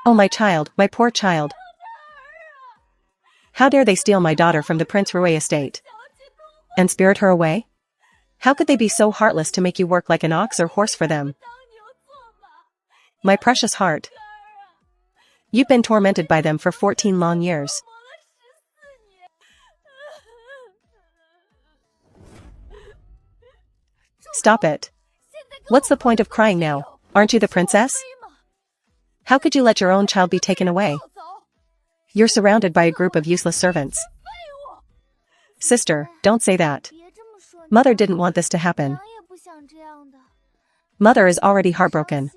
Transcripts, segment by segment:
Oh, my child, my poor child. How dare they steal my daughter from the Prince Rouet estate? And spirit her away? How could they be so heartless to make you work like an ox or horse for them? My precious heart. You've been tormented by them for 14 long years. Stop it. What's the point of crying now? Aren't you the princess? How could you let your own child be taken away? You're surrounded by a group of useless servants. Sister, don't say that. Mother didn't want this to happen. Mother is already heartbroken.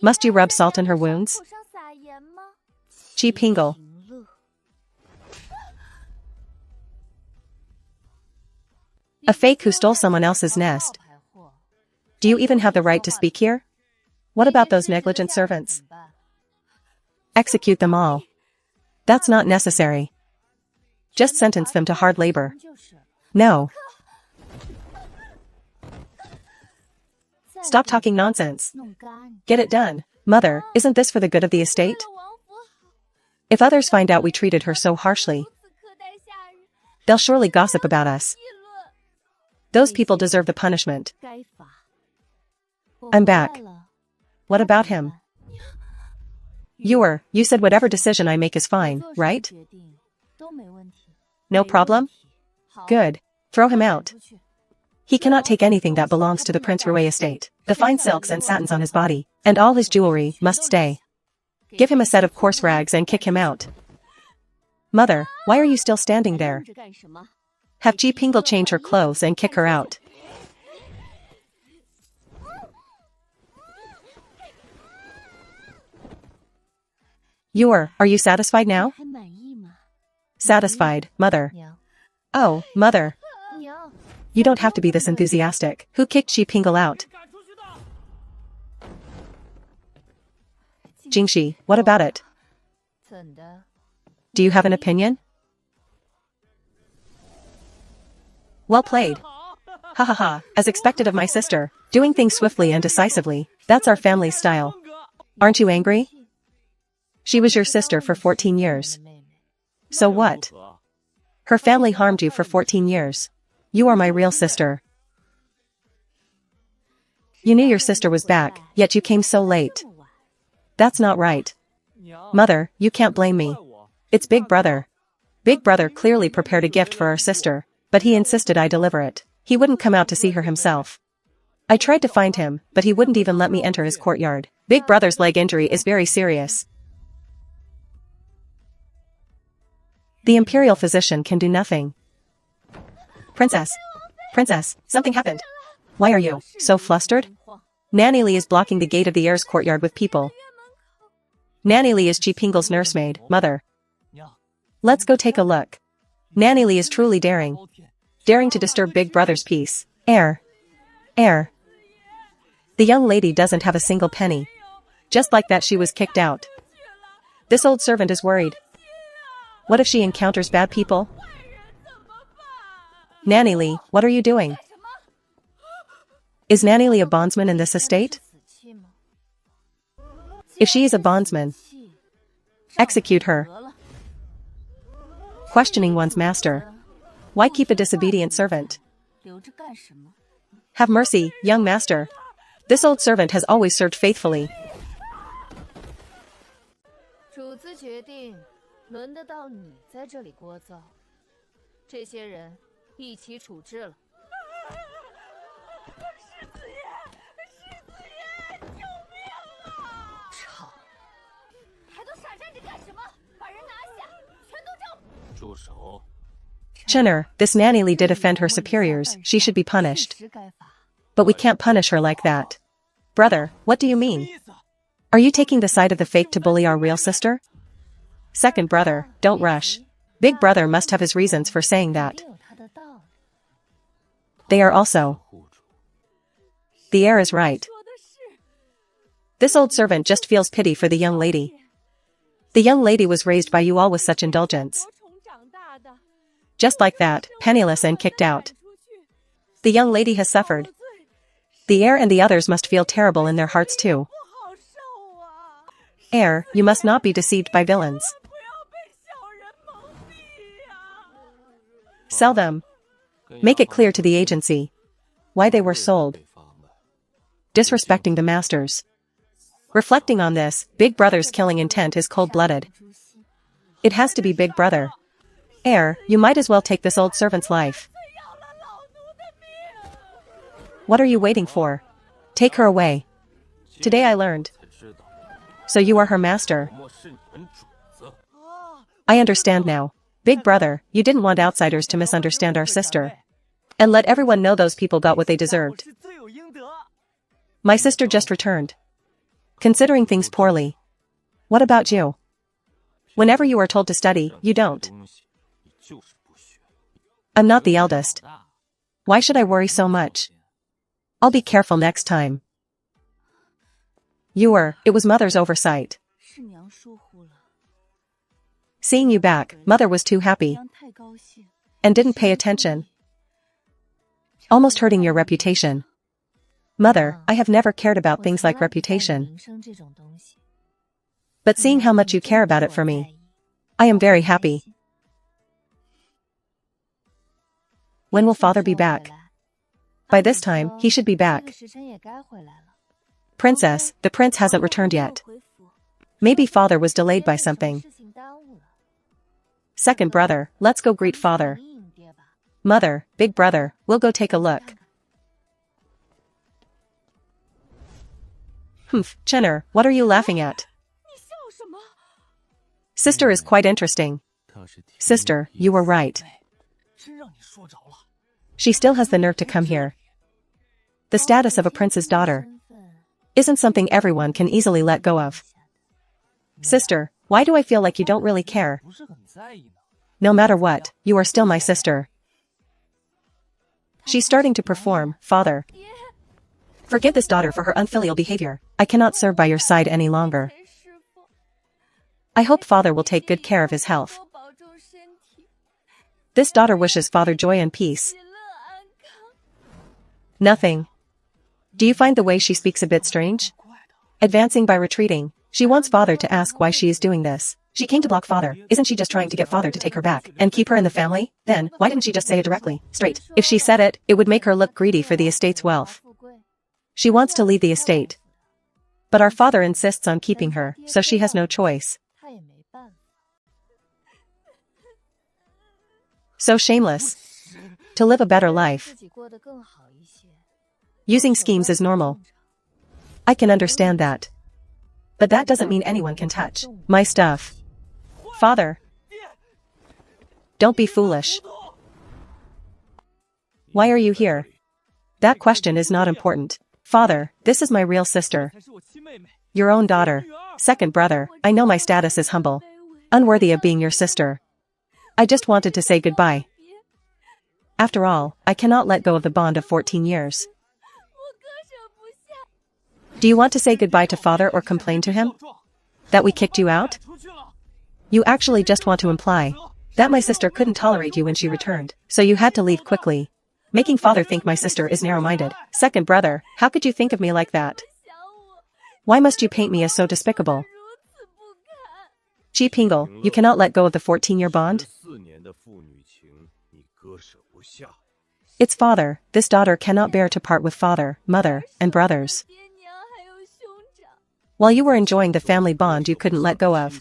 Must you rub salt in her wounds? Chi Pingle. A fake who stole someone else's nest. Do you even have the right to speak here? What about those negligent servants? Execute them all. That's not necessary. Just sentence them to hard labor. No. Stop talking nonsense. Get it done. Mother, isn't this for the good of the estate? If others find out we treated her so harshly, they'll surely gossip about us. Those people deserve the punishment. I'm back. What about him? You said whatever decision I make is fine, right? No problem? Good. Throw him out. He cannot take anything that belongs to the Prince Rouet estate. The fine silks and satins on his body, and all his jewelry, must stay. Give him a set of coarse rags and kick him out. Mother, why are you still standing there? Have Ji Pingle change her clothes and kick her out. Are you satisfied now? Satisfied, Mother. Oh, Mother. You don't have to be this enthusiastic. Who kicked Ji Pingle out? Jingxi, what about it? Do you have an opinion? Well played. Ha ha ha, as expected of my sister, doing things swiftly and decisively, that's our family's style. Aren't you angry? She was your sister for 14 years. So what? Her family harmed you for 14 years. You are my real sister. You knew your sister was back, yet you came so late. That's not right. Mother, you can't blame me. It's Big Brother. Big Brother clearly prepared a gift for our sister, but he insisted I deliver it. He wouldn't come out to see her himself. I tried to find him, but he wouldn't even let me enter his courtyard. Big Brother's leg injury is very serious. The imperial physician can do nothing. Princess, something happened. Why are you so flustered? Nanny Li is blocking the gate of the heir's courtyard with people. Nanny Li is Ji Pingle's nursemaid, Mother. Let's go take a look. Nanny Li is truly daring. Daring to disturb Big Brother's peace. Heir. The young lady doesn't have a single penny. Just like that she was kicked out. This old servant is worried. What if she encounters bad people? Nanny Li, what are you doing? Is Nanny Li a bondsman in this estate? If she is a bondsman, execute her. Questioning one's master. Why keep a disobedient servant? Have mercy, young master. This old servant has always served faithfully. Chenner, this Nanny Li did offend her superiors, she should be punished. But we can't punish her like that. Brother, what do you mean? Are you taking the side of the fake to bully our real sister? Second brother, don't rush. Big Brother must have his reasons for saying that. They are also. The heir is right. This old servant just feels pity for the young lady. The young lady was raised by you all with such indulgence. Just like that, penniless and kicked out. The young lady has suffered. The heir and the others must feel terrible in their hearts too. Heir, you must not be deceived by villains. Sell them. Make it clear to the agency why they were sold. Disrespecting the masters. Reflecting on this, Big Brother's killing intent is cold-blooded. It has to be Big Brother. Heir, you might as well take this old servant's life. What are you waiting for? Take her away. Today I learned. So you are her master. I understand now. Big Brother, you didn't want outsiders to misunderstand our sister. And let everyone know those people got what they deserved. My sister just returned. Considering things poorly. What about you? Whenever you are told to study, you don't. I'm not the eldest. Why should I worry so much? I'll be careful next time. It was Mother's oversight. Seeing you back, Mother was too happy. And didn't pay attention. Almost hurting your reputation. Mother, I have never cared about things like reputation. But seeing how much you care about it for me, I am very happy. When will Father be back? By this time, he should be back. Princess, the prince hasn't returned yet. Maybe Father was delayed by something. Second brother, let's go greet Father. Mother, Big Brother, we'll go take a look. Humph, Chenner, what are you laughing at? Sister is quite interesting. Sister, you were right. She still has the nerve to come here. The status of a prince's daughter isn't something everyone can easily let go of. Sister, why do I feel like you don't really care? No matter what, you are still my sister. She's starting to perform, Father. Forgive this daughter for her unfilial behavior. I cannot serve by your side any longer. I hope Father will take good care of his health. This daughter wishes Father joy and peace. Nothing. Do you find the way she speaks a bit strange? Advancing by retreating, she wants Father to ask why she is doing this. She came to block Father. Isn't she just trying to get Father to take her back and keep her in the family? Then, why didn't she just say it directly, straight? If she said it, it would make her look greedy for the estate's wealth. She wants to leave the estate. But our father insists on keeping her, so she has no choice. So shameless. To live a better life. Using schemes is normal. I can understand that. But that doesn't mean anyone can touch my stuff. Father. Don't be foolish. Why are you here? That question is not important. Father, this is my real sister. Your own daughter. Second brother, I know my status is humble. Unworthy of being your sister. I just wanted to say goodbye. After all, I cannot let go of the bond of 14 years. Do you want to say goodbye to Father or complain to him? That we kicked you out? You actually just want to imply that my sister couldn't tolerate you when she returned, so you had to leave quickly. Making Father think my sister is narrow-minded. Second brother, how could you think of me like that? Why must you paint me as so despicable? Cheap Hingle, you cannot let go of the 14-year bond? It's Father, this daughter cannot bear to part with Father, Mother, and brothers. While you were enjoying the family bond you couldn't let go of.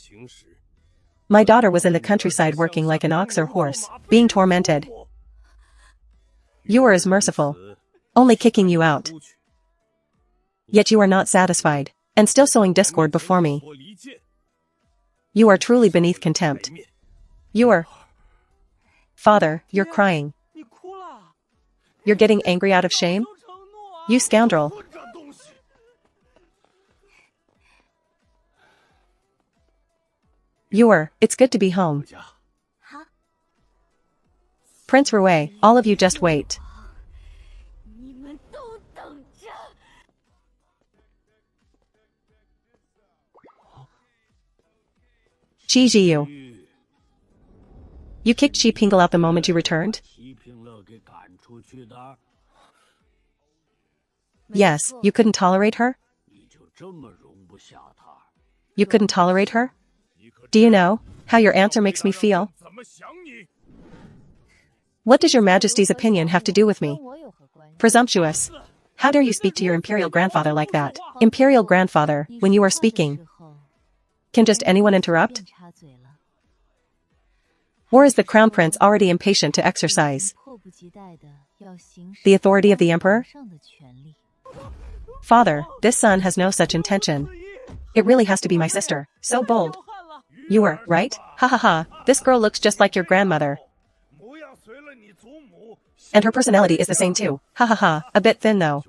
My daughter was in the countryside working like an ox or horse, being tormented. You were as merciful, only kicking you out. Yet you are not satisfied, and still sowing discord before me. You are truly beneath contempt. Father, you're crying. You're getting angry out of shame? You scoundrel. It's good to be home. Prince Rue, all of you just wait. Chi Jiu. You kicked Xi Pingle out the moment you returned? Yes, you couldn't tolerate her? You couldn't tolerate her? Do you know how your answer makes me feel? What does your Majesty's opinion have to do with me? Presumptuous. How dare you speak to your imperial grandfather like that? Imperial grandfather, when you are speaking, can just anyone interrupt? Or is the crown prince already impatient to exercise the authority of the emperor? Father, this son has no such intention. It really has to be my sister. So bold. You were, right? Ha ha ha, this girl looks just like your grandmother. And her personality is the same too. Ha ha ha, a bit thin though.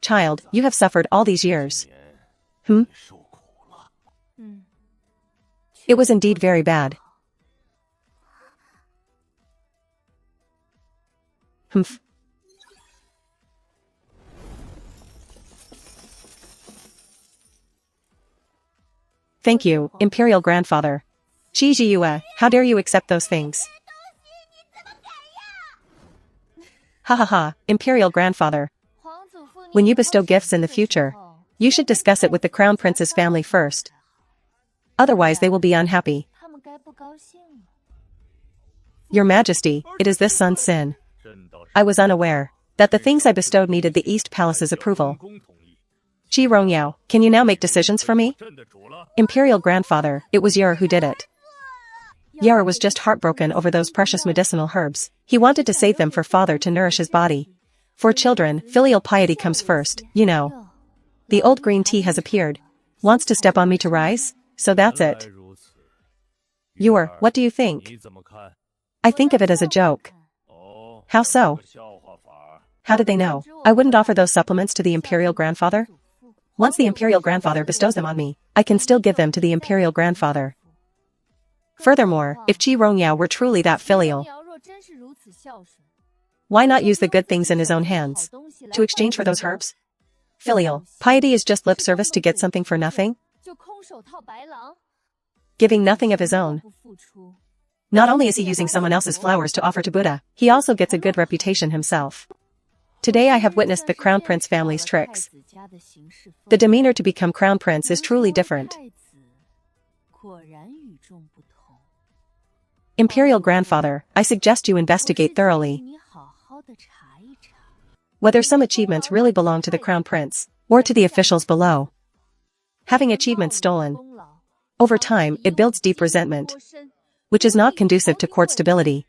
Child, you have suffered all these years. It was indeed very bad. Humph. Thank you, Imperial Grandfather. Qi Jiyue, how dare you accept those things? Ha ha ha, Imperial Grandfather. When you bestow gifts in the future, you should discuss it with the Crown Prince's family first. Otherwise they will be unhappy. Your Majesty, it is this son's sin. I was unaware that the things I bestowed needed the East Palace's approval. Qi Rongyao, can you now make decisions for me? Imperial Grandfather, it was Yer who did it. Yer was just heartbroken over those precious medicinal herbs. He wanted to save them for father to nourish his body. For children, filial piety comes first, you know. The old green tea has appeared. Wants to step on me to rise? So that's it. Yer, what do you think? I think of it as a joke. How so? How did they know I wouldn't offer those supplements to the Imperial Grandfather? Once the Imperial Grandfather bestows them on me, I can still give them to the Imperial Grandfather. Furthermore, if Qi Rongyao were truly that filial, why not use the good things in his own hands to exchange for those herbs? Filial piety is just lip service to get something for nothing? Giving nothing of his own. Not only is he using someone else's flowers to offer to Buddha, he also gets a good reputation himself. Today I have witnessed the Crown Prince family's tricks. The demeanor to become Crown Prince is truly different. Imperial Grandfather, I suggest you investigate thoroughly whether some achievements really belong to the Crown Prince, or to the officials below. Having achievements stolen, over time, it builds deep resentment, which is not conducive to court stability.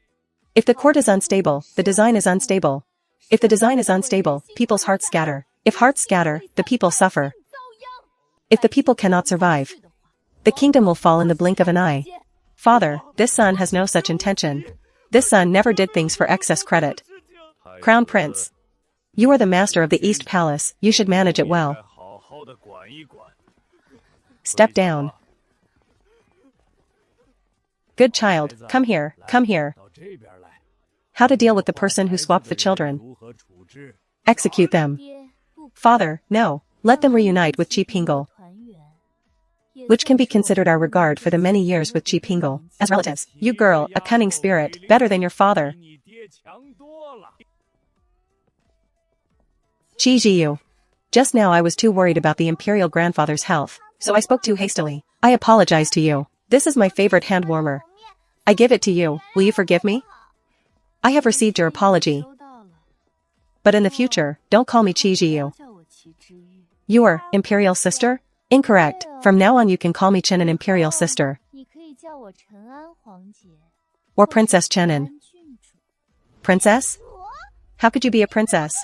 If the court is unstable, the design is unstable. If the design is unstable, people's hearts scatter. If hearts scatter, the people suffer. If the people cannot survive, the kingdom will fall in the blink of an eye. Father, this son has no such intention. This son never did things for excess credit. Crown Prince, you are the master of the East Palace, you should manage it well. Step down. Good child, come here, come here. How to deal with the person who swapped the children? Execute them. Father, no, let them reunite with Qi Pingle, which can be considered our regard for the many years with Qi Pingle. As relatives, you girl, a cunning spirit, better than your father. Qi Jiyu. Just now I was too worried about the Imperial Grandfather's health, so I spoke too hastily. I apologize to you. This is my favorite hand warmer. I give it to you, will you forgive me? I have received your apology. But in the future, don't call me Qi Jiyu. Your Imperial Sister? Incorrect, from now on you can call me Chenin Imperial Sister. Or Princess Chenin. Princess? How could you be a princess?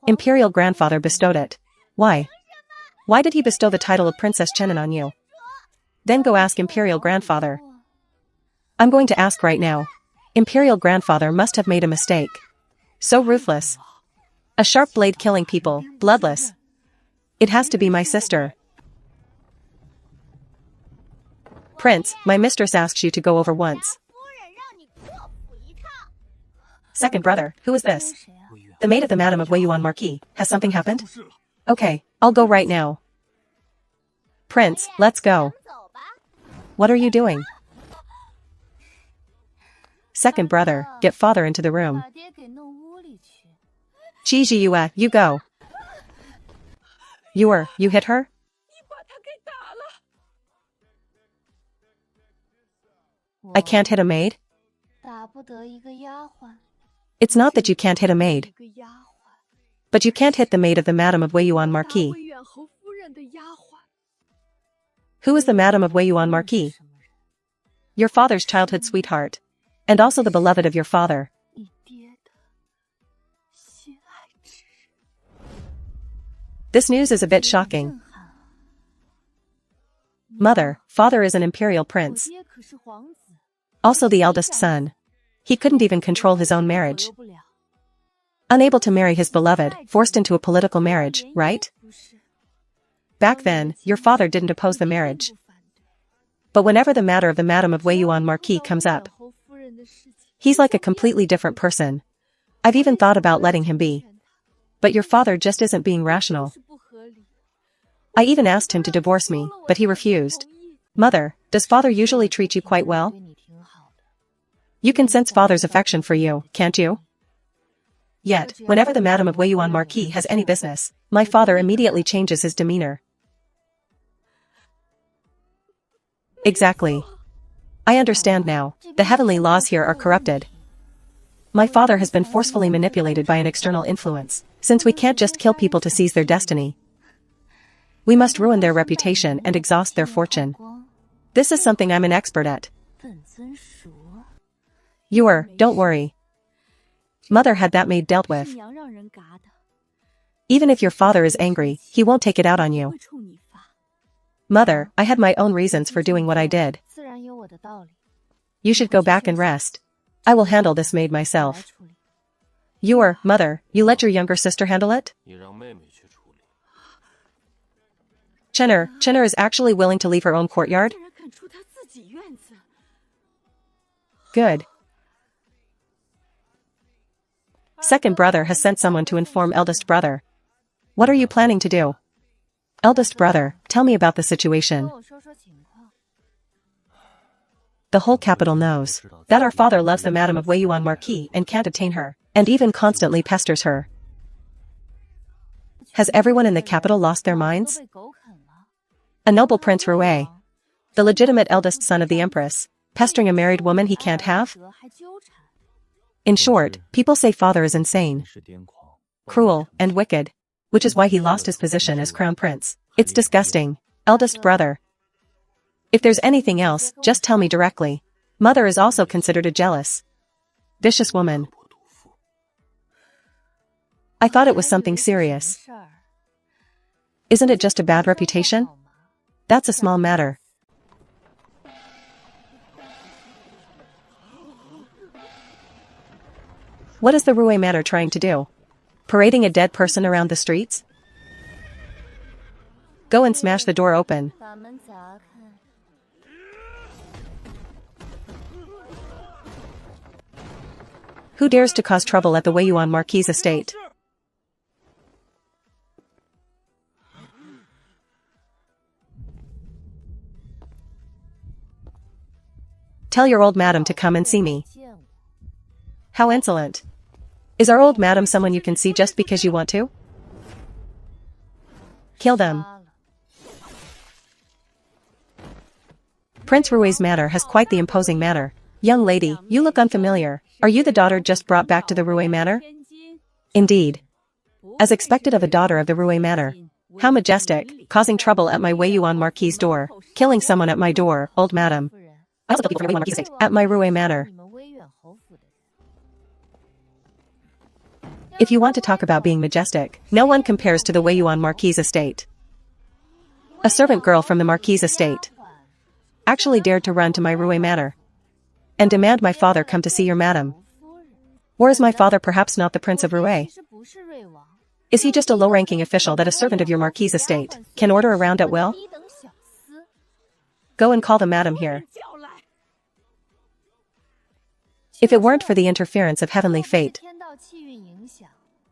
Imperial Grandfather bestowed it. Why? Why did he bestow the title of Princess Chenin on you? Then go ask Imperial Grandfather. I'm going to ask right now. Imperial Grandfather must have made a mistake. So ruthless. A sharp blade killing people, bloodless. It has to be my sister. Prince, my mistress asks you to go over once. Second brother, who is this? The maid of the Madam of Wei Yuan Marquis. Has something happened? Okay, I'll go right now. Prince, let's go. What are you doing? Second brother, get father into the room. Qi Jiyue, you go. You hit her? I can't hit a maid? It's not that you can't hit a maid. But you can't hit the maid of the Madam of Wei Yuan Marquis. Who is the Madam of Wei Yuan Marquis? Your father's childhood sweetheart. And also the beloved of your father. This news is a bit shocking. Mother, father is an imperial prince. Also the eldest son. He couldn't even control his own marriage. Unable to marry his beloved, forced into a political marriage, right? Back then, your father didn't oppose the marriage. But whenever the matter of the Madam of Wei Yuan Marquis comes up, he's like a completely different person. I've even thought about letting him be. But your father just isn't being rational. I even asked him to divorce me, but he refused. Mother, does father usually treat you quite well? You can sense father's affection for you, can't you? Yet, whenever the Madam of Wei Yuan Marquis has any business, my father immediately changes his demeanor. Exactly. I understand now. The heavenly laws here are corrupted. My father has been forcefully manipulated by an external influence, since we can't just kill people to seize their destiny. We must ruin their reputation and exhaust their fortune. This is something I'm an expert at. Don't worry. Mother had that maid dealt with. Even if your father is angry, he won't take it out on you. Mother, I had my own reasons for doing what I did. You should go back and rest. I will handle this maid myself. Mother, you let your younger sister handle it? Chenner is actually willing to leave her own courtyard? Good. Second brother has sent someone to inform eldest brother. What are you planning to do? Eldest brother, tell me about the situation. The whole capital knows that our father loves the Madam of Wei Yuan Marquis and can't obtain her, and even constantly pesters her. Has everyone in the capital lost their minds? A noble Prince Rui, the legitimate eldest son of the Empress, pestering a married woman he can't have? In short, people say father is insane, cruel, and wicked, which is why he lost his position as crown prince. It's disgusting. Eldest brother. If there's anything else, just tell me directly. Mother is also considered a jealous, vicious woman. I thought it was something serious. Isn't it just a bad reputation? That's a small matter. What is the Rui Manor trying to do? Parading a dead person around the streets? Go and smash the door open. Who dares to cause trouble at the Wei Yuan Marquis' estate? Tell your old madam to come and see me. How insolent. Is our old madam someone you can see just because you want to? Kill them. Prince Rui's manor has quite the imposing manner. Young lady, you look unfamiliar. Are you the daughter just brought back to the Rui Manor? Indeed. As expected of a daughter of the Rui Manor. How majestic, causing trouble at my Wei Yuan Marquis' door, killing someone at my door, old madam. I also tell people from Wei Yuan Marquis' estate, at my Rui Manor. If you want to talk about being majestic, no one compares to the Wei Yuan Marquis' estate. A servant girl from the Marquis' estate actually dared to run to my Rui Manor and demand my father come to see your madam. Or is my father perhaps not the Prince of Rui? Is he just a low-ranking official that a servant of your Marquis' estate can order around at will? Go and call the madam here. If it weren't for the interference of heavenly fate,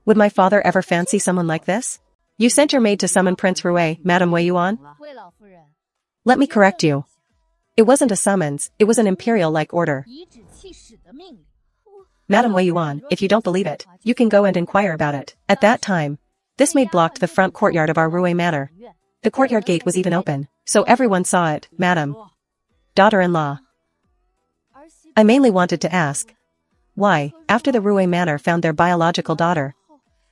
would my father ever fancy someone like this? You sent your maid to summon Prince Rui, Madam Wei Yuan? Let me correct you. It wasn't a summons, it was an imperial-like order. Madam Wei Yuan, if you don't believe it, you can go and inquire about it. At that time, this maid blocked the front courtyard of our Rui Manor. The courtyard gate was even open, so everyone saw it, Madam. Daughter-in-law. I mainly wanted to ask. Why, after the Rue Manor found their biological daughter,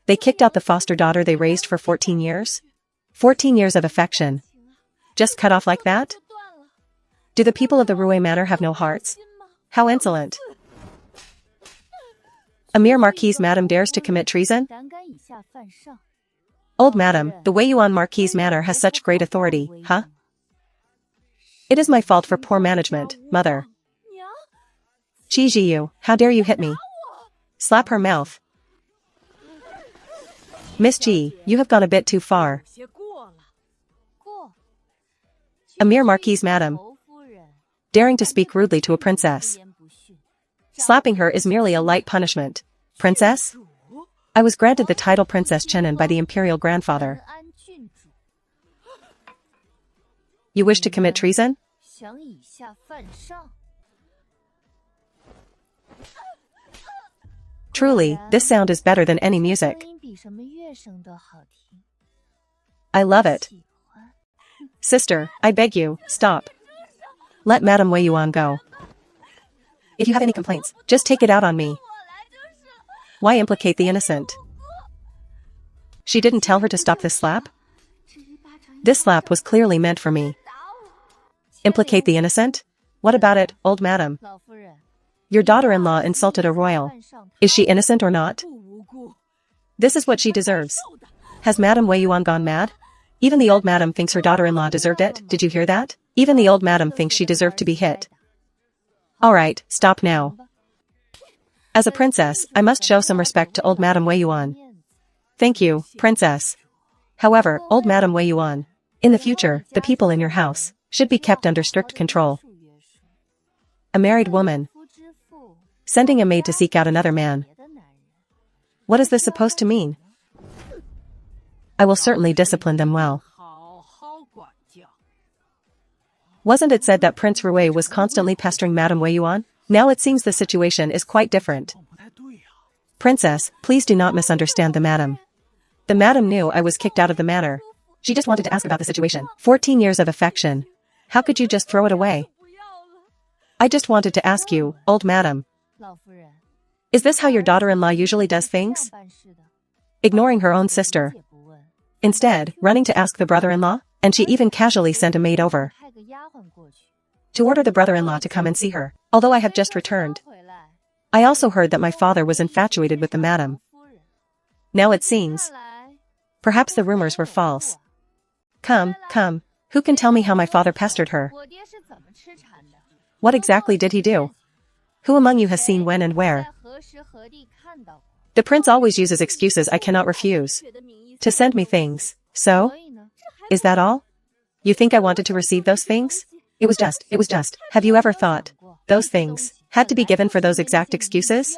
they kicked out the foster daughter they raised for 14 years? 14 years of affection. Just cut off like that? Do the people of the Rue Manor have no hearts? How insolent. A mere Marquise madam dares to commit treason? Old madam, the Wei Yuan Marquise Manor has such great authority, huh? It is my fault for poor management, mother. Qi Jiyu, how dare you hit me? Slap her mouth. Miss Ji, you have gone a bit too far. A mere Marquise madam. Daring to speak rudely to a princess. Slapping her is merely a light punishment. Princess? I was granted the title Princess Chenin by the imperial grandfather. You wish to commit treason? Truly, this sound is better than any music. I love it. Sister, I beg you, stop. Let Madame Wei Yuan go. If you have any complaints, just take it out on me. Why implicate the innocent? She didn't tell her to stop this slap? This slap was clearly meant for me. Implicate the innocent? What about it, old madam? Your daughter-in-law insulted a royal. Is she innocent or not? This is what she deserves. Has Madame Wei Yuan gone mad? Even the old madam thinks her daughter-in-law deserved it, did you hear that? Even the old madam thinks she deserved to be hit. Alright, stop now. As a princess, I must show some respect to old Madame Wei Yuan. Thank you, princess. However, old Madame Wei Yuan, in the future, the people in your house should be kept under strict control. A married woman sending a maid to seek out another man. What is this supposed to mean? I will certainly discipline them well. Wasn't it said that Prince Rue was constantly pestering Madame Wei Yuan? Now it seems the situation is quite different. Princess, please do not misunderstand the madam. The madam knew I was kicked out of the manor. She just wanted to ask about the situation. 14 years of affection. How could you just throw it away? I just wanted to ask you, old madam. Is this how your daughter-in-law usually does things? Ignoring her own sister. Instead, running to ask the brother-in-law, and she even casually sent a maid over to order the brother-in-law to come and see her, although I have just returned. I also heard that my father was infatuated with the madam. Now it seems. Perhaps the rumors were false. Come, who can tell me how my father pestered her? What exactly did he do? Who among you has seen when and where? The prince always uses excuses I cannot refuse to send me things, so? Is that all? You think I wanted to receive those things? It was just. Have you ever thought those things had to be given for those exact excuses?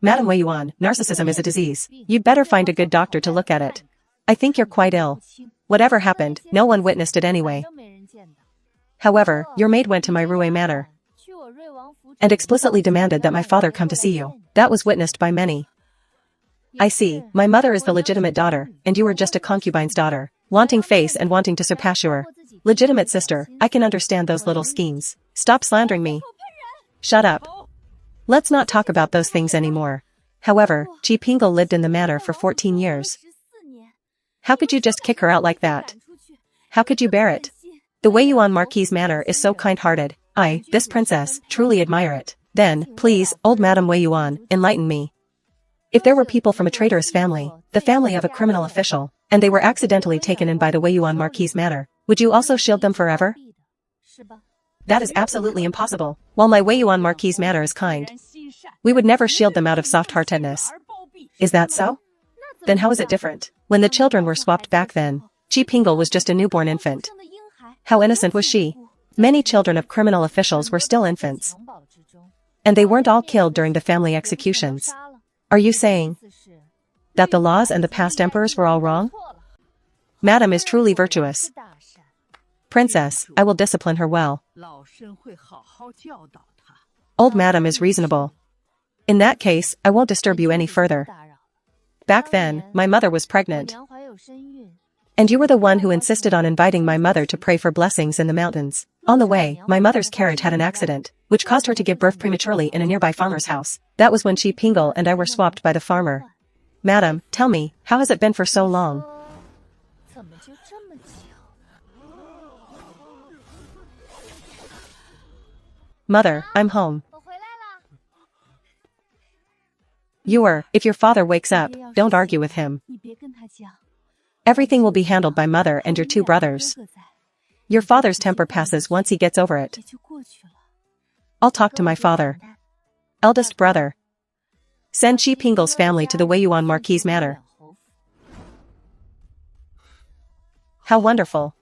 Madame Wei Yuan, narcissism is a disease. You'd better find a good doctor to look at it. I think you're quite ill. Whatever happened, no one witnessed it anyway. However, your maid went to my Rue Manor and explicitly demanded that my father come to see you. That was witnessed by many. I see, my mother is the legitimate daughter, and you are just a concubine's daughter, wanting face and wanting to surpass your legitimate sister. I can understand those little schemes. Stop slandering me. Shut up. Let's not talk about those things anymore. However, Qi Pingle lived in the manor for 14 years. How could you just kick her out like that? How could you bear it? The Wei Yuan Marquise Manor is so kind-hearted. I, this princess, truly admire it. Then, please, old Madame Wei Yuan, enlighten me. If there were people from a traitorous family, the family of a criminal official, and they were accidentally taken in by the Wei Yuan Marquise Manor, would you also shield them forever? That is absolutely impossible. While my Wei Yuan Marquise Manor is kind, we would never shield them out of soft-heartedness. Is that so? Then how is it different? When the children were swapped back then, Qi Pingle was just a newborn infant. How innocent was she? Many children of criminal officials were still infants. And they weren't all killed during the family executions. Are you saying that the laws and the past emperors were all wrong? Madam is truly virtuous. Princess, I will discipline her well. Old Madam is reasonable. In that case, I won't disturb you any further. Back then, my mother was pregnant. And you were the one who insisted on inviting my mother to pray for blessings in the mountains. On the way, my mother's carriage had an accident, which caused her to give birth prematurely in a nearby farmer's house. That was when she Pingle and I were swapped by the farmer. Madam, tell me, how has it been for so long? Mother, I'm home. If your father wakes up, don't argue with him. Everything will be handled by mother and your two brothers. Your father's temper passes once he gets over it. I'll talk to my father. Eldest brother. Send Shi Pingle's family to the Weiyuan Marquis Manor. How wonderful.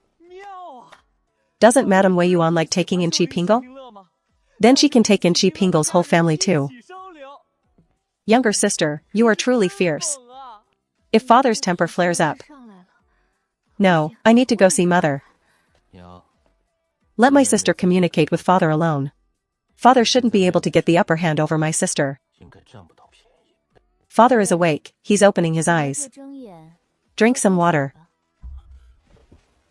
Doesn't Madame Weiyuan like taking in Shi Pingle? Then she can take in Shi Pingle's whole family too. Younger sister, you are truly fierce. If father's temper flares up. No, I need to go see mother. Let my sister communicate with father alone. Father shouldn't be able to get the upper hand over my sister. Father is awake, he's opening his eyes. Drink some water.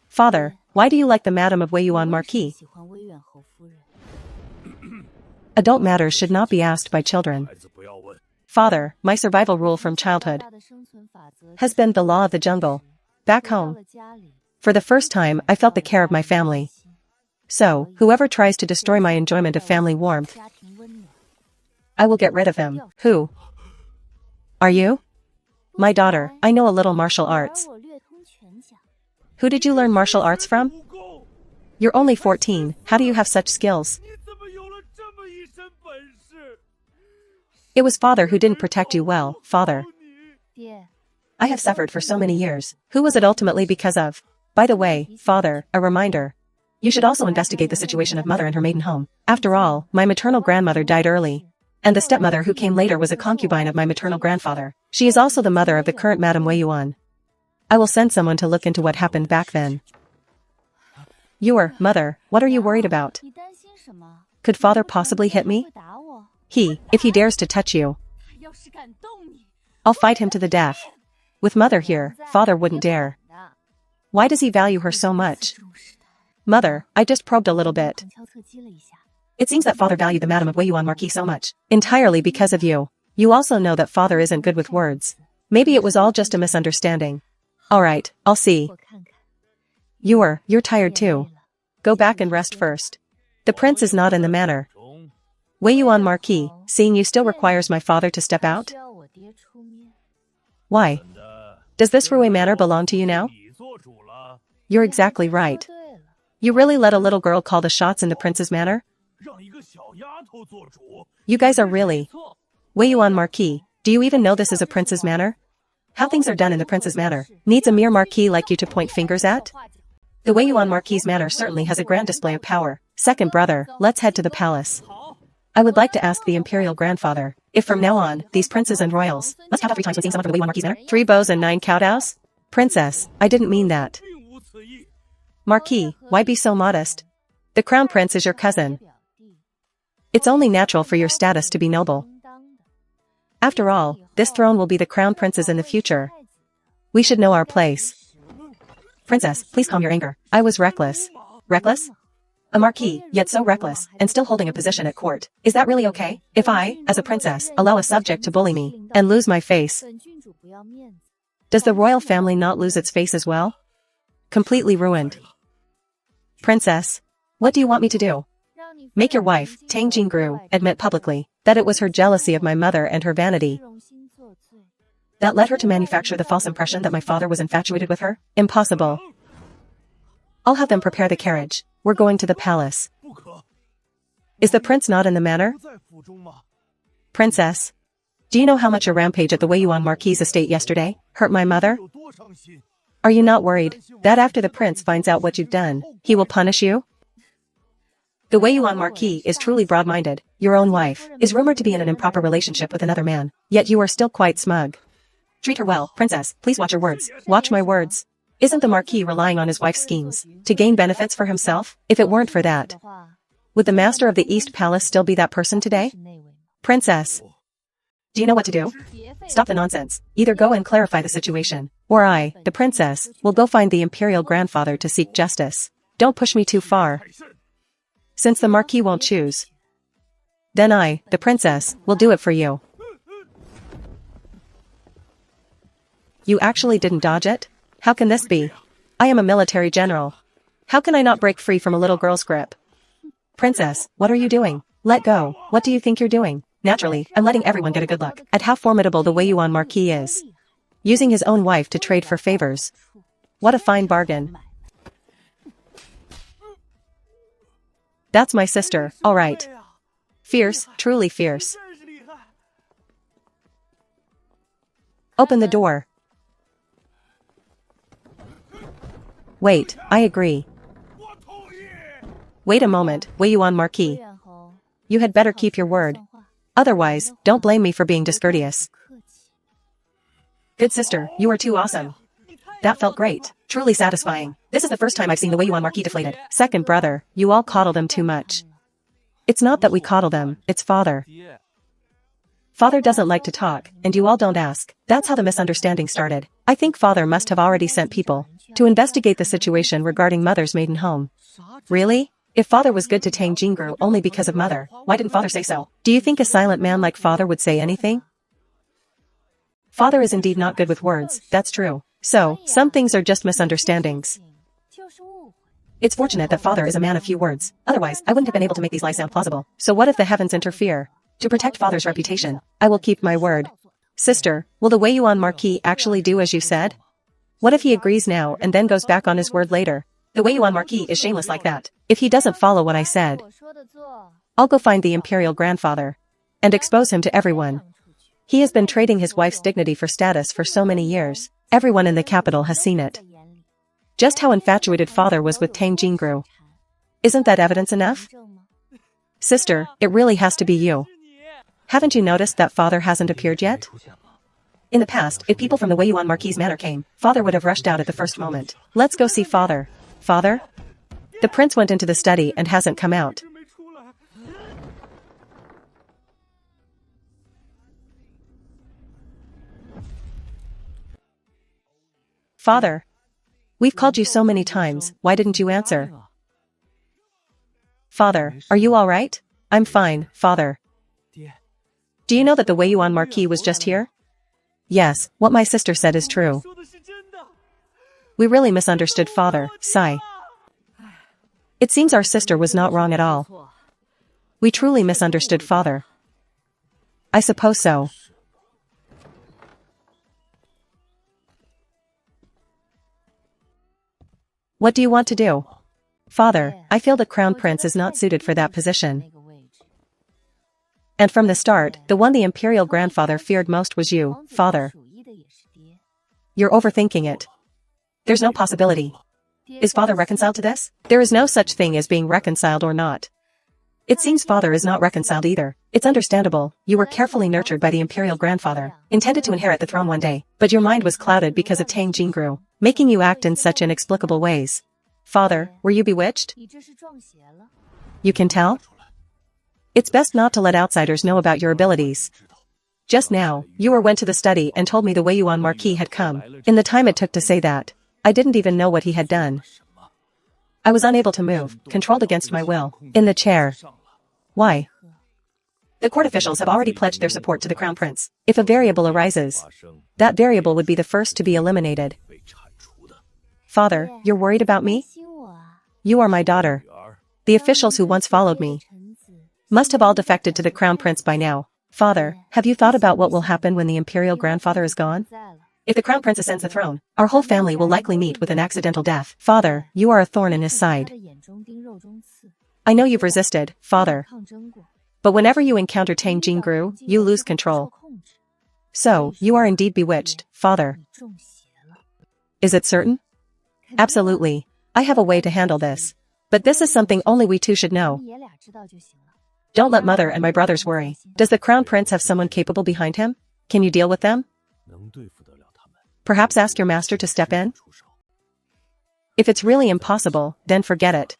Father, why do you like the Madam of Weiyuan Marquis? Adult matters should not be asked by children. Father, my survival rule from childhood has been the law of the jungle. Back home. For the first time, I felt the care of my family. So, whoever tries to destroy my enjoyment of family warmth, I will get rid of him. Who? Are you? My daughter, I know a little martial arts. Who did you learn martial arts from? You're only 14, how do you have such skills? It was father who didn't protect you well, father. I have suffered for so many years. Who was it ultimately because of? By the way, father, a reminder. You should also investigate the situation of mother and her maiden home. After all, my maternal grandmother died early. And the stepmother who came later was a concubine of my maternal grandfather. She is also the mother of the current Madame Weiyuan. I will send someone to look into what happened back then. Mother, what are you worried about? Could father possibly hit me? If he dares to touch you, I'll fight him to the death. With mother here, father wouldn't dare. Why does he value her so much? Mother, I just probed a little bit. It seems that father valued the Madame of Weiyuan Marquis so much. Entirely because of you. You also know that father isn't good with words. Maybe it was all just a misunderstanding. Alright, I'll see. You're tired too. Go back and rest first. The prince is not in the manor. Weiyuan Marquis, seeing you still requires my father to step out? Why? Does this Ruwei Manor belong to you now? You're exactly right. You really let a little girl call the shots in the prince's manor? You guys are really... Weiyuan Marquis, do you even know this is a prince's manor? How things are done in the prince's manor needs a mere marquis like you to point fingers at? The Weiyuan Marquis' manor certainly has a grand display of power. Second brother, let's head to the palace. I would like to ask the imperial grandfather, if from now on, these princes and royals must count 3 times when seeing someone from the Weiyuan Marquis' manor? 3 bows and 9 cow-dows? Princess, I didn't mean that. Marquis, why be so modest? The crown prince is your cousin. It's only natural for your status to be noble. After all, this throne will be the crown prince's in the future. We should know our place. Princess, please calm your anger. I was reckless. Reckless? A marquis, yet so reckless, and still holding a position at court. Is that really okay? If I, as a princess, allow a subject to bully me, and lose my face, does the royal family not lose its face as well? Completely ruined. Princess, what do you want me to do? Make your wife, Tang Jingru, admit publicly that it was her jealousy of my mother and her vanity that led her to manufacture the false impression that my father was infatuated with her? Impossible. I'll have them prepare the carriage. We're going to the palace. Is the prince not in the manor? Princess, do you know how much a rampage at the Weiyuan Marquis' estate yesterday hurt my mother? Are you not worried that after the prince finds out what you've done, he will punish you? The Weiyuan Marquis is truly broad-minded. Your own wife is rumored to be in an improper relationship with another man, yet you are still quite smug. Treat her well, princess, please watch your words. Watch my words. Isn't the Marquis relying on his wife's schemes to gain benefits for himself? If it weren't for that, would the master of the East Palace still be that person today? Princess, do you know what to do? Stop the nonsense. Either go and clarify the situation, or I, the princess, will go find the imperial grandfather to seek justice. Don't push me too far. Since the Marquis won't choose, then I, the princess, will do it for you. You actually didn't dodge it? How can this be? I am a military general. How can I not break free from a little girl's grip? Princess, what are you doing? Let go. What do you think you're doing? Naturally, I'm letting everyone get a good look at how formidable the Wei Yuan Marquis is. Using his own wife to trade for favors. What a fine bargain. That's my sister, alright. Fierce, truly fierce. Open the door. Wait, I agree. Wait a moment, Wei Yuan Marquis. You had better keep your word. Otherwise, don't blame me for being discourteous. Good sister, you are too awesome. That felt great. Truly satisfying. This is the first time I've seen the Wei Yuan Marquis deflated. Second brother, you all coddle them too much. It's not that we coddle them, it's father. Father doesn't like to talk, and you all don't ask. That's how the misunderstanding started. I think father must have already sent people to investigate the situation regarding mother's maiden home. Really? If father was good to Tang Jingru only because of mother, why didn't father say so? Do you think a silent man like father would say anything? Father is indeed not good with words, that's true. So, some things are just misunderstandings. It's fortunate that father is a man of few words. Otherwise, I wouldn't have been able to make these lies sound plausible. So what if the heavens interfere? To protect father's reputation, I will keep my word. Sister, will the Wei Yuan Marquis actually do as you said? What if he agrees now and then goes back on his word later? The Wei Yuan Marquis is shameless like that. If he doesn't follow what I said, I'll go find the imperial grandfather and expose him to everyone. He has been trading his wife's dignity for status for so many years. Everyone in the capital has seen it. Just how infatuated father was with Tang Jingru. Isn't that evidence enough? Sister, it really has to be you. Haven't you noticed that father hasn't appeared yet? In the past, if people from the Wei Yuan Marquis' manor came, father would have rushed out at the first moment. Let's go see father. Father? The prince went into the study and hasn't come out. Father. We've called you so many times, why didn't you answer? Father, are you all right? I'm fine, father. Do you know that the Wei Yuan Marquis was just here? Yes, what my sister said is true. We really misunderstood father, sigh. It seems our sister was not wrong at all. We truly misunderstood father. I suppose so. What do you want to do? Father, I feel the crown prince is not suited for that position. And from the start, the one the imperial grandfather feared most was you, father. You're overthinking it. There's no possibility. Is father reconciled to this? There is no such thing as being reconciled or not. It seems father is not reconciled either. It's understandable, you were carefully nurtured by the imperial grandfather, intended to inherit the throne one day, but your mind was clouded because of Tang Jingru, making you act in such inexplicable ways. Father, were you bewitched? You can tell? It's best not to let outsiders know about your abilities. Just now, you went to the study and told me the Wei Yuan Marquis had come. In the time it took to say that, I didn't even know what he had done. I was unable to move, controlled against my will, in the chair. Why? The court officials have already pledged their support to the crown prince. If a variable arises, that variable would be the first to be eliminated. Father, you're worried about me? You are my daughter. The officials who once followed me must have all defected to the crown prince by now. Father, have you thought about what will happen when the imperial grandfather is gone? If the crown prince ascends the throne, our whole family will likely meet with an accidental death. Father, you are a thorn in his side. I know you've resisted, father. But whenever you encounter Tang Jingru, you lose control. So, you are indeed bewitched, father. Is it certain? Absolutely. I have a way to handle this. But this is something only we two should know. Don't let mother and my brothers worry. Does the crown prince have someone capable behind him? Can you deal with them? Perhaps ask your master to step in? If it's really impossible, then forget it.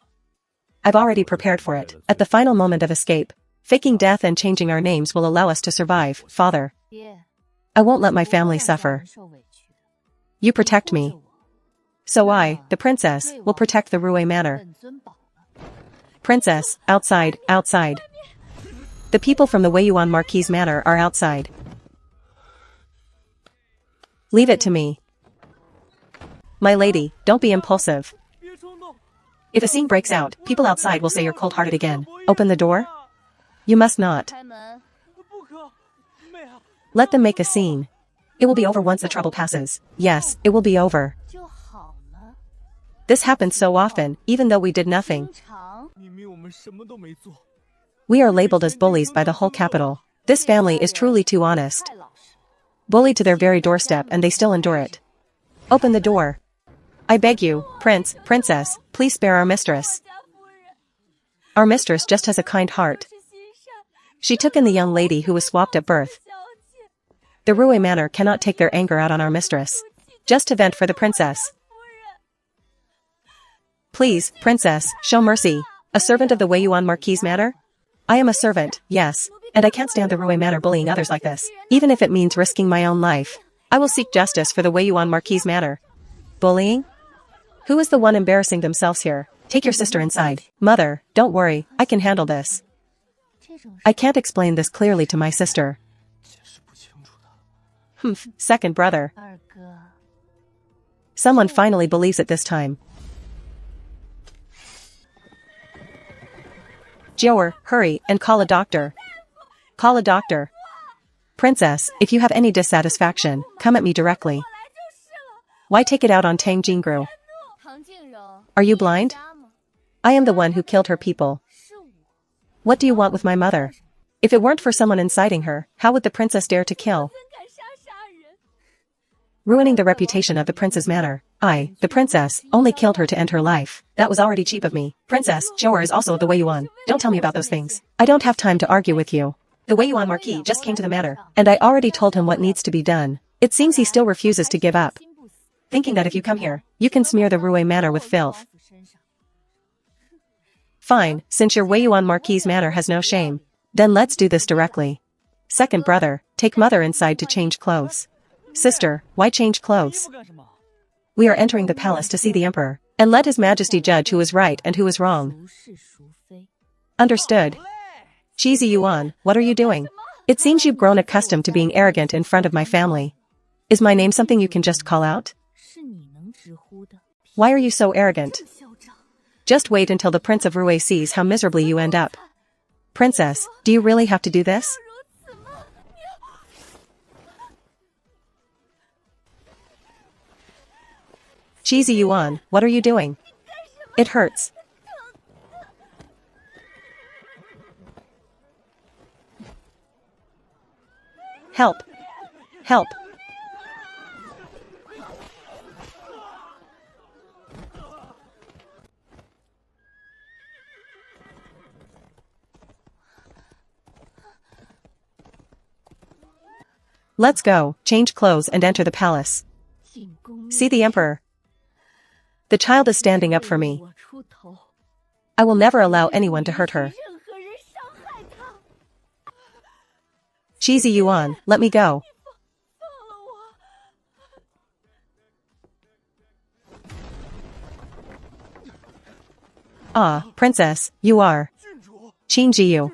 I've already prepared for it. At the final moment of escape, faking death and changing our names will allow us to survive, father. I won't let my family suffer. You protect me. So I, the princess, will protect the Rue Manor. Princess, outside, outside. The people from the Weiyuan Marquis Manor are outside. Leave it to me. My lady, don't be impulsive. If a scene breaks out, people outside will say you're cold-hearted again. Open the door? You must not. Let them make a scene. It will be over once the trouble passes. Yes, it will be over. This happens so often, even though we did nothing. We are labeled as bullies by the whole capital. This family is truly too honest. Bullied to their very doorstep and they still endure it. Open the door. I beg you, princess, please spare our mistress. Our mistress just has a kind heart. She took in the young lady who was swapped at birth. The Rue Manor cannot take their anger out on our mistress. Just to vent for the princess. Please, princess, show mercy. A servant of the Weiyuan Marquis Manor? I am a servant, yes, and I can't stand the Rue Manor bullying others like this, even if it means risking my own life. I will seek justice for the Weiyuan Marquis Manor. Bullying? Who is the one embarrassing themselves here? Take your sister inside. Mother, don't worry, I can handle this. I can't explain this clearly to my sister. Humph, second brother. Someone finally believes it this time. Joer, hurry, and call a doctor. Call a doctor. Princess, if you have any dissatisfaction, come at me directly. Why take it out on Tang Jingru? Are you blind? I am the one who killed her people. What do you want with my mother? If it weren't for someone inciting her, how would the princess dare to kill? Ruining the reputation of the prince's manor. I, the princess, only killed her to end her life. That was already cheap of me. Princess, Joer is also the Weiyuan. Don't tell me about those things. I don't have time to argue with you. The Weiyuan Marquis just came to the manor, and I already told him what needs to be done. It seems he still refuses to give up. Thinking that if you come here, you can smear the Rue Manor with filth. Fine, since your Weiyuan Marquis Manor has no shame. Then let's do this directly. Second brother, take mother inside to change clothes. Sister, why change clothes? We are entering the palace to see the emperor, and let his majesty judge who is right and who is wrong. Understood. Cheesy Yuan, what are you doing? It seems you've grown accustomed to being arrogant in front of my family. Is my name something you can just call out? Why are you so arrogant? Just wait until the Prince of Rue sees how miserably you end up. Princess, do you really have to do this? Cheesy Yuan, what are you doing? It hurts. Help. Help. Let's go, change clothes and enter the palace. See the emperor. The child is standing up for me. I will never allow anyone to hurt her. Cheesy Yuan, let me go. Ah, princess, you are. Qin Jiyu.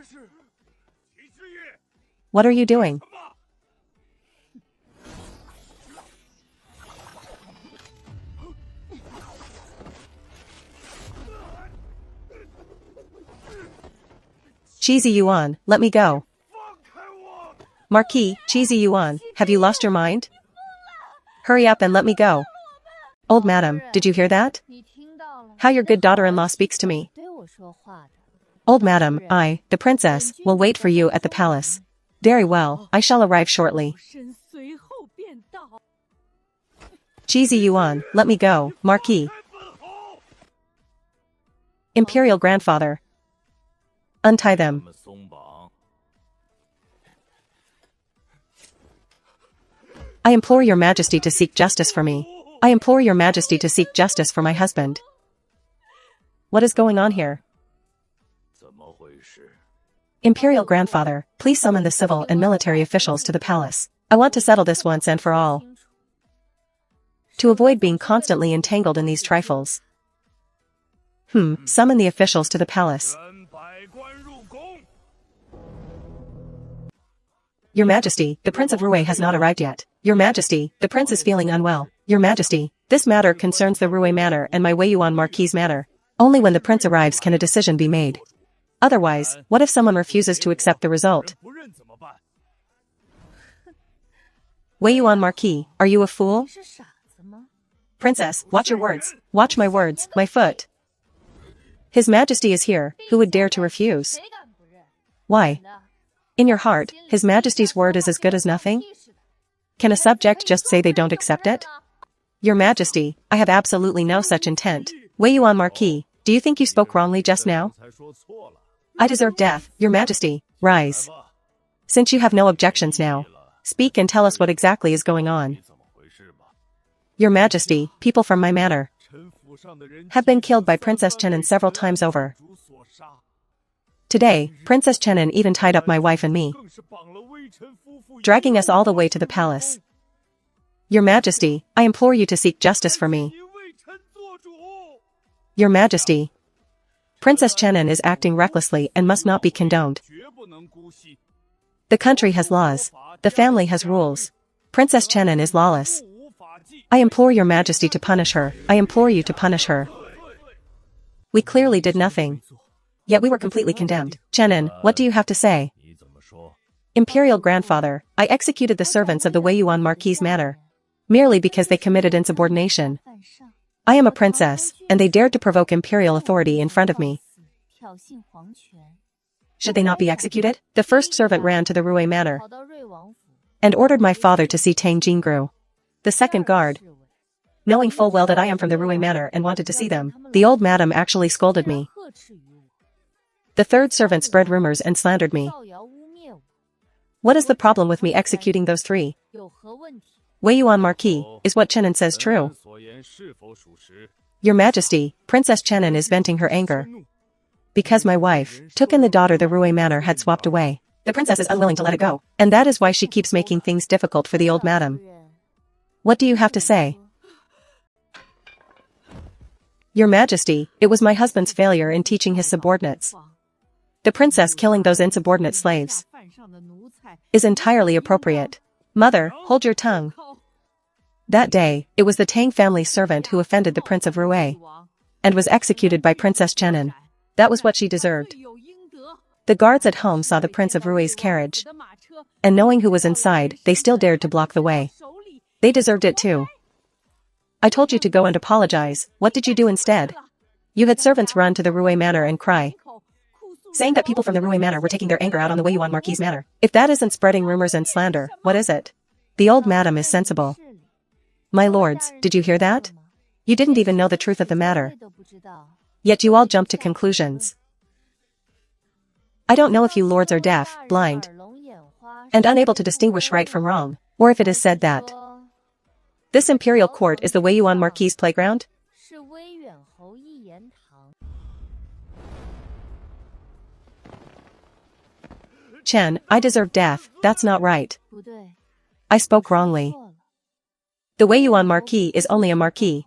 What are you doing? Cheesy Yuan, let me go. Marquis, Cheesy Yuan, have you lost your mind? Hurry up and let me go. Old madam, did you hear that? How your good daughter-in-law speaks to me. Old madam, I, the princess, will wait for you at the palace. Very well, I shall arrive shortly. Cheesy Yuan, let me go, Marquis. Imperial grandfather. Untie them. I implore your majesty to seek justice for me. I implore your majesty to seek justice for my husband. What is going on here? Imperial grandfather, please summon the civil and military officials to the palace. I want to settle this once and for all. To avoid being constantly entangled in these trifles. Summon the officials to the palace. Your Majesty, the Prince of Rui has not arrived yet. Your Majesty, the Prince is feeling unwell. Your Majesty, this matter concerns the Rui Manor and my Weiyuan Marquis Manor. Only when the Prince arrives can a decision be made. Otherwise, what if someone refuses to accept the result? Weiyuan Marquis, are you a fool? Princess, watch your words. Watch my words, my foot. His Majesty is here, who would dare to refuse? Why? In your heart, His Majesty's word is as good as nothing? Can a subject just say they don't accept it? Your Majesty, I have absolutely no such intent. Weiyuan Marquis, do you think you spoke wrongly just now? I deserve death, Your Majesty, rise. Since you have no objections now, speak and tell us what exactly is going on. Your Majesty, people from my manor have been killed by Princess Chenin several times over. Today, Princess Chenin even tied up my wife and me, dragging us all the way to the palace. Your Majesty, I implore you to seek justice for me. Your Majesty, Princess Chenin is acting recklessly and must not be condoned. The country has laws. The family has rules. Princess Chenin is lawless. I implore Your Majesty to punish her. I implore you to punish her. We clearly did nothing. Yet we were completely condemned. Chenin, what do you have to say? Imperial Grandfather, I executed the servants of the Weiyuan Marquis Manor, merely because they committed insubordination. I am a princess, and they dared to provoke imperial authority in front of me. Should they not be executed? The first servant ran to the Rui Manor and ordered my father to see Tang Jingru. The second guard, knowing full well that I am from the Rui Manor and wanted to see them, the old madam actually scolded me. The third servant spread rumors and slandered me. What is the problem with me executing those three? Weiyuan Marquis, is what Chenin says true? Your Majesty, Princess Chenin is venting her anger because my wife took in the daughter the Rui Manor had swapped away. The princess is unwilling to let it go, and that is why she keeps making things difficult for the old madam. What do you have to say? Your Majesty, it was my husband's failure in teaching his subordinates. The princess killing those insubordinate slaves is entirely appropriate. Mother, hold your tongue. That day, it was the Tang family servant who offended the Prince of Rui and was executed by Princess Chenin. That was what she deserved. The guards at home saw the Prince of Rui's carriage, and knowing who was inside, they still dared to block the way. They deserved it too. I told you to go and apologize. What did you do instead? You had servants run to the Rui Manor and cry, saying that people from the Rui Manor were taking their anger out on the Weiyuan Marquis Manor. If that isn't spreading rumors and slander, what is it? The old madam is sensible. My lords, did you hear that? You didn't even know the truth of the matter. Yet you all jumped to conclusions. I don't know if you lords are deaf, blind, and unable to distinguish right from wrong, or if it is said that this imperial court is the Weiyuan Marquis' playground? Chen, I deserve death, that's not right. I spoke wrongly. The Weiyuan Marquis is only a marquis.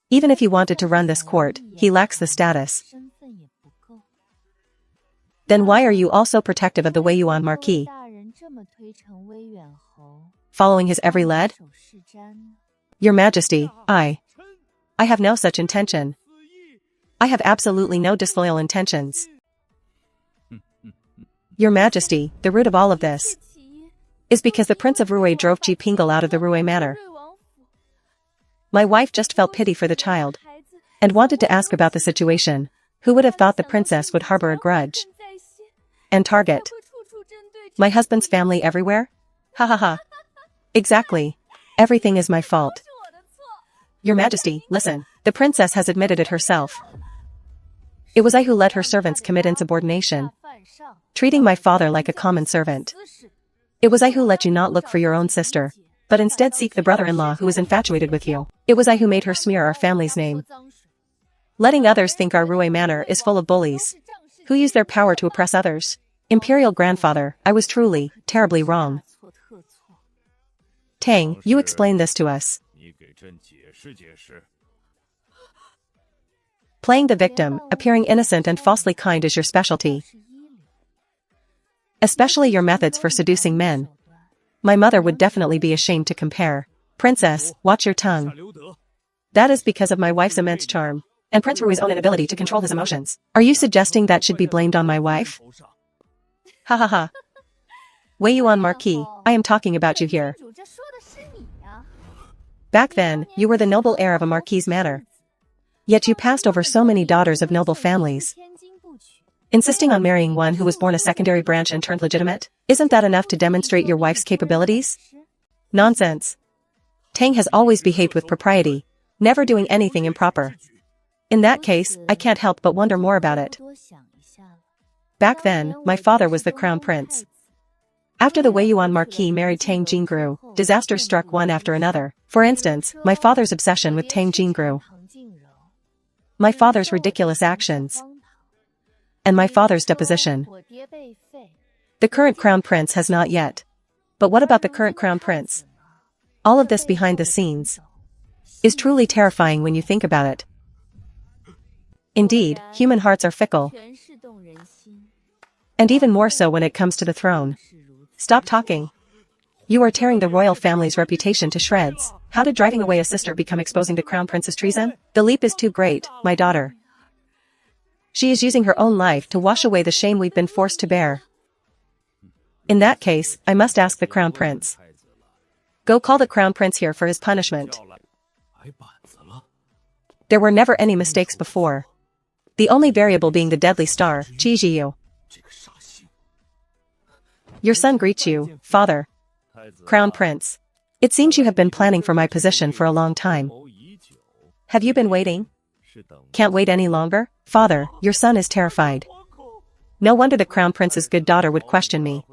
Even if he wanted to run this court, he lacks the status. Then why are you also protective of the Weiyuan Marquis? Following his every lead? Your Majesty, I have no such intention. I have absolutely no disloyal intentions. Your Majesty, the root of all of this is because the Prince of Rui drove Ji Pingle out of the Rui Manor. My wife just felt pity for the child and wanted to ask about the situation. Who would have thought the princess would harbor a grudge and target my husband's family everywhere? Ha ha ha. Exactly. Everything is my fault. Your Majesty, listen. The princess has admitted it herself. It was I who let her servants commit insubordination, treating my father like a common servant. It was I who let you not look for your own sister, but instead seek the brother-in-law who is infatuated with you. It was I who made her smear our family's name, letting others think our Rui Manor is full of bullies who use their power to oppress others. Imperial Grandfather, I was truly, terribly wrong. Tang, you explain this to us. Playing the victim, appearing innocent and falsely kind is your specialty. Especially your methods for seducing men. My mother would definitely be ashamed to compare. Princess, watch your tongue. That is because of my wife's immense charm, and Prince Rui's own inability to control his emotions. Are you suggesting that should be blamed on my wife? Ha ha ha. Wei Yuan Marquis, I am talking about you here. Back then, you were the noble heir of a marquis's manor. Yet you passed over so many daughters of noble families. Insisting on marrying one who was born a secondary branch and turned legitimate? Isn't that enough to demonstrate your wife's capabilities? Nonsense. Tang has always behaved with propriety, never doing anything improper. In that case, I can't help but wonder more about it. Back then, my father was the crown prince. After the Wei Yuan Marquis married Tang Jingru, disasters struck one after another. For instance, my father's obsession with Tang Jingru. My father's ridiculous actions. And my father's deposition. The current crown prince has not yet. But what about the current crown prince? All of this behind the scenes is truly terrifying when you think about it. Indeed, human hearts are fickle. And even more so when it comes to the throne. Stop talking. You are tearing the royal family's reputation to shreds. How did driving away a sister become exposing the crown prince's treason? The leap is too great, my daughter. She is using her own life to wash away the shame we've been forced to bear. In that case, I must ask the crown prince. Go call the crown prince here for his punishment. There were never any mistakes before. The only variable being the deadly star, Qi Jiyu. Your son greets you, father. Crown prince. It seems you have been planning for my position for a long time. Have you been waiting? Can't wait any longer? Father, your son is terrified. No wonder the crown prince's good daughter would question me.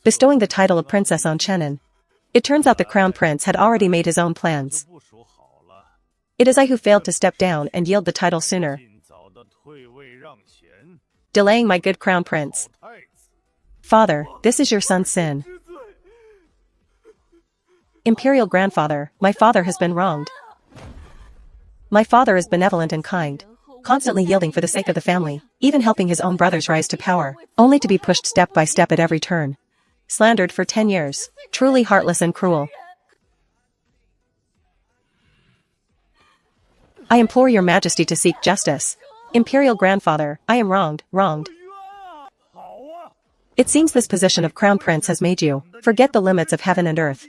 Bestowing the title of princess on Chenin. It turns out the crown prince had already made his own plans. It is I who failed to step down and yield the title sooner. Delaying my good crown prince. Father, this is your son's sin. Imperial grandfather, my father has been wronged. My father is benevolent and kind, constantly yielding for the sake of the family, even helping his own brothers rise to power, only to be pushed step by step at every turn. Slandered for 10 years. Truly heartless and cruel. I implore your majesty to seek justice. Imperial grandfather, I am wronged. It seems this position of crown prince has made you forget the limits of heaven and earth.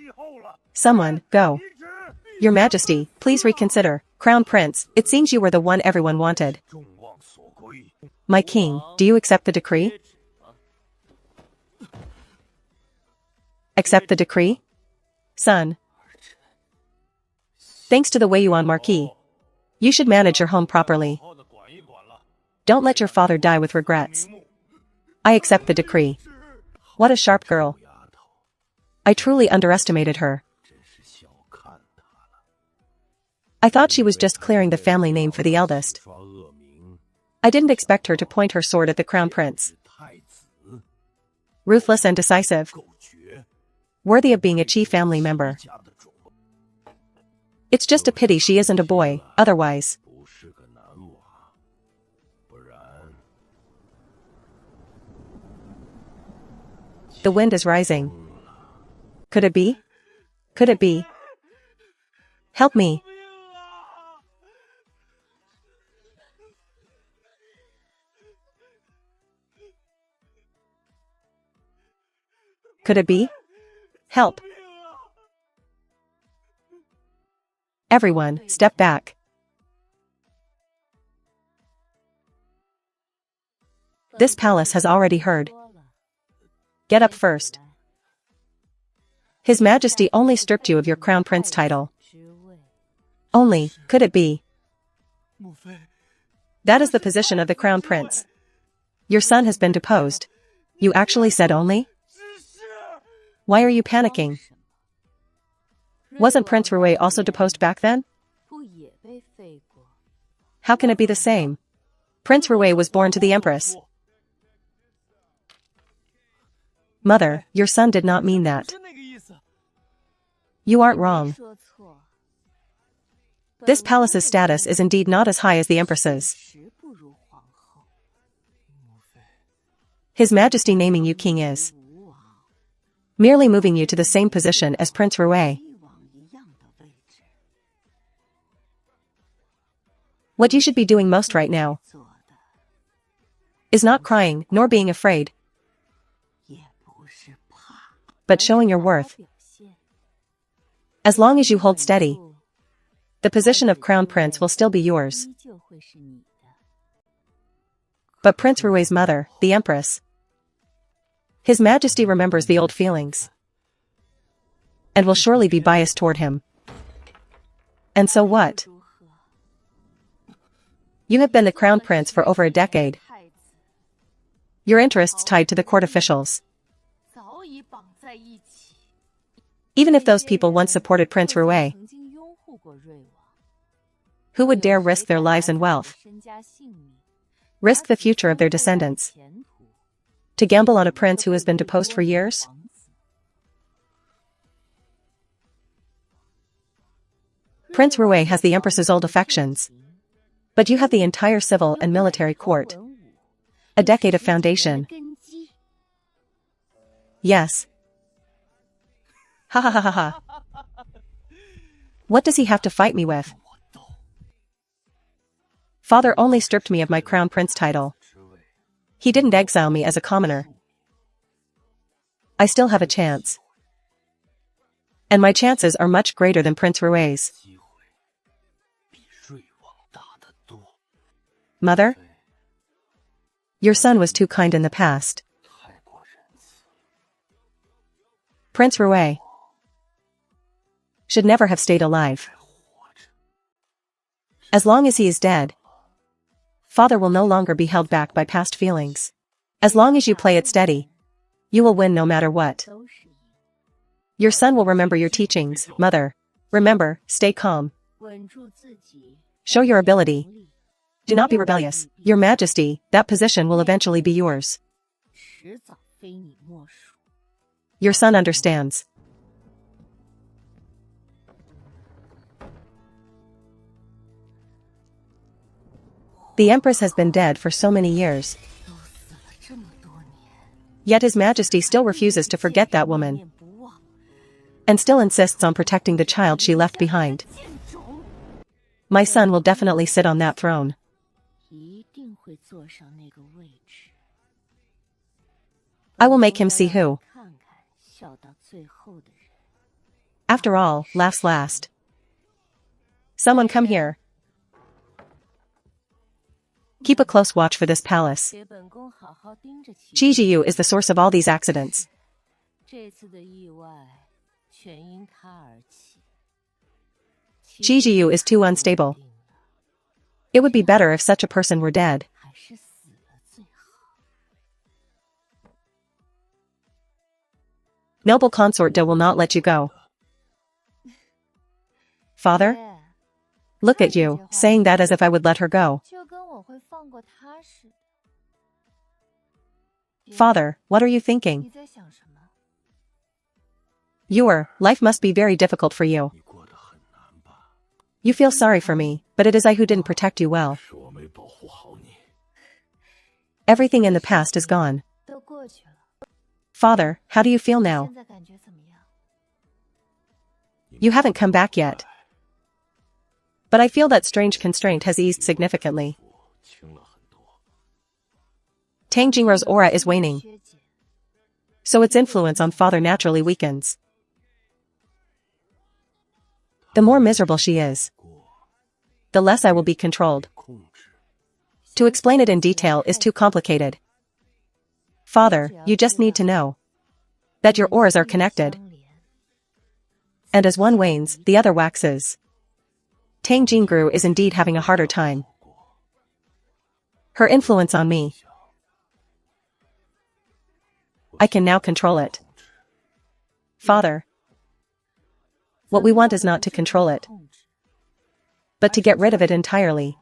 Someone, go. Your majesty, please reconsider. Crown prince, it seems you were the one everyone wanted. My king, do you accept the decree? Accept the decree? Son. Thanks to the Wei Yuan Marquis. You should manage your home properly. Don't let your father die with regrets. I accept the decree. What a sharp girl. I truly underestimated her. I thought she was just clearing the family name for the eldest. I didn't expect her to point her sword at the crown prince. Ruthless and decisive. Worthy of being a Qi family member. It's just a pity she isn't a boy, otherwise. The wind is rising. Could it be? Could it be? Help me. Could it be? Help. Everyone, step back. This palace has already heard. Get up first. His Majesty only stripped you of your crown prince title. Only, could it be? That is the position of the crown prince. Your son has been deposed. You actually said only? Why are you panicking? Wasn't Prince Rui also deposed back then? How can it be the same? Prince Rui was born to the Empress. Mother, your son did not mean that. You aren't wrong. This palace's status is indeed not as high as the Empress's. His Majesty naming you king is merely moving you to the same position as Prince Rui. What you should be doing most right now is not crying, nor being afraid, but showing your worth. As long as you hold steady, the position of Crown Prince will still be yours. But Prince Rui's mother, the Empress, His Majesty remembers the old feelings, and will surely be biased toward him. And so what? You have been the Crown Prince for over a decade. Your interests tied to the court officials. Even if those people once supported Prince Rui, who would dare risk their lives and wealth, risk the future of their descendants, to gamble on a prince who has been deposed for years? Prince Rui has the Empress's old affections, but you have the entire civil and military court. A decade of foundation. Yes. Ha ha ha ha ha. What does he have to fight me with? Father only stripped me of my crown prince title. He didn't exile me as a commoner. I still have a chance. And my chances are much greater than Prince Rui's. Mother? Your son was too kind in the past. Prince Rui should never have stayed alive. As long as he is dead, Father will no longer be held back by past feelings. As long as you play it steady, you will win no matter what. Your son will remember your teachings, Mother. Remember, stay calm. Show your ability. Do not be rebellious. Your Majesty, that position will eventually be yours. Your son understands. The Empress has been dead for so many years. Yet His Majesty still refuses to forget that woman, and still insists on protecting the child she left behind. My son will definitely sit on that throne. I will make him see who. After all, laughs last. Someone come here. Keep a close watch for this palace. Qijiu is the source of all these accidents. Qijiu is too unstable. It would be better if such a person were dead. Noble consort De will not let you go. Father? Look at you, saying that as if I would let her go. Father, what are you thinking? Your life must be very difficult for you. You feel sorry for me, but it is I who didn't protect you well. Everything in the past is gone. Father, how do you feel now? You haven't come back yet. But I feel that strange constraint has eased significantly. Tang Jingrou's aura is waning, so its influence on Father naturally weakens. The more miserable she is, the less I will be controlled. To explain it in detail is too complicated. Father, you just need to know that your auras are connected, and as one wanes, the other waxes. Tang Jingrou is indeed having a harder time. Her influence on me, I can now control it. Father, what we want is not to control it, but to get rid of it entirely.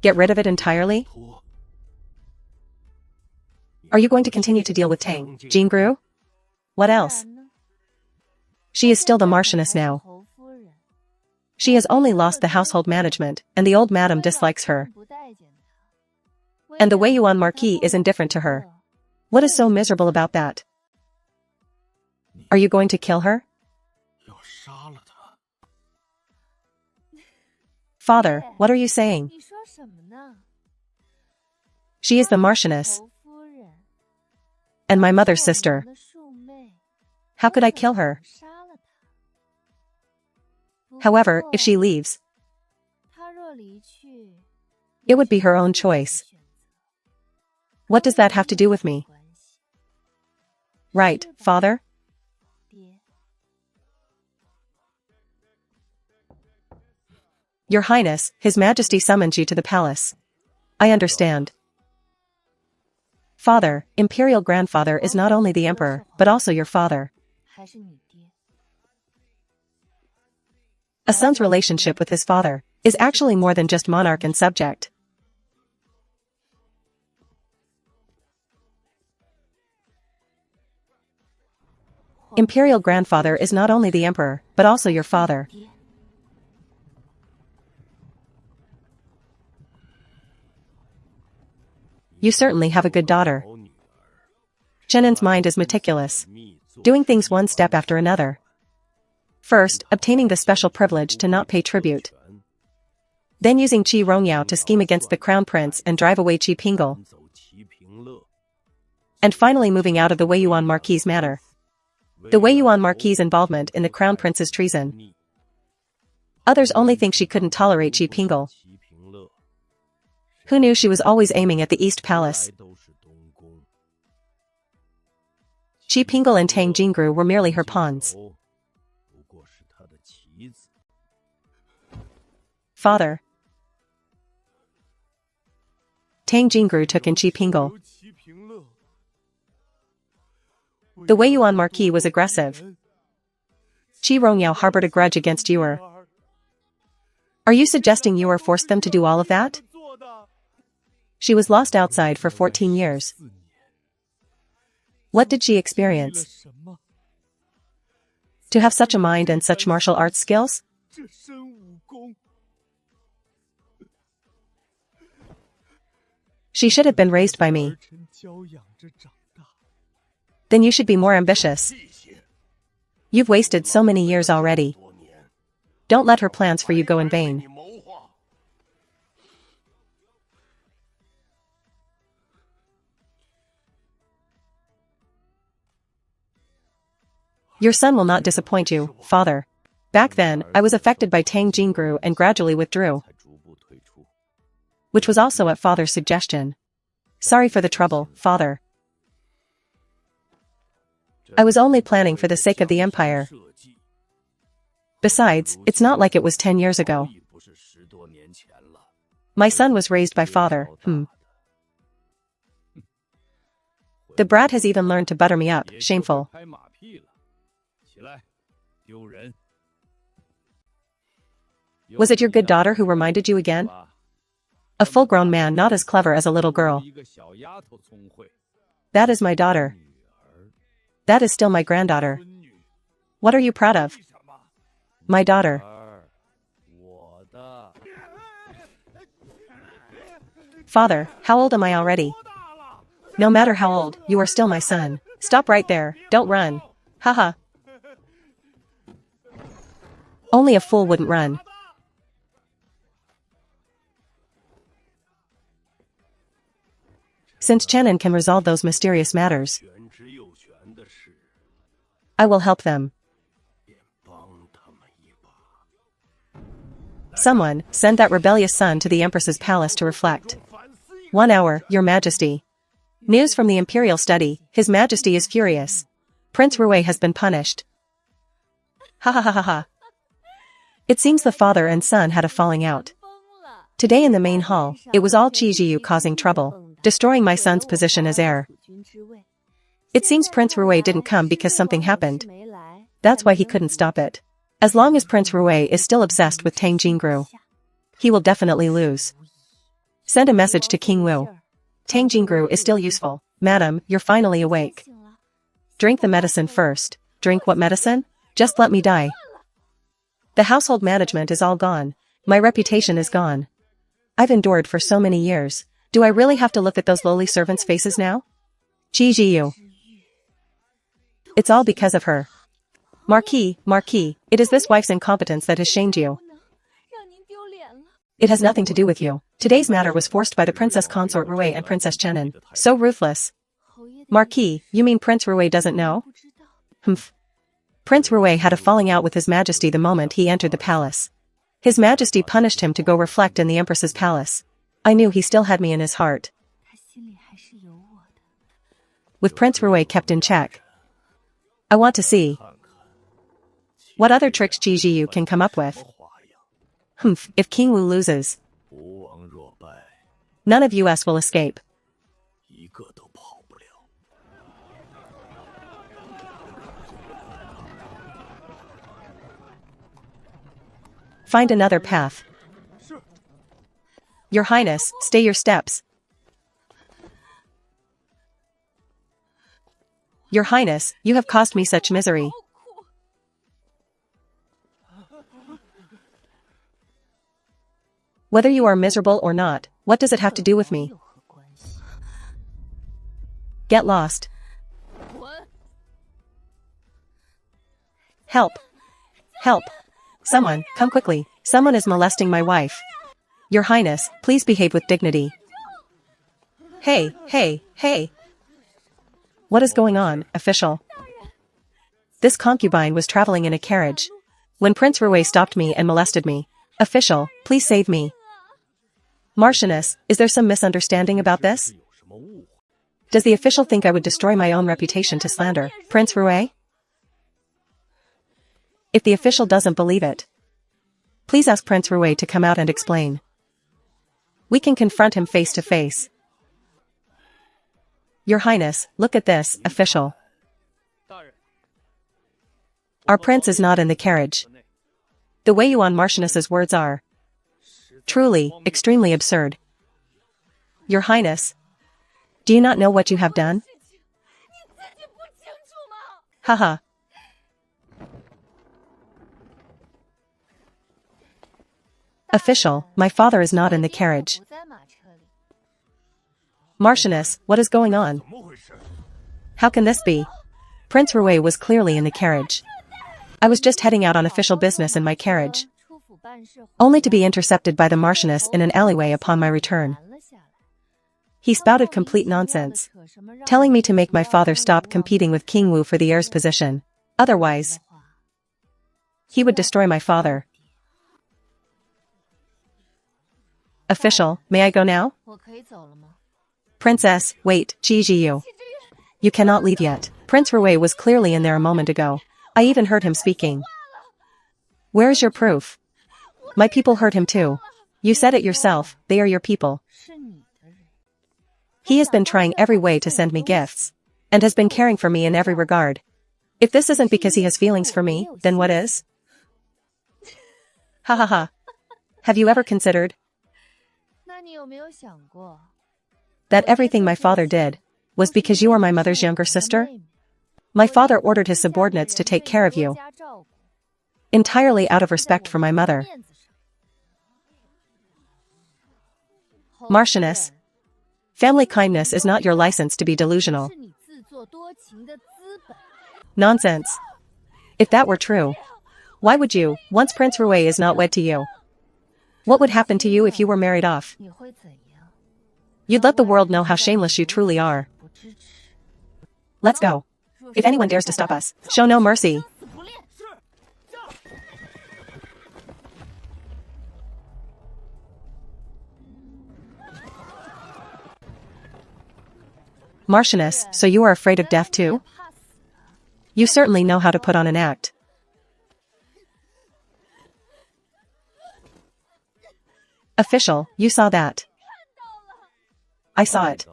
Get rid of it entirely? Are you going to continue to deal with Tang Jingrou? What else? She is still the Marchioness now. She has only lost the household management, and the old madam dislikes her. And the Wei Yuan Marquis is indifferent to her. What is so miserable about that? Are you going to kill her? Father, what are you saying? She is the Marchioness. And my mother's sister. How could I kill her? However, if she leaves, it would be her own choice. What does that have to do with me? Right, father? Your Highness, His Majesty summons you to the palace. I understand. Father, Imperial Grandfather is not only the Emperor, but also your father. A son's relationship with his father is actually more than just monarch and subject. Imperial Grandfather is not only the Emperor, but also your father. You certainly have a good daughter. Chenen's mind is meticulous, doing things one step after another. First, obtaining the special privilege to not pay tribute. Then using Qi Rongyao to scheme against the crown prince and drive away Qi Pingle. And finally moving out of the Wei Yuan Marquis' manor. The Wei Yuan Marquis' involvement in the crown prince's treason. Others only think she couldn't tolerate Qi Pingle. Who knew she was always aiming at the East Palace? Qi Pingle and Tang Jingru were merely her pawns. Father. Tang Jingru took in Qi Pingle. The Wei Yuan Marquis was aggressive. Qi Rongyao harbored a grudge against Yuer. Are you suggesting Yuer forced them to do all of that? She was lost outside for 14 years. What did she experience? To have such a mind and such martial arts skills? She should have been raised by me. Then you should be more ambitious. You've wasted so many years already. Don't let her plans for you go in vain. Your son will not disappoint you, father. Back then, I was affected by Tang Jingru and gradually withdrew. Which was also at father's suggestion. Sorry for the trouble, father. I was only planning for the sake of the empire. Besides, it's not like it was 10 years ago. My son was raised by father, The brat has even learned to butter me up, shameful. Was it your good daughter who reminded you again? A full-grown man not as clever as a little girl. That is my daughter. That is still my granddaughter. What are you proud of? My daughter. Father, how old am I already? No matter how old, you are still my son. Stop right there, don't run. Haha. Only a fool wouldn't run. Since Chenen can resolve those mysterious matters, I will help them. Someone, send that rebellious son to the Empress's palace to reflect. 1 hour, Your Majesty. News from the Imperial Study, His Majesty is furious. Prince Rui has been punished. Ha ha ha ha ha. It seems the father and son had a falling out. Today in the main hall, it was all Qi Jiu causing trouble, destroying my son's position as heir. It seems Prince Rui didn't come because something happened. That's why he couldn't stop it. As long as Prince Rui is still obsessed with Tang Jingru, he will definitely lose. Send a message to King Wu. Tang Jingru is still useful. Madam, you're finally awake. Drink the medicine first. Drink what medicine? Just let me die. The household management is all gone. My reputation is gone. I've endured for so many years. Do I really have to look at those lowly servants' faces now? Ji. It's all because of her. Marquis, it is this wife's incompetence that has shamed you. It has nothing to do with you. Today's matter was forced by the Princess Consort Rue and Princess Chenin. So ruthless. Marquis, you mean Prince Rue doesn't know? Humph. Prince Rue had a falling out with His Majesty the moment he entered the palace. His Majesty punished him to go reflect in the Empress's palace. I knew he still had me in his heart. With Prince Rue kept in check, I want to see what other tricks Ji can come up with. Humph, if King Wu loses, none of us will escape. Find another path. Your Highness, stay your steps. Your Highness, you have caused me such misery. Whether you are miserable or not, what does it have to do with me? Get lost. Help. Help. Someone, come quickly. Someone is molesting my wife. Your Highness, please behave with dignity. Hey. What is going on, official? This concubine was traveling in a carriage when Prince Rue stopped me and molested me. Official, please save me. Marchioness, is there some misunderstanding about this? Does the official think I would destroy my own reputation to slander Prince Rue? If the official doesn't believe it, please ask Prince Rue to come out and explain. We can confront him face to face. Your Highness, look at this, official. Our prince is not in the carriage. The way Yuan Marchioness's words are truly, extremely absurd. Your Highness, do you not know what you have done? Haha. Official, my father is not in the carriage. Marchioness, what is going on? How can this be? Prince Rue was clearly in the carriage. I was just heading out on official business in my carriage, only to be intercepted by the Marchioness in an alleyway upon my return. He spouted complete nonsense, telling me to make my father stop competing with King Wu for the heir's position. Otherwise, he would destroy my father. Official, may I go now? Princess, wait, Ji. You cannot leave yet. Prince Rue was clearly in there a moment ago. I even heard him speaking. Where is your proof? My people heard him too. You said it yourself, they are your people. He has been trying every way to send me gifts, and has been caring for me in every regard. If this isn't because he has feelings for me, then what is? Ha ha ha. Have you ever considered that everything my father did was because you are my mother's younger sister? My father ordered his subordinates to take care of you, entirely out of respect for my mother. Marchioness, family kindness is not your license to be delusional. Nonsense. If that were true, why would you, once Prince Rue is not wed to you? What would happen to you if you were married off? You'd let the world know how shameless you truly are. Let's go. If anyone dares to stop us, show no mercy. Marchioness, so you are afraid of death too? You certainly know how to put on an act. Official, you saw that. I saw it.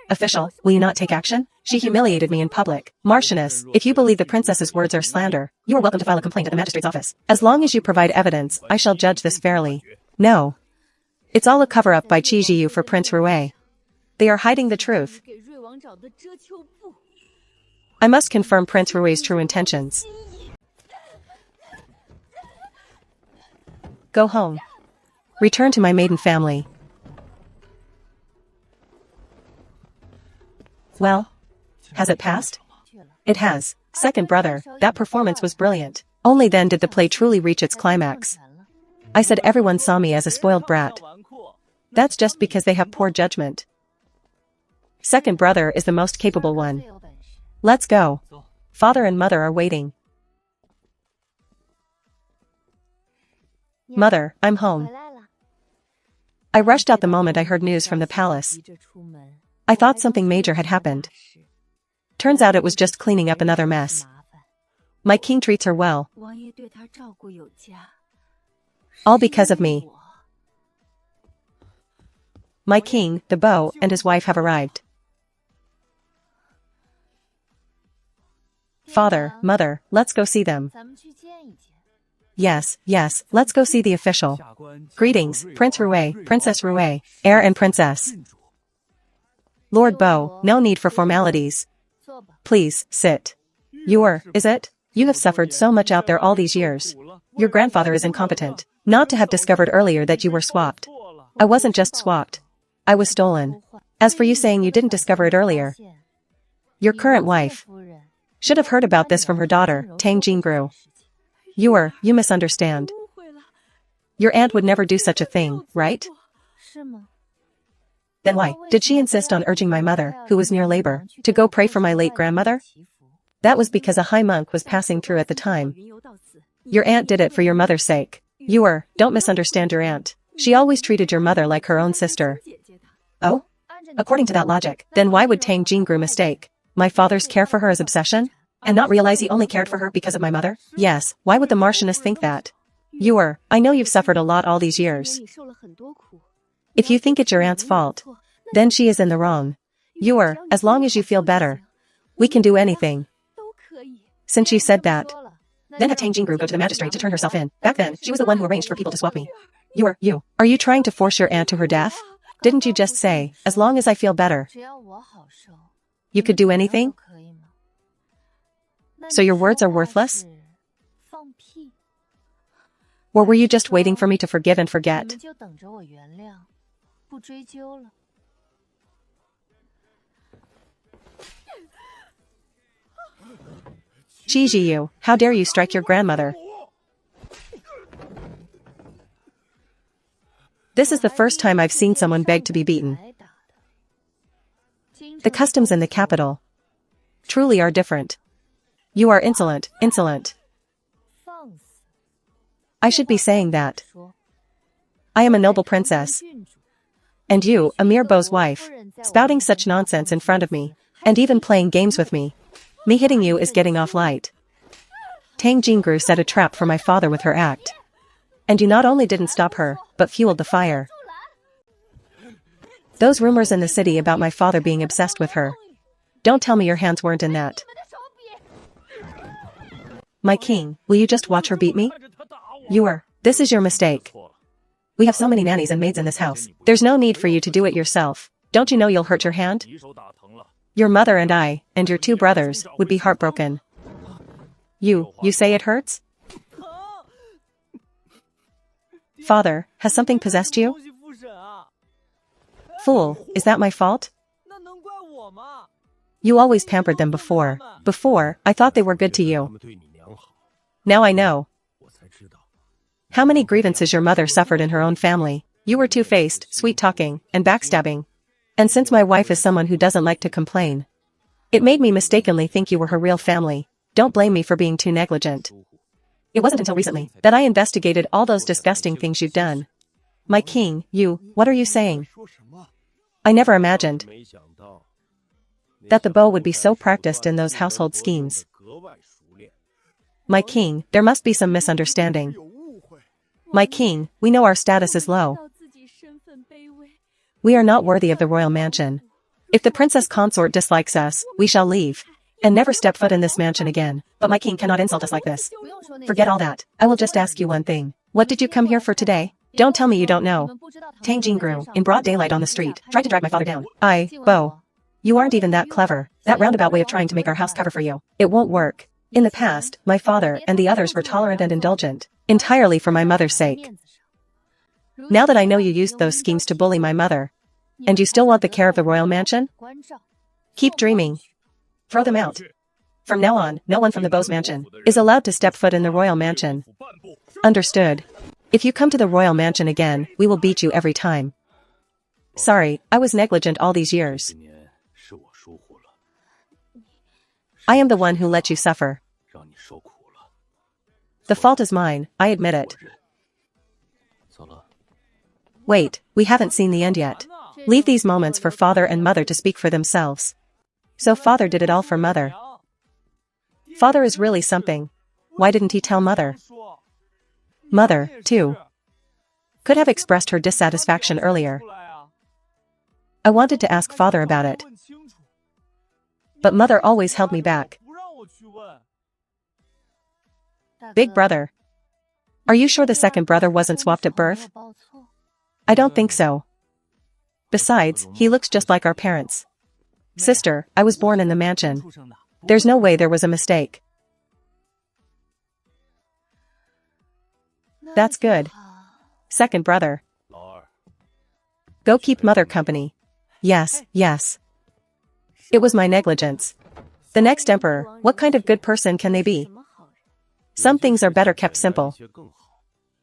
Official, will you not take action? She humiliated me in public. Marchioness, if you believe the princess's words are slander, you are welcome to file a complaint at the magistrate's office. As long as you provide evidence, I shall judge this fairly. No. It's all a cover-up by Ji for Prince Rue. They are hiding the truth. I must confirm Prince Rue's true intentions. Go home. Return to my maiden family. Well, has it passed? It has. Second brother, that performance was brilliant. Only then did the play truly reach its climax. I said everyone saw me as a spoiled brat. That's just because they have poor judgment. Second brother is the most capable one. Let's go. Father and mother are waiting. Mother, I'm home. I rushed out the moment I heard news from the palace. I thought something major had happened. Turns out it was just cleaning up another mess. My king treats her well. All because of me. My king, the beau, and his wife have arrived. Father, mother, let's go see them. Yes, yes, let's go see the official. Greetings, Prince Rouet, Princess Rouet, heir and princess. Lord Beau, no need for formalities. Please, sit. Is it? You have suffered so much out there all these years. Your grandfather is incompetent. Not to have discovered earlier that you were swapped. I wasn't just swapped. I was stolen. As for you saying you didn't discover it earlier. Your current wife should have heard about this from her daughter, Tang Jingru. You misunderstand. Your aunt would never do such a thing, right? Then why did she insist on urging my mother, who was near labor, to go pray for my late grandmother? That was because a high monk was passing through at the time. Your aunt did it for your mother's sake. Don't misunderstand your aunt. She always treated your mother like her own sister. Oh? According to that logic, then why would Tang Jingru mistake my father's care for her as obsession? And not realize he only cared for her because of my mother? Yes, why would the Marchioness think that? I know you've suffered a lot all these years. If you think it's your aunt's fault, then she is in the wrong. As long as you feel better, we can do anything. Since you said that, then have Tang Jingru go to the magistrate to turn herself in. Back then, she was the one who arranged for people to swap me. Are you trying to force your aunt to her death? Didn't you just say, as long as I feel better, you could do anything? So your words are worthless? Or were you just waiting for me to forgive and forget? Ji, how dare you strike your grandmother? This is the first time I've seen someone beg to be beaten. The customs in the capital truly are different. You are insolent. I should be saying that. I am a noble princess. And you, a mere beau's wife, spouting such nonsense in front of me, and even playing games with me. Me hitting you is getting off light. Tang Jingru set a trap for my father with her act. And you not only didn't stop her, but fueled the fire. Those rumors in the city about my father being obsessed with her. Don't tell me your hands weren't in that. My king, will you just watch her beat me? This is your mistake. We have so many nannies and maids in this house. There's no need for you to do it yourself. Don't you know you'll hurt your hand? Your mother and I, and your two brothers, would be heartbroken. You say it hurts? Father, has something possessed you? Fool, is that my fault? You always pampered them before. I thought they were good to you. Now I know. How many grievances your mother suffered in her own family. You were two-faced, sweet-talking, and backstabbing. And since my wife is someone who doesn't like to complain, it made me mistakenly think you were her real family. Don't blame me for being too negligent. It wasn't until recently that I investigated all those disgusting things you've done. My king, what are you saying? I never imagined that the beau would be so practiced in those household schemes. My king, there must be some misunderstanding. My king, we know our status is low. We are not worthy of the royal mansion. If the princess consort dislikes us, we shall leave, and never step foot in this mansion again. But my king cannot insult us like this. Forget all that. I will just ask you one thing. What did you come here for today? Don't tell me you don't know. Tang Jingru, in broad daylight on the street, tried to drag my father down. Beau. You aren't even that clever. That roundabout way of trying to make our house cover for you. It won't work. In the past, my father and the others were tolerant and indulgent, entirely for my mother's sake. Now that I know you used those schemes to bully my mother, and you still want the care of the royal mansion? Keep dreaming. Throw them out. From now on, no one from the Beau's mansion is allowed to step foot in the royal mansion. Understood. If you come to the royal mansion again, we will beat you every time. Sorry, I was negligent all these years. I am the one who let you suffer. The fault is mine, I admit it. Wait, we haven't seen the end yet. Leave these moments for father and mother to speak for themselves. So father did it all for mother. Father is really something. Why didn't he tell mother? Mother, too, could have expressed her dissatisfaction earlier. I wanted to ask father about it, but mother always held me back. Big brother. Are you sure the second brother wasn't swapped at birth? I don't think so. Besides, he looks just like our parents. Sister, I was born in the mansion. There's no way there was a mistake. That's good. Second brother. Go keep mother company. Yes, yes. It was my negligence. The next emperor, what kind of good person can they be? Some things are better kept simple.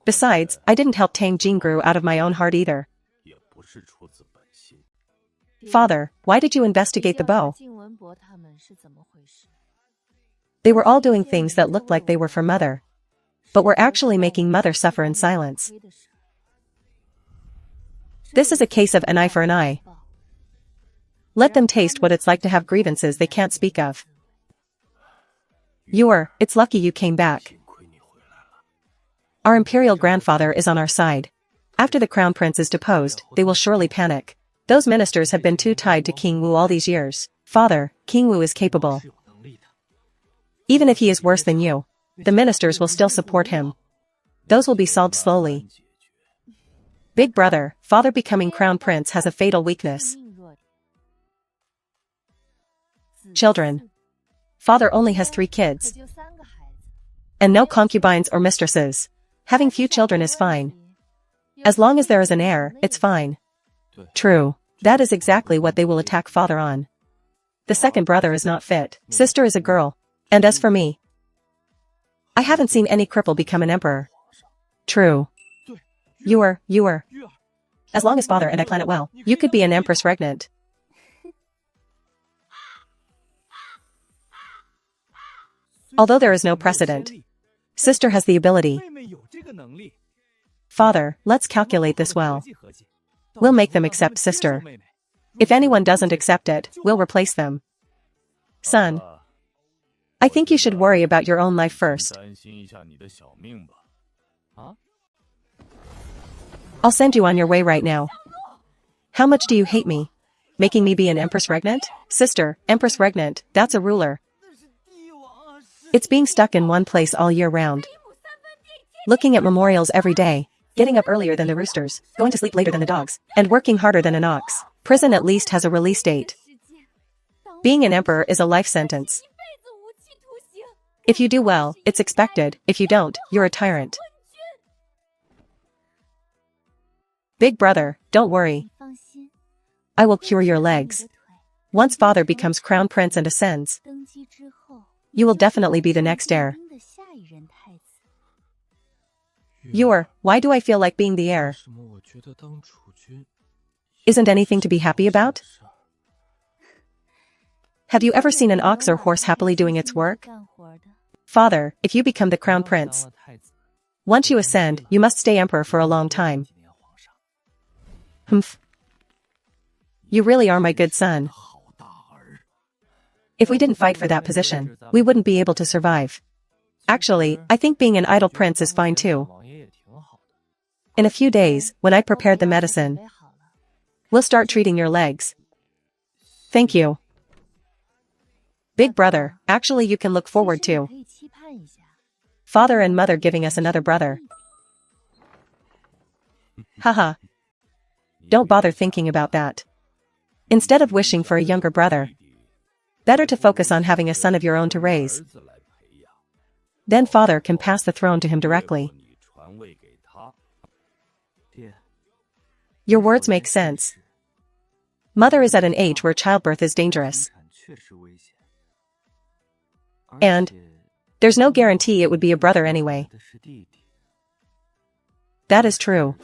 Besides, I didn't help tame Jingru out of my own heart either. Father, why did you investigate the Beau? They were all doing things that looked like they were for mother, but were actually making mother suffer in silence. This is a case of an eye for an eye. Let them taste what it's like to have grievances they can't speak of. It's lucky you came back. Our imperial grandfather is on our side. After the crown prince is deposed, they will surely panic. Those ministers have been too tied to King Wu all these years. Father, King Wu is capable. Even if he is worse than you, the ministers will still support him. Those will be solved slowly. Big brother, father becoming crown prince has a fatal weakness. Children. Father only has 3 kids. And no concubines or mistresses. Having few children is fine. As long as there is an heir, it's fine. True. That is exactly what they will attack father on. The second brother is not fit. Sister is a girl. And as for me, I haven't seen any cripple become an emperor. True. You were. As long as father and I plan it well, you could be an empress regnant. Although there is no precedent, sister has the ability. Father, let's calculate this well. We'll make them accept sister. If anyone doesn't accept it, we'll replace them. Son, I think you should worry about your own life first. I'll send you on your way right now. How much do you hate me? Making me be an empress regnant? Sister, empress regnant, that's a ruler. It's being stuck in one place all year round. Looking at memorials every day, getting up earlier than the roosters, going to sleep later than the dogs, and working harder than an ox. Prison at least has a release date. Being an emperor is a life sentence. If you do well, it's expected. If you don't, you're a tyrant. Big brother, don't worry. I will cure your legs. Once father becomes crown prince and ascends, you will definitely be the next heir. Why do I feel like being the heir? Isn't anything to be happy about? Have you ever seen an ox or horse happily doing its work? Father, if you become the crown prince, once you ascend, you must stay emperor for a long time. Humph. You really are my good son. If we didn't fight for that position, we wouldn't be able to survive. Actually, I think being an idle prince is fine too. In a few days, when I prepared the medicine, we'll start treating your legs. Thank you. Big brother, actually you can look forward to father and mother giving us another brother. Haha. Don't bother thinking about that. Instead of wishing for a younger brother, better to focus on having a son of your own to raise. Then father can pass the throne to him directly. Your words make sense. Mother is at an age where childbirth is dangerous. And there's no guarantee it would be a brother anyway. That is true.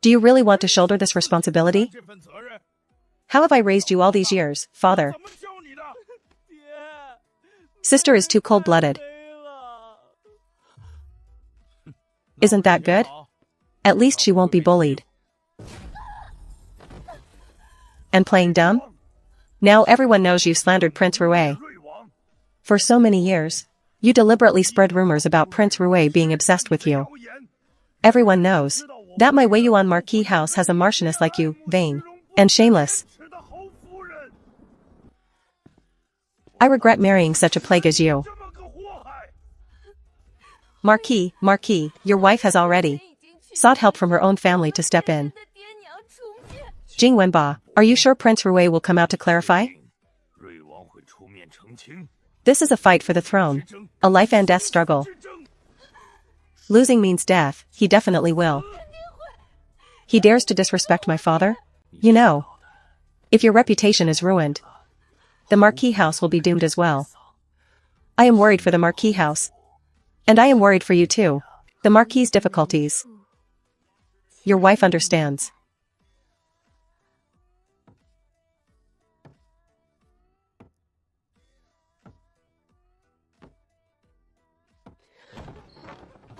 Do you really want to shoulder this responsibility? How have I raised you all these years, father? Sister is too cold-blooded. Isn't that good? At least she won't be bullied. And playing dumb? Now everyone knows you slandered Prince Rui. For so many years, you deliberately spread rumors about Prince Rui being obsessed with you. Everyone knows that my Weiyuan Marquis house has a Marchioness like you, vain and shameless. I regret marrying such a plague as you. Marquis, your wife has already sought help from her own family to step in. Jing Wenba, are you sure Prince Rui will come out to clarify? This is a fight for the throne, a life and death struggle. Losing means death, he definitely will. He dares to disrespect my father? You know, if your reputation is ruined, the Marquis house will be doomed as well. I am worried for the Marquis house. And I am worried for you too. The Marquis's difficulties. Your wife understands.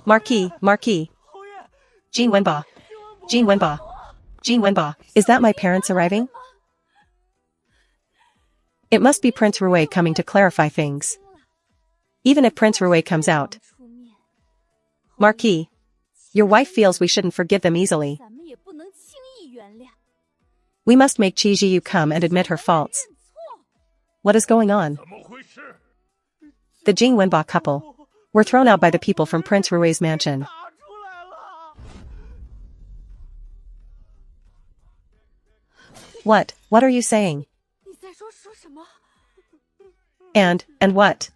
Marquis. Jing Wenba. Is that my parents arriving? It must be Prince Rui coming to clarify things. Even if Prince Rui comes out. Marquis, your wife feels we shouldn't forgive them easily. We must make Qi Jiyu come and admit her faults. What is going on? The Jing Wenba couple were thrown out by the people from Prince Rui's mansion. What are you saying? And what?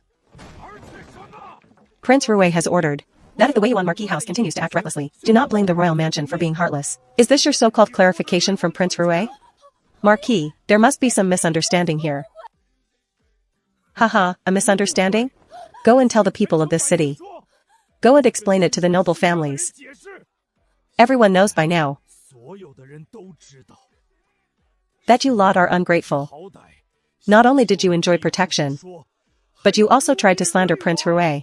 Prince Rui has ordered that if the Weiyuan Marquis house continues to act recklessly, do not blame the royal mansion for being heartless. Is this your so-called clarification from Prince Rui? Marquis, there must be some misunderstanding here. Haha, a misunderstanding? Go and tell the people of this city. Go and explain it to the noble families. Everyone knows by now that you lot are ungrateful. Not only did you enjoy protection, but you also tried to slander Prince Rui.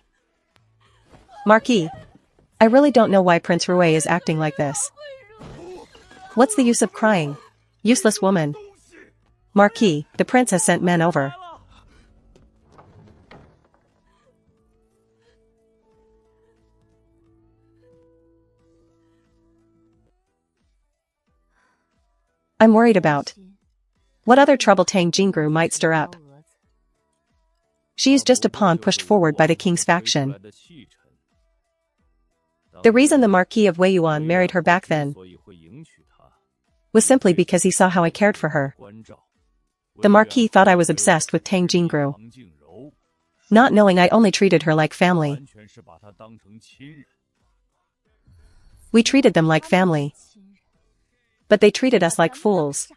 Marquis, I really don't know why Prince Rui is acting like this. What's the use of crying? Useless woman. Marquis, the prince has sent men over. I'm worried about what other trouble Tang Jingru might stir up. She is just a pawn pushed forward by the king's faction. The reason the Marquis of Weiyuan married her back then was simply because he saw how I cared for her. The Marquis thought I was obsessed with Tang Jingru, not knowing I only treated her like family. We treated them like family, but they treated us like fools.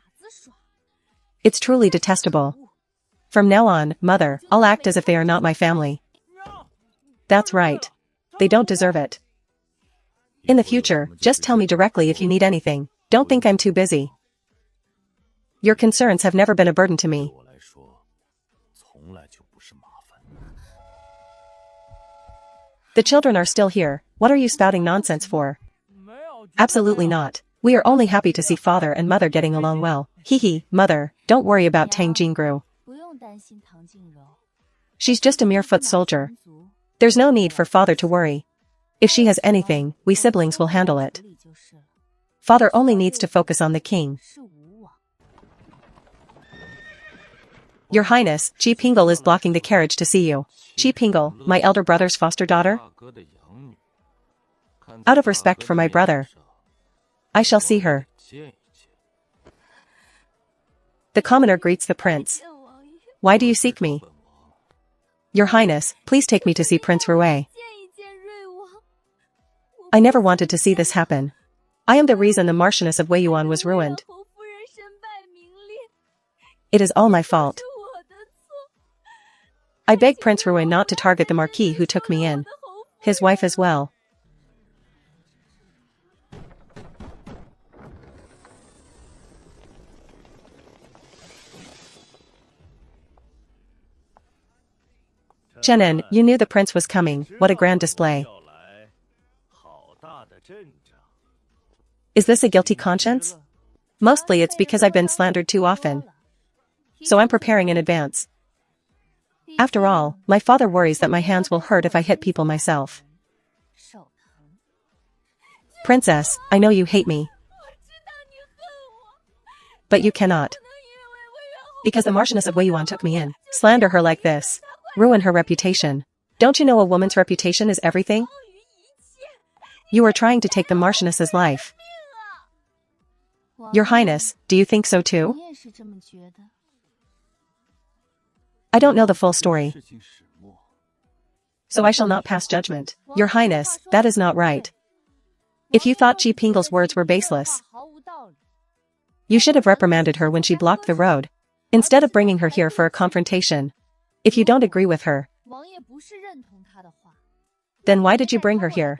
It's truly detestable. From now on, mother, I'll act as if they are not my family. That's right. They don't deserve it. In the future, just tell me directly if you need anything. Don't think I'm too busy. Your concerns have never been a burden to me. The children are still here. What are you spouting nonsense for? Absolutely not. We are only happy to see father and mother getting along well. Hee, mother, don't worry about Tang Jingru. She's just a mere foot soldier. There's no need for father to worry. If she has anything, we siblings will handle it. Father only needs to focus on the king. Your Highness, Qi Pingle is blocking the carriage to see you. Qi Pingle, my elder brother's foster daughter? Out of respect for my brother, I shall see her. The commoner greets the prince. Why do you seek me? Your Highness, please take me to see Prince Rui. I never wanted to see this happen. I am the reason the Marchioness of Weiyuan was ruined. It is all my fault. I beg Prince Ruin not to target the Marquis who took me in. His wife as well. Chenin, you knew the prince was coming. What a grand display. Is this a guilty conscience? Mostly it's because I've been slandered too often. So I'm preparing in advance. After all, my father worries that my hands will hurt if I hit people myself. Princess, I know you hate me. But you cannot. Because the Marchioness of Wei Yuan took me in. Slander her like this. Ruin her reputation. Don't you know a woman's reputation is everything? You are trying to take the Marchioness's life. Your Highness, do you think so too? I don't know the full story. So I shall not pass judgment. Your Highness, that is not right. If you thought Ji Pingle's words were baseless, you should have reprimanded her when she blocked the road, instead of bringing her here for a confrontation. If you don't agree with her, then why did you bring her here?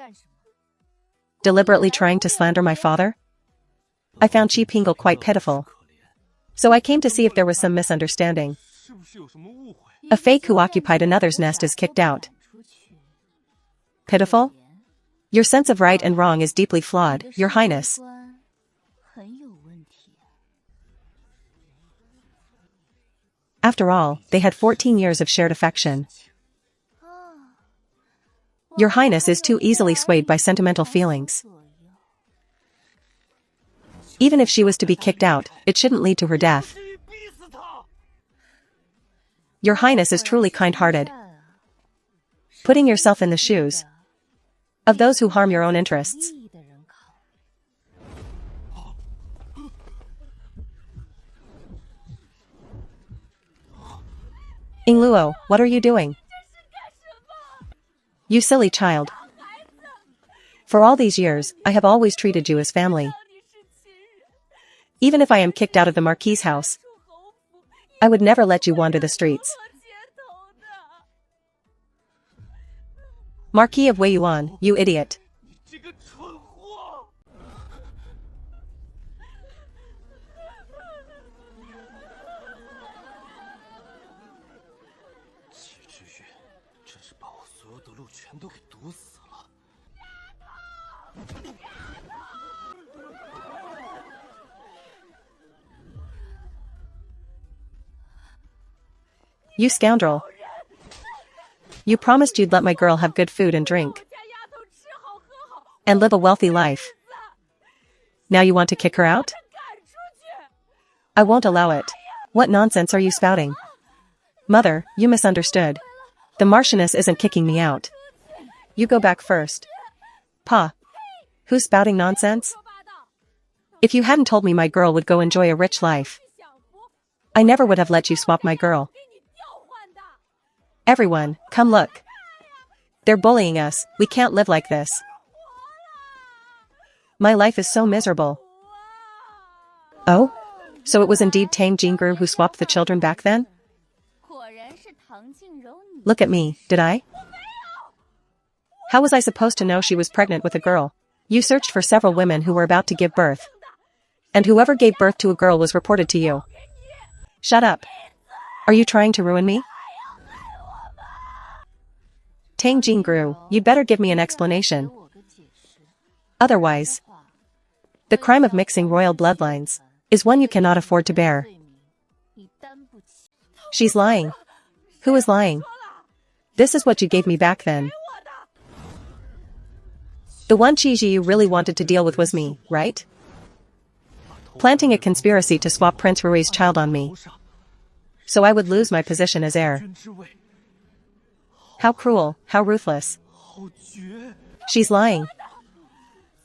Deliberately trying to slander my father? I found Ji Pingle quite pitiful. So I came to see if there was some misunderstanding. A fake who occupied another's nest is kicked out. Pitiful? Your sense of right and wrong is deeply flawed, Your Highness. After all, they had 14 years of shared affection. Your Highness is too easily swayed by sentimental feelings. Even if she was to be kicked out, it shouldn't lead to her death. Your Highness is truly kind-hearted. Putting yourself in the shoes of those who harm your own interests. Ingluo, what are you doing? You silly child. For all these years, I have always treated you as family. Even if I am kicked out of the Marquis's house, I would never let you wander the streets. Marquis of Wei Yuan, you idiot. You scoundrel. You promised you'd let my girl have good food and drink. And live a wealthy life. Now you want to kick her out? I won't allow it. What nonsense are you spouting? Mother, you misunderstood. The Marchioness isn't kicking me out. You go back first. Pa. Who's spouting nonsense? If you hadn't told me my girl would go enjoy a rich life, I never would have let you swap my girl. Everyone, come look. They're bullying us, we can't live like this. My life is so miserable. Oh? So it was indeed Tang Jingru who swapped the children back then? Look at me, did I? How was I supposed to know she was pregnant with a girl? You searched for several women who were about to give birth. And whoever gave birth to a girl was reported to you. Shut up. Are you trying to ruin me? Tang Jingru, you'd better give me an explanation. Otherwise, the crime of mixing royal bloodlines is one you cannot afford to bear. She's lying. Who is lying? This is what you gave me back then. The one Qiji you really wanted to deal with was me, right? Planting a conspiracy to swap Prince Rui's child on me, so I would lose my position as heir. How cruel, how ruthless. She's lying.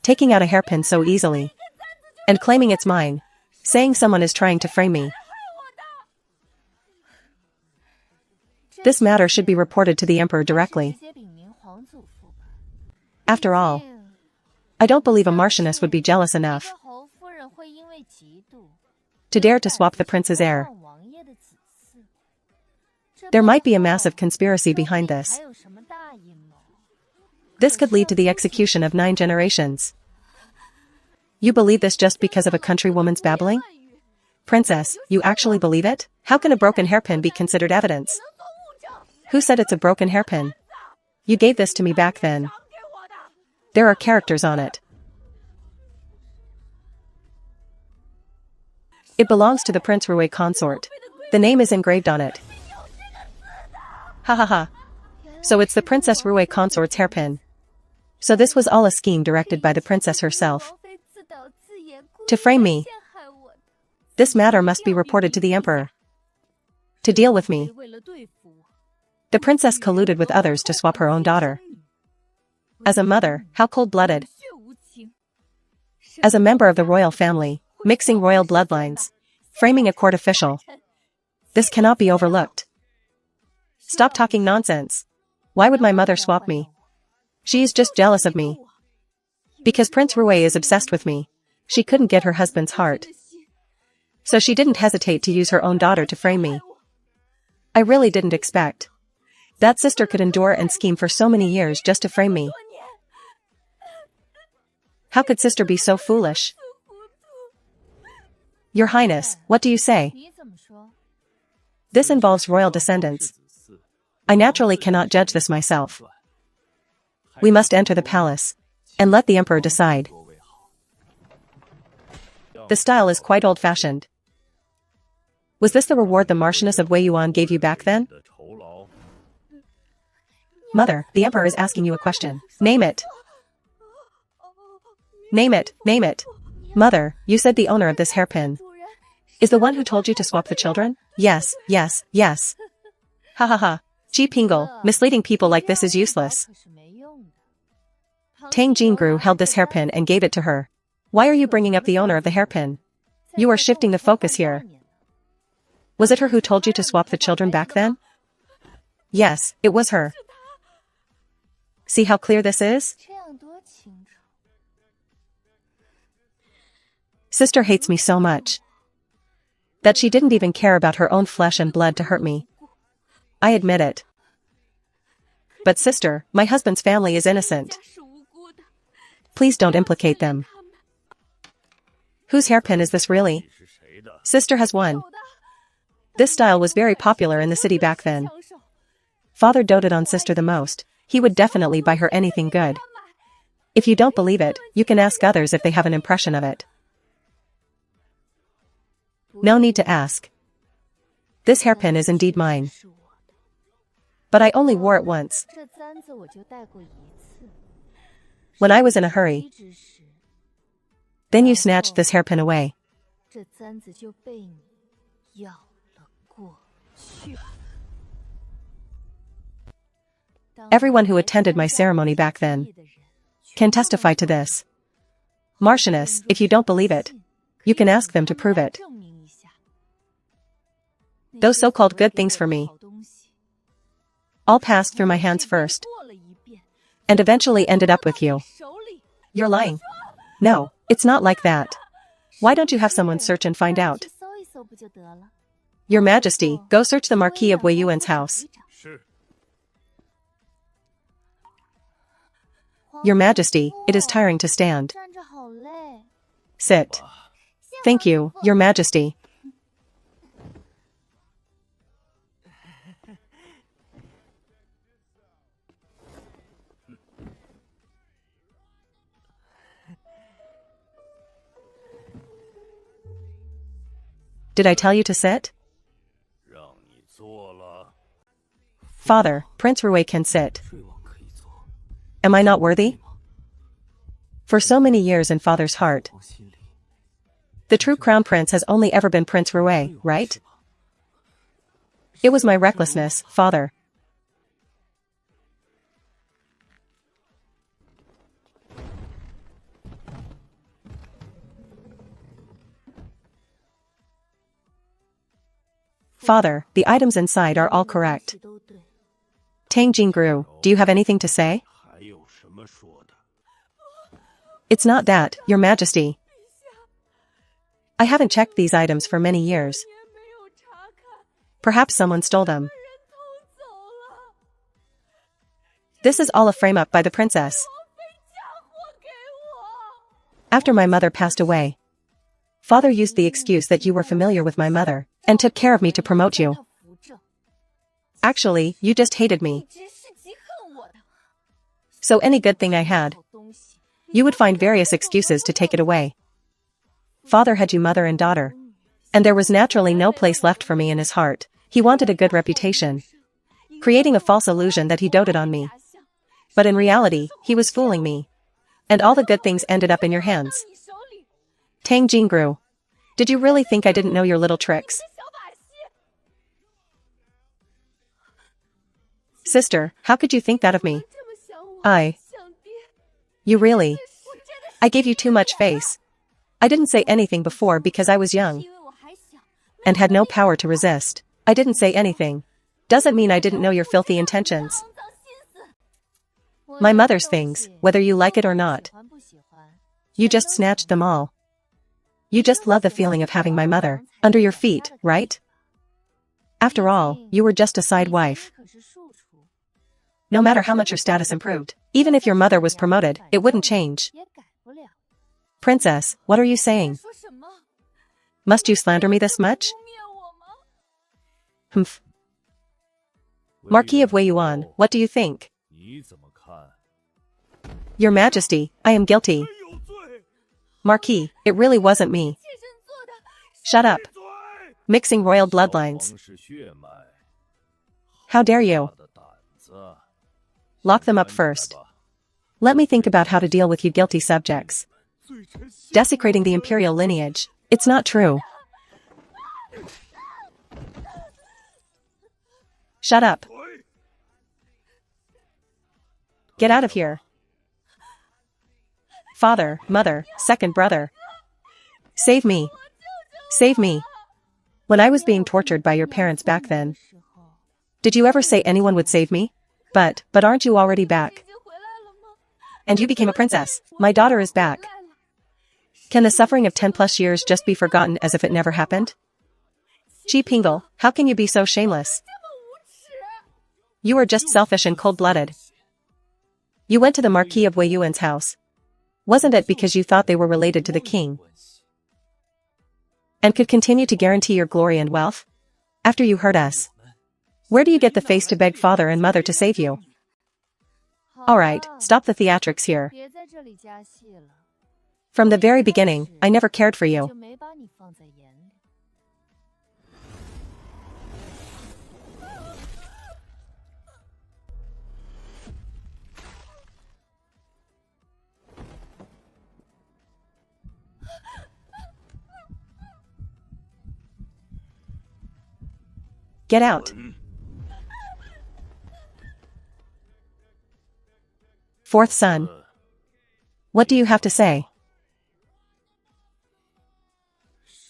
Taking out a hairpin so easily. And claiming it's mine. Saying someone is trying to frame me. This matter should be reported to the Emperor directly. After all, I don't believe a Marchioness would be jealous enough to dare to swap the prince's heir There might be a massive conspiracy behind this. This could lead to the execution of 9 generations. You believe this just because of a countrywoman's babbling? Princess, you actually believe it? How can a broken hairpin be considered evidence? Who said it's a broken hairpin? You gave this to me back then. There are characters on it. It belongs to the Prince Rui consort. The name is engraved on it. Ha ha ha. So it's the Princess Rui consort's hairpin. So this was all a scheme directed by the princess herself. To frame me. This matter must be reported to the emperor. To deal with me. The princess colluded with others to swap her own daughter. As a mother, how cold-blooded. As a member of the royal family, mixing royal bloodlines, framing a court official. This cannot be overlooked. Stop talking nonsense. Why would my mother swap me? She is just jealous of me. Because Prince Rui is obsessed with me. She couldn't get her husband's heart. So she didn't hesitate to use her own daughter to frame me. I really didn't expect that sister could endure and scheme for so many years just to frame me. How could sister be so foolish? Your Highness, what do you say? This involves royal descendants. I naturally cannot judge this myself. We must enter the palace and let the emperor decide. The style is quite old-fashioned. Was this the reward the Marchioness of Wei Yuan gave you back then? Mother, the emperor is asking you a question. Name it. Name it, name it. Mother, you said the owner of this hairpin is the one who told you to swap the children? Yes, yes, yes. Ha ha ha. Ji Pingle, misleading people like this is useless. Tang Jingru held this hairpin and gave it to her. Why are you bringing up the owner of the hairpin? You are shifting the focus here. Was it her who told you to swap the children back then? Yes, it was her. See how clear this is? Sister hates me so much that she didn't even care about her own flesh and blood to hurt me. I admit it. But sister, my husband's family is innocent. Please don't implicate them. Whose hairpin is this really? Sister has one. This style was very popular in the city back then. Father doted on sister the most. He would definitely buy her anything good. If you don't believe it, you can ask others if they have an impression of it. No need to ask. This hairpin is indeed mine. But I only wore it once. When I was in a hurry. Then you snatched this hairpin away. Everyone who attended my ceremony back then can testify to this. Marchioness, if you don't believe it, you can ask them to prove it. Those so-called good things for me all passed through my hands first, and eventually ended up with you. You're lying. No, it's not like that. Why don't you have someone search and find out? Your Majesty, go search the Marquis of Wei Yuan's house. Your Majesty, it is tiring to stand. Sit. Thank you, Your Majesty. Did I tell you to sit? Father, Prince Rui can sit. Am I not worthy? For so many years in Father's heart, the true crown prince has only ever been Prince Rui, right? It was my recklessness, Father. Father, the items inside are all correct. Tang Jingru, do you have anything to say? It's not that, Your Majesty. I haven't checked these items for many years. Perhaps someone stole them. This is all a frame-up by the princess. After my mother passed away, father used the excuse that you were familiar with my mother, and took care of me to promote you. Actually, you just hated me. So any good thing I had, you would find various excuses to take it away. Father had you mother and daughter, and there was naturally no place left for me in his heart. He wanted a good reputation, creating a false illusion that he doted on me. But in reality, he was fooling me. And all the good things ended up in your hands. Tang Jingru. Did you really think I didn't know your little tricks? Sister, how could you think that of me? You really? I gave you too much face. I didn't say anything before because I was young and had no power to resist. I didn't say anything. Doesn't mean I didn't know your filthy intentions. My mother's things, whether you like it or not. You just snatched them all. You just love the feeling of having my mother under your feet, right? After all, you were just a side wife. No matter how much your status improved, even if your mother was promoted, it wouldn't change. Princess, what are you saying? Must you slander me this much? Humph. Marquis of Weiyuan, what do you think? Your Majesty, I am guilty. Marquis, it really wasn't me. Shut up. Mixing royal bloodlines. How dare you? Lock them up first. Let me think about how to deal with you guilty subjects. Desecrating the imperial lineage. It's not true. Shut up. Get out of here. Father, mother, second brother. Save me. Save me. When I was being tortured by your parents back then, did you ever say anyone would save me? But aren't you already back? And you became a princess. My daughter is back. Can the suffering of 10+ years just be forgotten as if it never happened? Chi Pingle, how can you be so shameless? You are just selfish and cold-blooded. You went to the Marquis of Weiyuan's house. Wasn't it because you thought they were related to the king and could continue to guarantee your glory and wealth? After you hurt us, where do you get the face to beg father and mother to save you? Alright, stop the theatrics here. From the very beginning, I never cared for you. Get out. Fourth son. What do you have to say?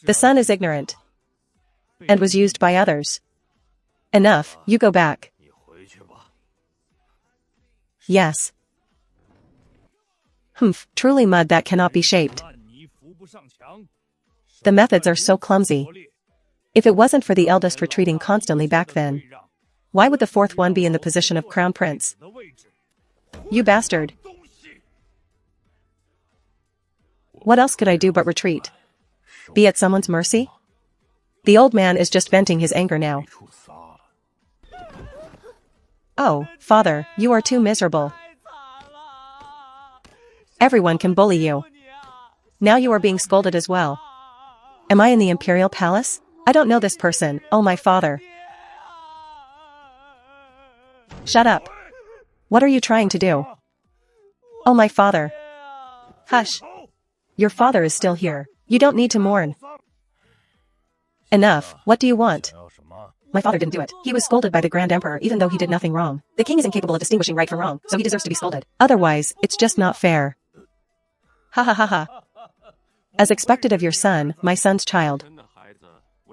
The son is ignorant and was used by others. Enough, you go back. Yes. Humph, truly mud that cannot be shaped. The methods are so clumsy. If it wasn't for the eldest retreating constantly back then, why would the fourth one be in the position of crown prince? You bastard. What else could I do but retreat? Be at someone's mercy? The old man is just venting his anger now. Oh, father, you are too miserable. Everyone can bully you. Now you are being scolded as well. Am I in the imperial palace? I don't know this person, oh my father. Shut up. What are you trying to do? Oh my father. Hush. Your father is still here. You don't need to mourn. Enough, what do you want? My father didn't do it. He was scolded by the Grand Emperor even though he did nothing wrong. The king is incapable of distinguishing right from wrong, so he deserves to be scolded. Otherwise, it's just not fair. Ha ha ha ha. As expected of your son, my son's child.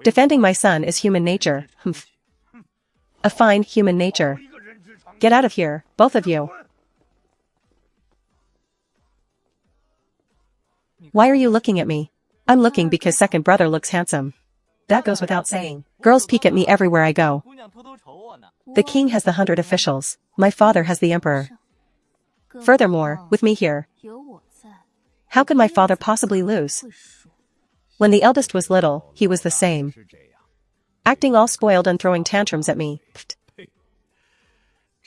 Defending my son is human nature. Humph. A fine human nature. Get out of here, both of you. Why are you looking at me? I'm looking because second brother looks handsome. That goes without saying. Girls peek at me everywhere I go. The king has the 100 officials. My father has the emperor. Furthermore, with me here, how could my father possibly lose? When the eldest was little, he was the same. Acting all spoiled and throwing tantrums at me. Pfft.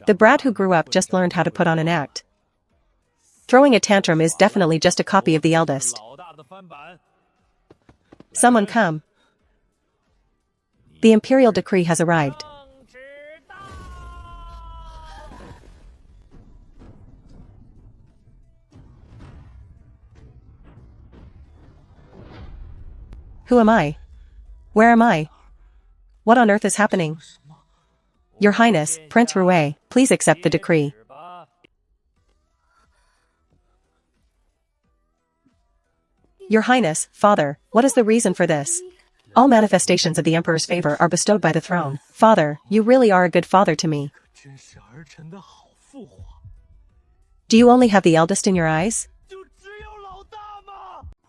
The brat who grew up just learned how to put on an act. Throwing a tantrum is definitely just a copy of the eldest. Someone come. The imperial decree has arrived. Who am I? Where am I? What on earth is happening? Your Highness, Prince Rui, please accept the decree. Your Highness, Father, what is the reason for this? All manifestations of the Emperor's favor are bestowed by the throne. Father, you really are a good father to me. Do you only have the eldest in your eyes?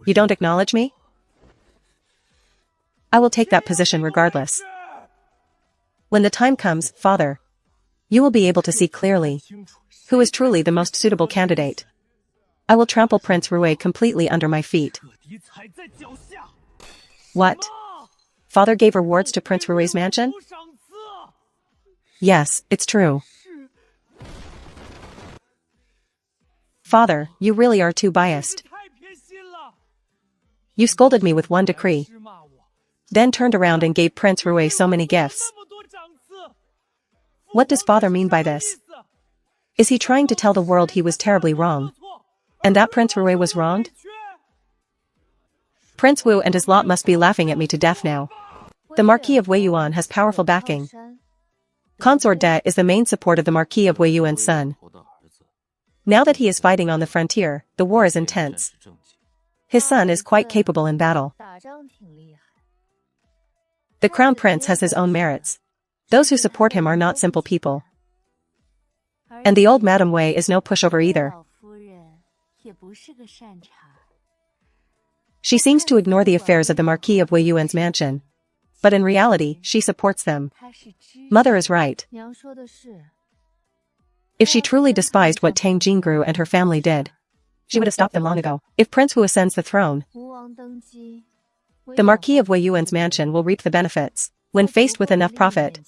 You don't acknowledge me? I will take that position regardless. When the time comes, Father, you will be able to see clearly who is truly the most suitable candidate. I will trample Prince Rui completely under my feet. What? Father gave rewards to Prince Rui's mansion? Yes, it's true. Father, you really are too biased. You scolded me with one decree, then turned around and gave Prince Rui so many gifts. What does Father mean by this? Is he trying to tell the world he was terribly wrong, and that Prince Rui was wronged? Prince Wu and his lot must be laughing at me to death now. The Marquis of Weiyuan has powerful backing. Consort De is the main support of the Marquis of Weiyuan's son. Now that he is fighting on the frontier, the war is intense. His son is quite capable in battle. The Crown Prince has his own merits. Those who support him are not simple people. And the old Madame Wei is no pushover either. She seems to ignore the affairs of the Marquis of Weiyuan's mansion. But in reality, she supports them. Mother is right. If she truly despised what Tang Jingru and her family did, she would have stopped them long ago. If Prince Wu ascends the throne, the Marquis of Weiyuan's mansion will reap the benefits. When faced with enough profit,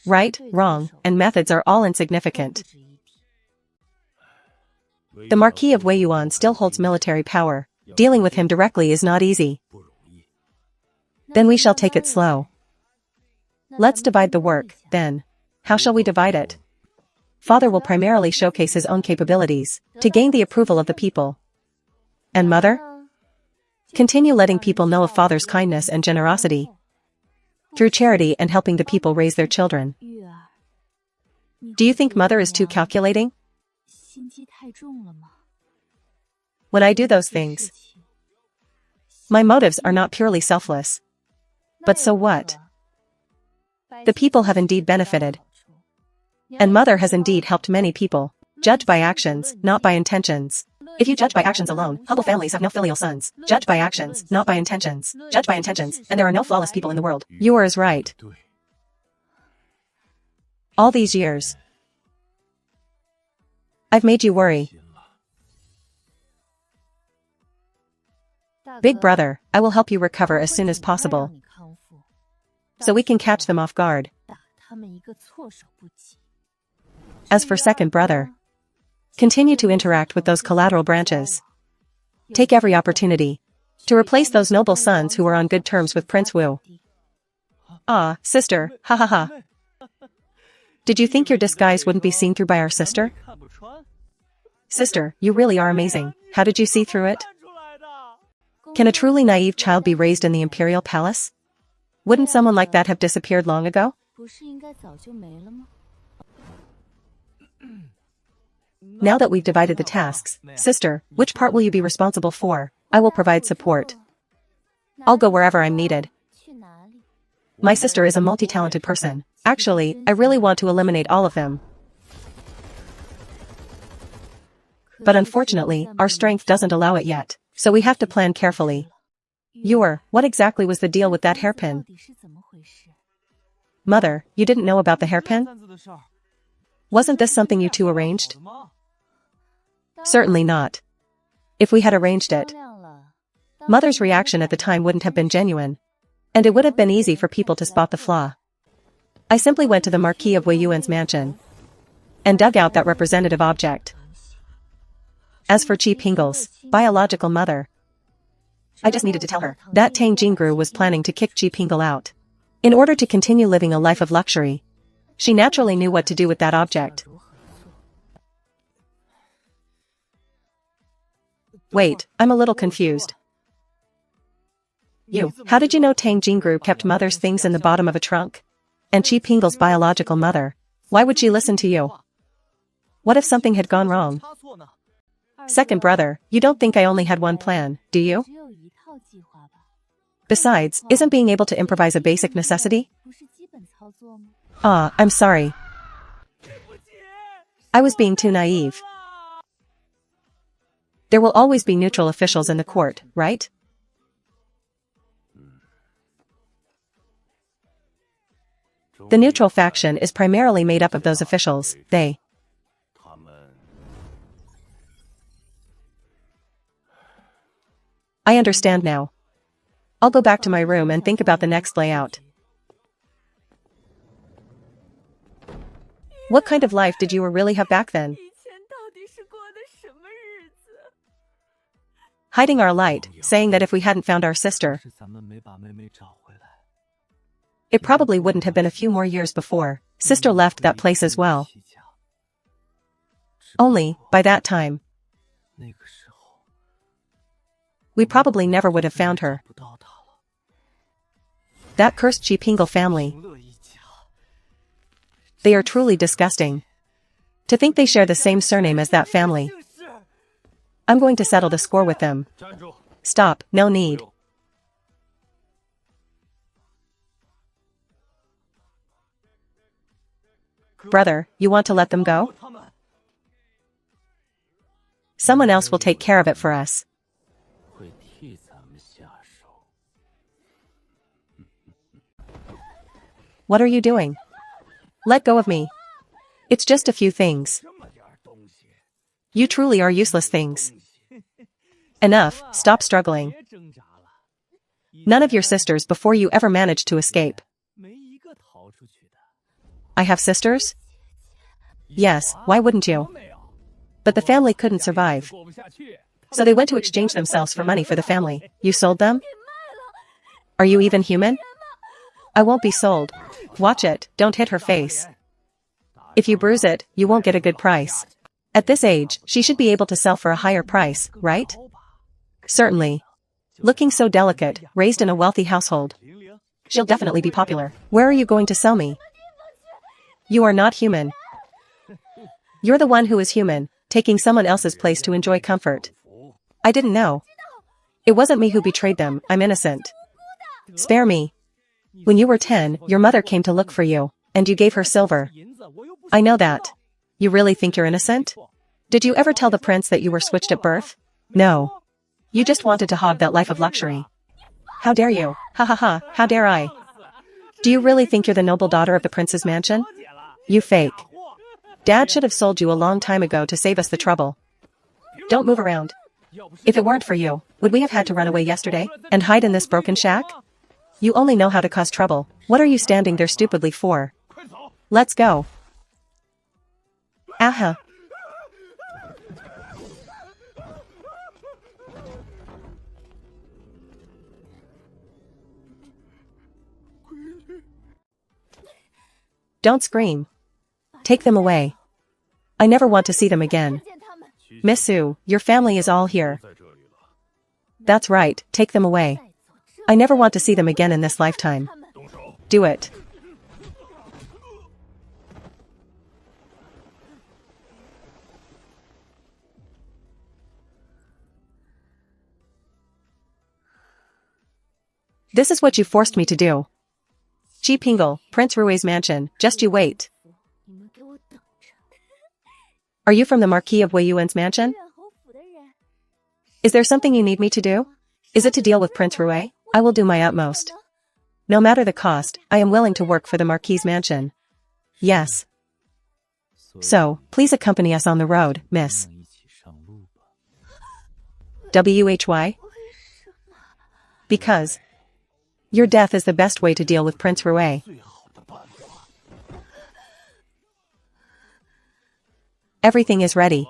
right, wrong, and methods are all insignificant. The Marquis of Weiyuan still holds military power. Dealing with him directly is not easy. Then we shall take it slow. Let's divide the work, then. How shall we divide it? Father will primarily showcase his own capabilities, to gain the approval of the people. And Mother? Continue letting people know of Father's kindness and generosity, through charity and helping the people raise their children. Do you think Mother is too calculating? When I do those things, my motives are not purely selfless. But so what? The people have indeed benefited. And Mother has indeed helped many people. Judge by actions, not by intentions. If you judge by actions alone, humble families have no filial sons. Judge by actions, not by intentions. Judge by intentions, and there are no flawless people in the world. You are as right. All these years, I've made you worry. Big brother, I will help you recover as soon as possible, so we can catch them off guard. As for second brother, continue to interact with those collateral branches. Take every opportunity to replace those noble sons who are on good terms with Prince Wu. Ah, sister, ha ha ha. Did you think your disguise wouldn't be seen through by our sister? Sister, you really are amazing. How did you see through it? Can a truly naive child be raised in the imperial palace? Wouldn't someone like that have disappeared long ago? Now that we've divided the tasks, sister, which part will you be responsible for? I will provide support. I'll go wherever I'm needed. My sister is a multi-talented person. Actually, I really want to eliminate all of them. But unfortunately, our strength doesn't allow it yet, so we have to plan carefully. What exactly was the deal with that hairpin? Mother, you didn't know about the hairpin? Wasn't this something you two arranged? Certainly not. If we had arranged it, Mother's reaction at the time wouldn't have been genuine. And it would have been easy for people to spot the flaw. I simply went to the Marquis of Weiyuan's mansion and dug out that representative object. As for Qi Pingle's biological mother, I just needed to tell her that Tang Jingru was planning to kick Qi Pingle out. In order to continue living a life of luxury, she naturally knew what to do with that object. Wait, I'm a little confused. How did you know Tang Jingru kept Mother's things in the bottom of a trunk? And Qi Pingle's biological mother, why would she listen to you? What if something had gone wrong? Second brother, you don't think I only had one plan, do you? Besides, isn't being able to improvise a basic necessity? I'm sorry. I was being too naive. There will always be neutral officials in the court, right? The neutral faction is primarily made up of those officials. I understand now. I'll go back to my room and think about the next layout. What kind of life did you really have back then? Hiding our light, saying that if we hadn't found our sister, it probably wouldn't have been a few more years before sister left that place as well. Only, by that time, we probably never would have found her. That cursed Qi Pingle family. They are truly disgusting. To think they share the same surname as that family. I'm going to settle the score with them. Stop, no need. Brother, you want to let them go? Someone else will take care of it for us. What are you doing? Let go of me. It's just a few things. You truly are useless things. Enough, stop struggling. None of your sisters before you ever managed to escape. I have sisters? Yes, why wouldn't you? But the family couldn't survive. So they went to exchange themselves for money for the family. You sold them? Are you even human? I won't be sold. Watch it, don't hit her face. If you bruise it, you won't get a good price. At this age, she should be able to sell for a higher price, right? Certainly. Looking so delicate, raised in a wealthy household. She'll definitely be popular. Where are you going to sell me? You are not human. You're the one who is human, taking someone else's place to enjoy comfort. I didn't know. It wasn't me who betrayed them, I'm innocent. Spare me. When you were 10, your mother came to look for you, and you gave her silver. I know that. You really think you're innocent? Did you ever tell the prince that you were switched at birth? No. You just wanted to hog that life of luxury. How dare you? Ha ha ha, how dare I? Do you really think you're the noble daughter of the prince's mansion? You fake. Dad should have sold you a long time ago to save us the trouble. Don't move around. If it weren't for you, would we have had to run away yesterday, and hide in this broken shack? You only know how to cause trouble. What are you standing there stupidly for? Let's go. Aha. Don't scream. Take them away. I never want to see them again. Miss Su, your family is all here. That's right, take them away. I never want to see them again in this lifetime. Do it. This is what you forced me to do. Qi Pingle, Prince Rui's mansion, just you wait. Are you from the Marquis of Weiyuan's mansion? Is there something you need me to do? Is it to deal with Prince Rouet? I will do my utmost. No matter the cost, I am willing to work for the Marquis's mansion. Yes. So, please accompany us on the road, miss. Why? Because your death is the best way to deal with Prince Rouet. Everything is ready.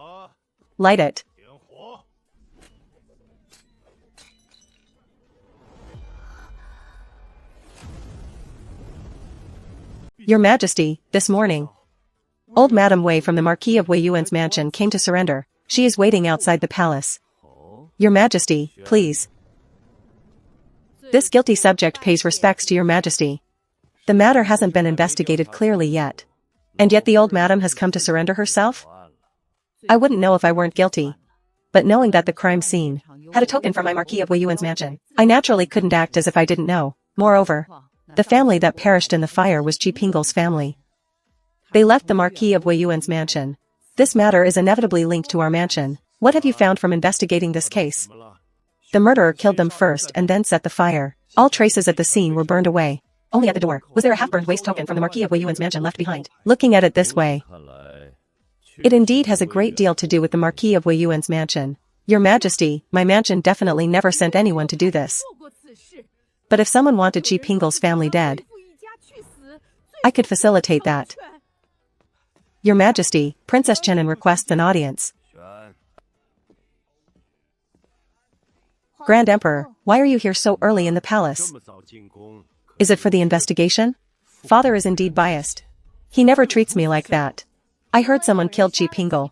Light it. Your Majesty, this morning, old Madame Wei from the Marquis of Wei Yuan's mansion came to surrender. She is waiting outside the palace. Your Majesty, please. This guilty subject pays respects to your Majesty. The matter hasn't been investigated clearly yet. And yet the old madam has come to surrender herself? I wouldn't know if I weren't guilty. But knowing that the crime scene had a token from my Marquis of Wei Yuan's mansion, I naturally couldn't act as if I didn't know. Moreover, the family that perished in the fire was Ji Pingle's family. They left the Marquis of Wei Yuan's mansion. This matter is inevitably linked to our mansion. What have you found from investigating this case? The murderer killed them first and then set the fire. All traces at the scene were burned away. Only at the door was there a half-burned waste token from the Marquis of Wei Yuan's mansion left behind. Looking at it this way, it indeed has a great deal to do with the Marquis of Wei Yuan's mansion. Your Majesty, my mansion definitely never sent anyone to do this. But if someone wanted Ji Pingle's family dead, I could facilitate that. Your Majesty, Princess Chenin requests an audience. Grand Emperor, why are you here so early in the palace? Is it for the investigation? Father is indeed biased. He never treats me like that. I heard someone killed Ji Pingle.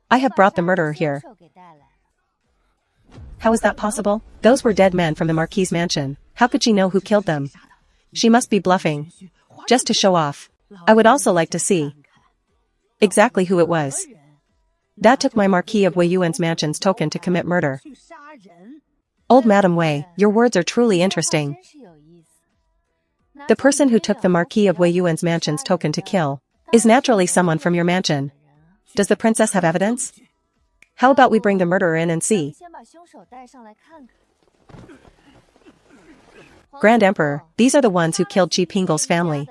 I have brought the murderer here. How is that possible? Those were dead men from the Marquis's mansion. How could she know who killed them? She must be bluffing. Just to show off. I would also like to see exactly who it was that took my Marquis of Wei Yuan's mansion's token to commit murder. Old Madame Wei, your words are truly interesting. The person who took the Marquis of Wei Yuan's mansion's token to kill is naturally someone from your mansion. Does the princess have evidence? How about we bring the murderer in and see? Grand Emperor, these are the ones who killed Ji Pingle's family.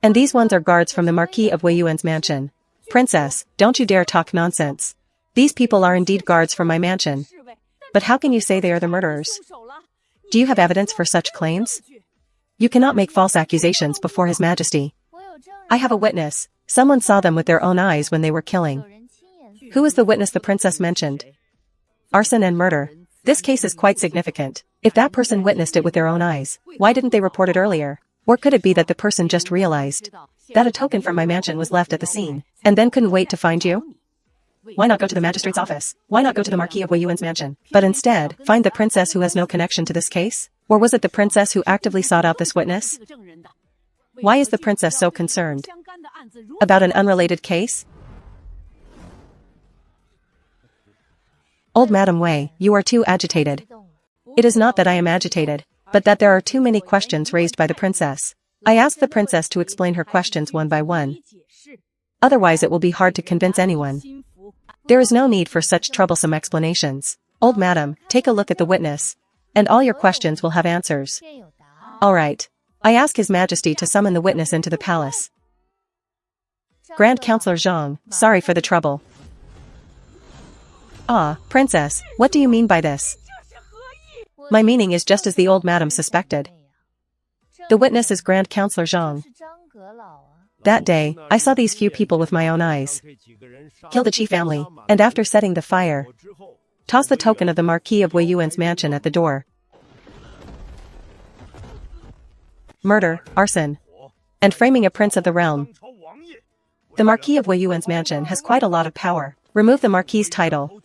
And these ones are guards from the Marquis of Wei Yuan's mansion. Princess, don't you dare talk nonsense. These people are indeed guards from my mansion. But how can you say they are the murderers? Do you have evidence for such claims? You cannot make false accusations before His Majesty. I have a witness. Someone saw them with their own eyes when they were killing. Who is the witness the princess mentioned? Arson and murder. This case is quite significant. If that person witnessed it with their own eyes, why didn't they report it earlier? Or could it be that the person just realized that a token from my mansion was left at the scene, and then couldn't wait to find you? Why not go to the magistrate's office? Why not go to the Marquis of Wei Yuan's mansion, but instead, find the princess who has no connection to this case? Or was it the princess who actively sought out this witness? Why is the princess so concerned about an unrelated case? Old Madame Wei, you are too agitated. It is not that I am agitated, but that there are too many questions raised by the princess. I ask the princess to explain her questions one by one. Otherwise it will be hard to convince anyone. There is no need for such troublesome explanations. Old madam, take a look at the witness, and all your questions will have answers. All right. I ask His Majesty to summon the witness into the palace. Grand Counselor Zhang, sorry for the trouble. Ah, princess, what do you mean by this? My meaning is just as the old madam suspected. The witness is Grand Counselor Zhang. That day, I saw these few people with my own eyes kill the Qi family, and after setting the fire, toss the token of the Marquis of Wei Yuan's mansion at the door. Murder, arson, and framing a prince of the realm. The Marquis of Wei Yuan's mansion has quite a lot of power. Remove the Marquis's title,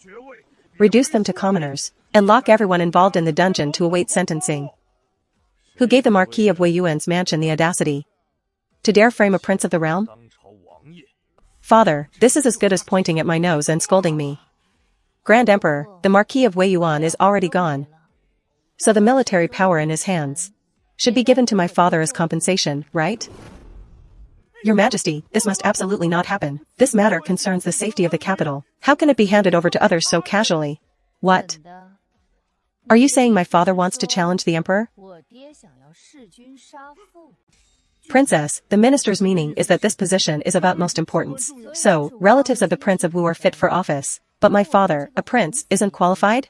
reduce them to commoners, and lock everyone involved in the dungeon to await sentencing. Who gave the Marquis of Wei Yuan's mansion the audacity to dare frame a prince of the realm? Father, this is as good as pointing at my nose and scolding me. Grand Emperor, the Marquis of Wei Yuan is already gone. So the military power in his hands should be given to my father as compensation, right? Your Majesty, this must absolutely not happen. This matter concerns the safety of the capital. How can it be handed over to others so casually? What? Are you saying my father wants to challenge the emperor? Princess, the minister's meaning is that this position is of utmost importance. So, relatives of the Prince of Wu are fit for office, but my father, a prince, isn't qualified?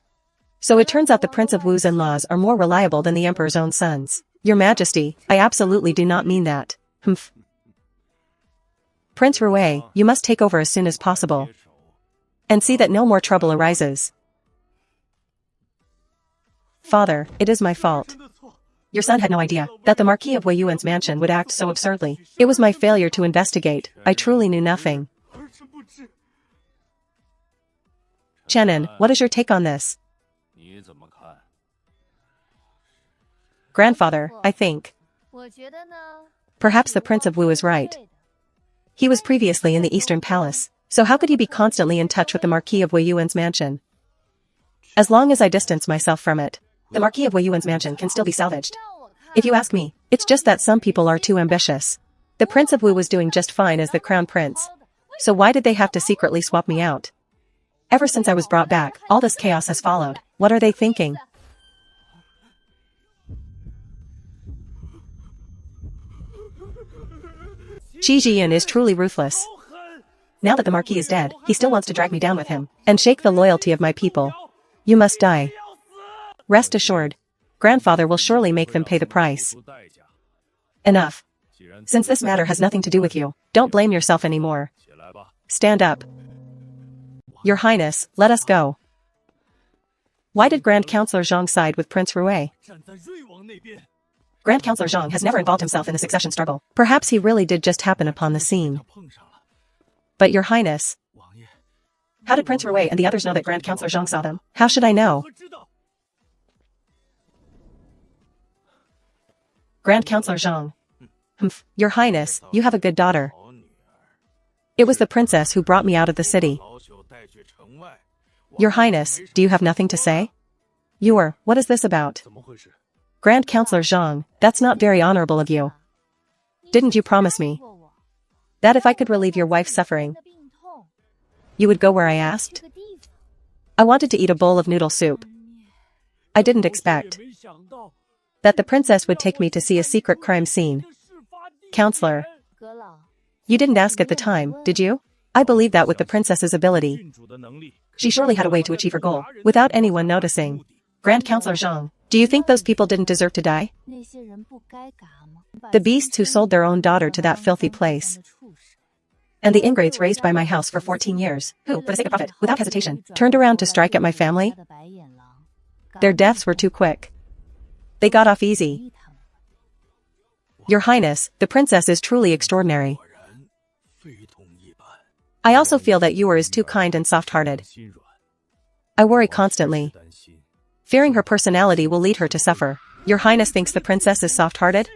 So it turns out the Prince of Wu's in-laws are more reliable than the emperor's own sons. Your Majesty, I absolutely do not mean that. Humph. Prince Rui, you must take over as soon as possible. And see that no more trouble arises. Father, it is my fault. Your son had no idea that the Marquis of Wei Yuan's mansion would act so absurdly. It was my failure to investigate. I truly knew nothing. Chenin, what is your take on this? Grandfather, I think. Perhaps the Prince of Wu is right. He was previously in the Eastern Palace, so how could he be constantly in touch with the Marquis of Wei Yuan's mansion? As long as I distance myself from it, the Marquis of Wei Yuan's mansion can still be salvaged. If you ask me, it's just that some people are too ambitious. The Prince of Wu was doing just fine as the Crown Prince. So why did they have to secretly swap me out? Ever since I was brought back, all this chaos has followed. What are they thinking? Qi Jian is truly ruthless. Now that the Marquis is dead, he still wants to drag me down with him and shake the loyalty of my people. You must die. Rest assured. Grandfather will surely make them pay the price. Enough. Since this matter has nothing to do with you, don't blame yourself anymore. Stand up. Your Highness, let us go. Why did Grand Counselor Zhang side with Prince Rui? Grand Counselor Zhang has never involved himself in the succession struggle. Perhaps he really did just happen upon the scene. But Your Highness, how did Prince Rui and the others know that Grand Counselor Zhang saw them? How should I know? Grand Counselor Zhang. Humph, Your Highness, you have a good daughter. It was the princess who brought me out of the city. Your Highness, do you have nothing to say? What is this about? Grand Counselor Zhang, that's not very honorable of you. Didn't you promise me that if I could relieve your wife's suffering, you would go where I asked? I wanted to eat a bowl of noodle soup. I didn't expect that the princess would take me to see a secret crime scene. Counselor, you didn't ask at the time, did you? I believe that with the princess's ability, she surely had a way to achieve her goal, without anyone noticing. Grand Counselor Zhang, do you think those people didn't deserve to die? The beasts who sold their own daughter to that filthy place. And the ingrates raised by my house for 14 years, who, for the sake of profit, without hesitation, turned around to strike at my family? Their deaths were too quick. They got off easy. Your Highness, the princess is truly extraordinary. I also feel that Yu is too kind and soft-hearted. I worry constantly, fearing her personality will lead her to suffer. Your Highness thinks the princess is soft-hearted?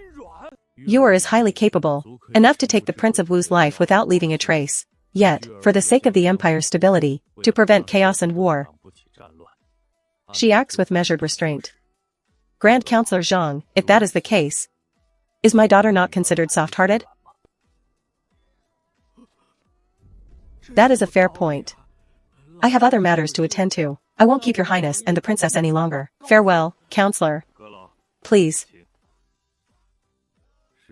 Yu is highly capable, enough to take the Prince of Wu's life without leaving a trace. Yet, for the sake of the Empire's stability, to prevent chaos and war, she acts with measured restraint. Grand Counselor Zhang, if that is the case, is my daughter not considered soft-hearted? That is a fair point. I have other matters to attend to. I won't keep your Highness and the princess any longer. Farewell, Counselor. Please.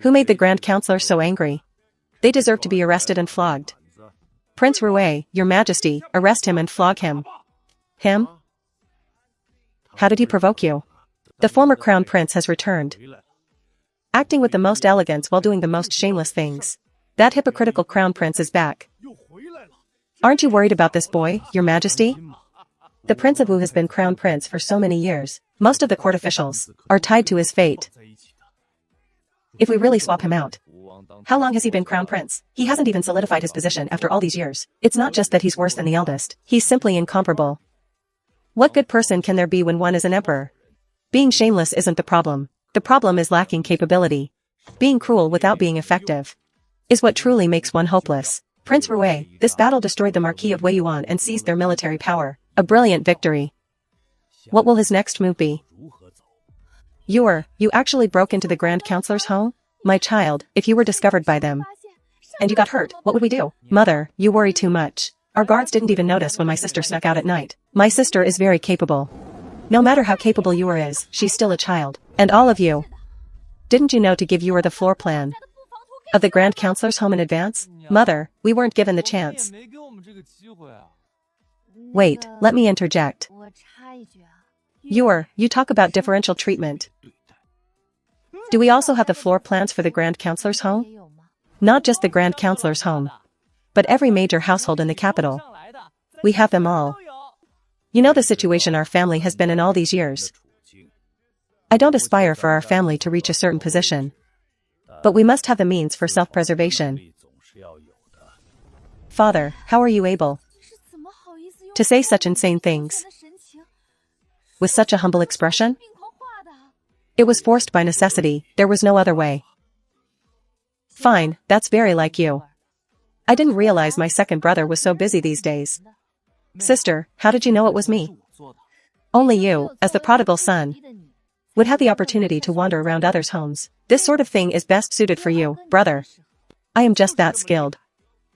Who made the Grand Counselor so angry? They deserve to be arrested and flogged. Prince Rui, Your Majesty, arrest him and flog him. Him? How did he provoke you? The former Crown Prince has returned, acting with the most elegance while doing the most shameless things. That hypocritical Crown Prince is back. Aren't you worried about this boy, Your Majesty? The Prince of Wu has been Crown Prince for so many years. Most of the court officials are tied to his fate. If we really swap him out, how long has he been Crown Prince? He hasn't even solidified his position after all these years. It's not just that he's worse than the eldest. He's simply incomparable. What good person can there be when one is an emperor? Being shameless isn't the problem. The problem is lacking capability. Being cruel without being effective is what truly makes one hopeless. Prince Rui, this battle destroyed the Marquis of Wei Yuan and seized their military power. A brilliant victory. What will his next move be? You actually broke into the Grand Counselor's home? My child, if you were discovered by them, and you got hurt, what would we do? Mother, you worry too much. Our guards didn't even notice when my sister snuck out at night. My sister is very capable. No matter how capable you is, she's still a child. And all of you. Didn't you know to give you the floor plan of the Grand Counselor's home in advance? Mother, we weren't given the chance. Wait, let me interject. You talk about differential treatment. Do we also have the floor plans for the Grand Counselor's home? Not just the Grand Counselor's home, but every major household in the capital. We have them all. You know the situation our family has been in all these years. I don't aspire for our family to reach a certain position, but we must have the means for self-preservation. Father, how are you able to say such insane things with such a humble expression? It was forced by necessity, there was no other way. Fine, that's very like you. I didn't realize my second brother was so busy these days. Sister, how did you know it was me? Only you, as the prodigal son, would have the opportunity to wander around others' homes. This sort of thing is best suited for you, brother. I am just that skilled.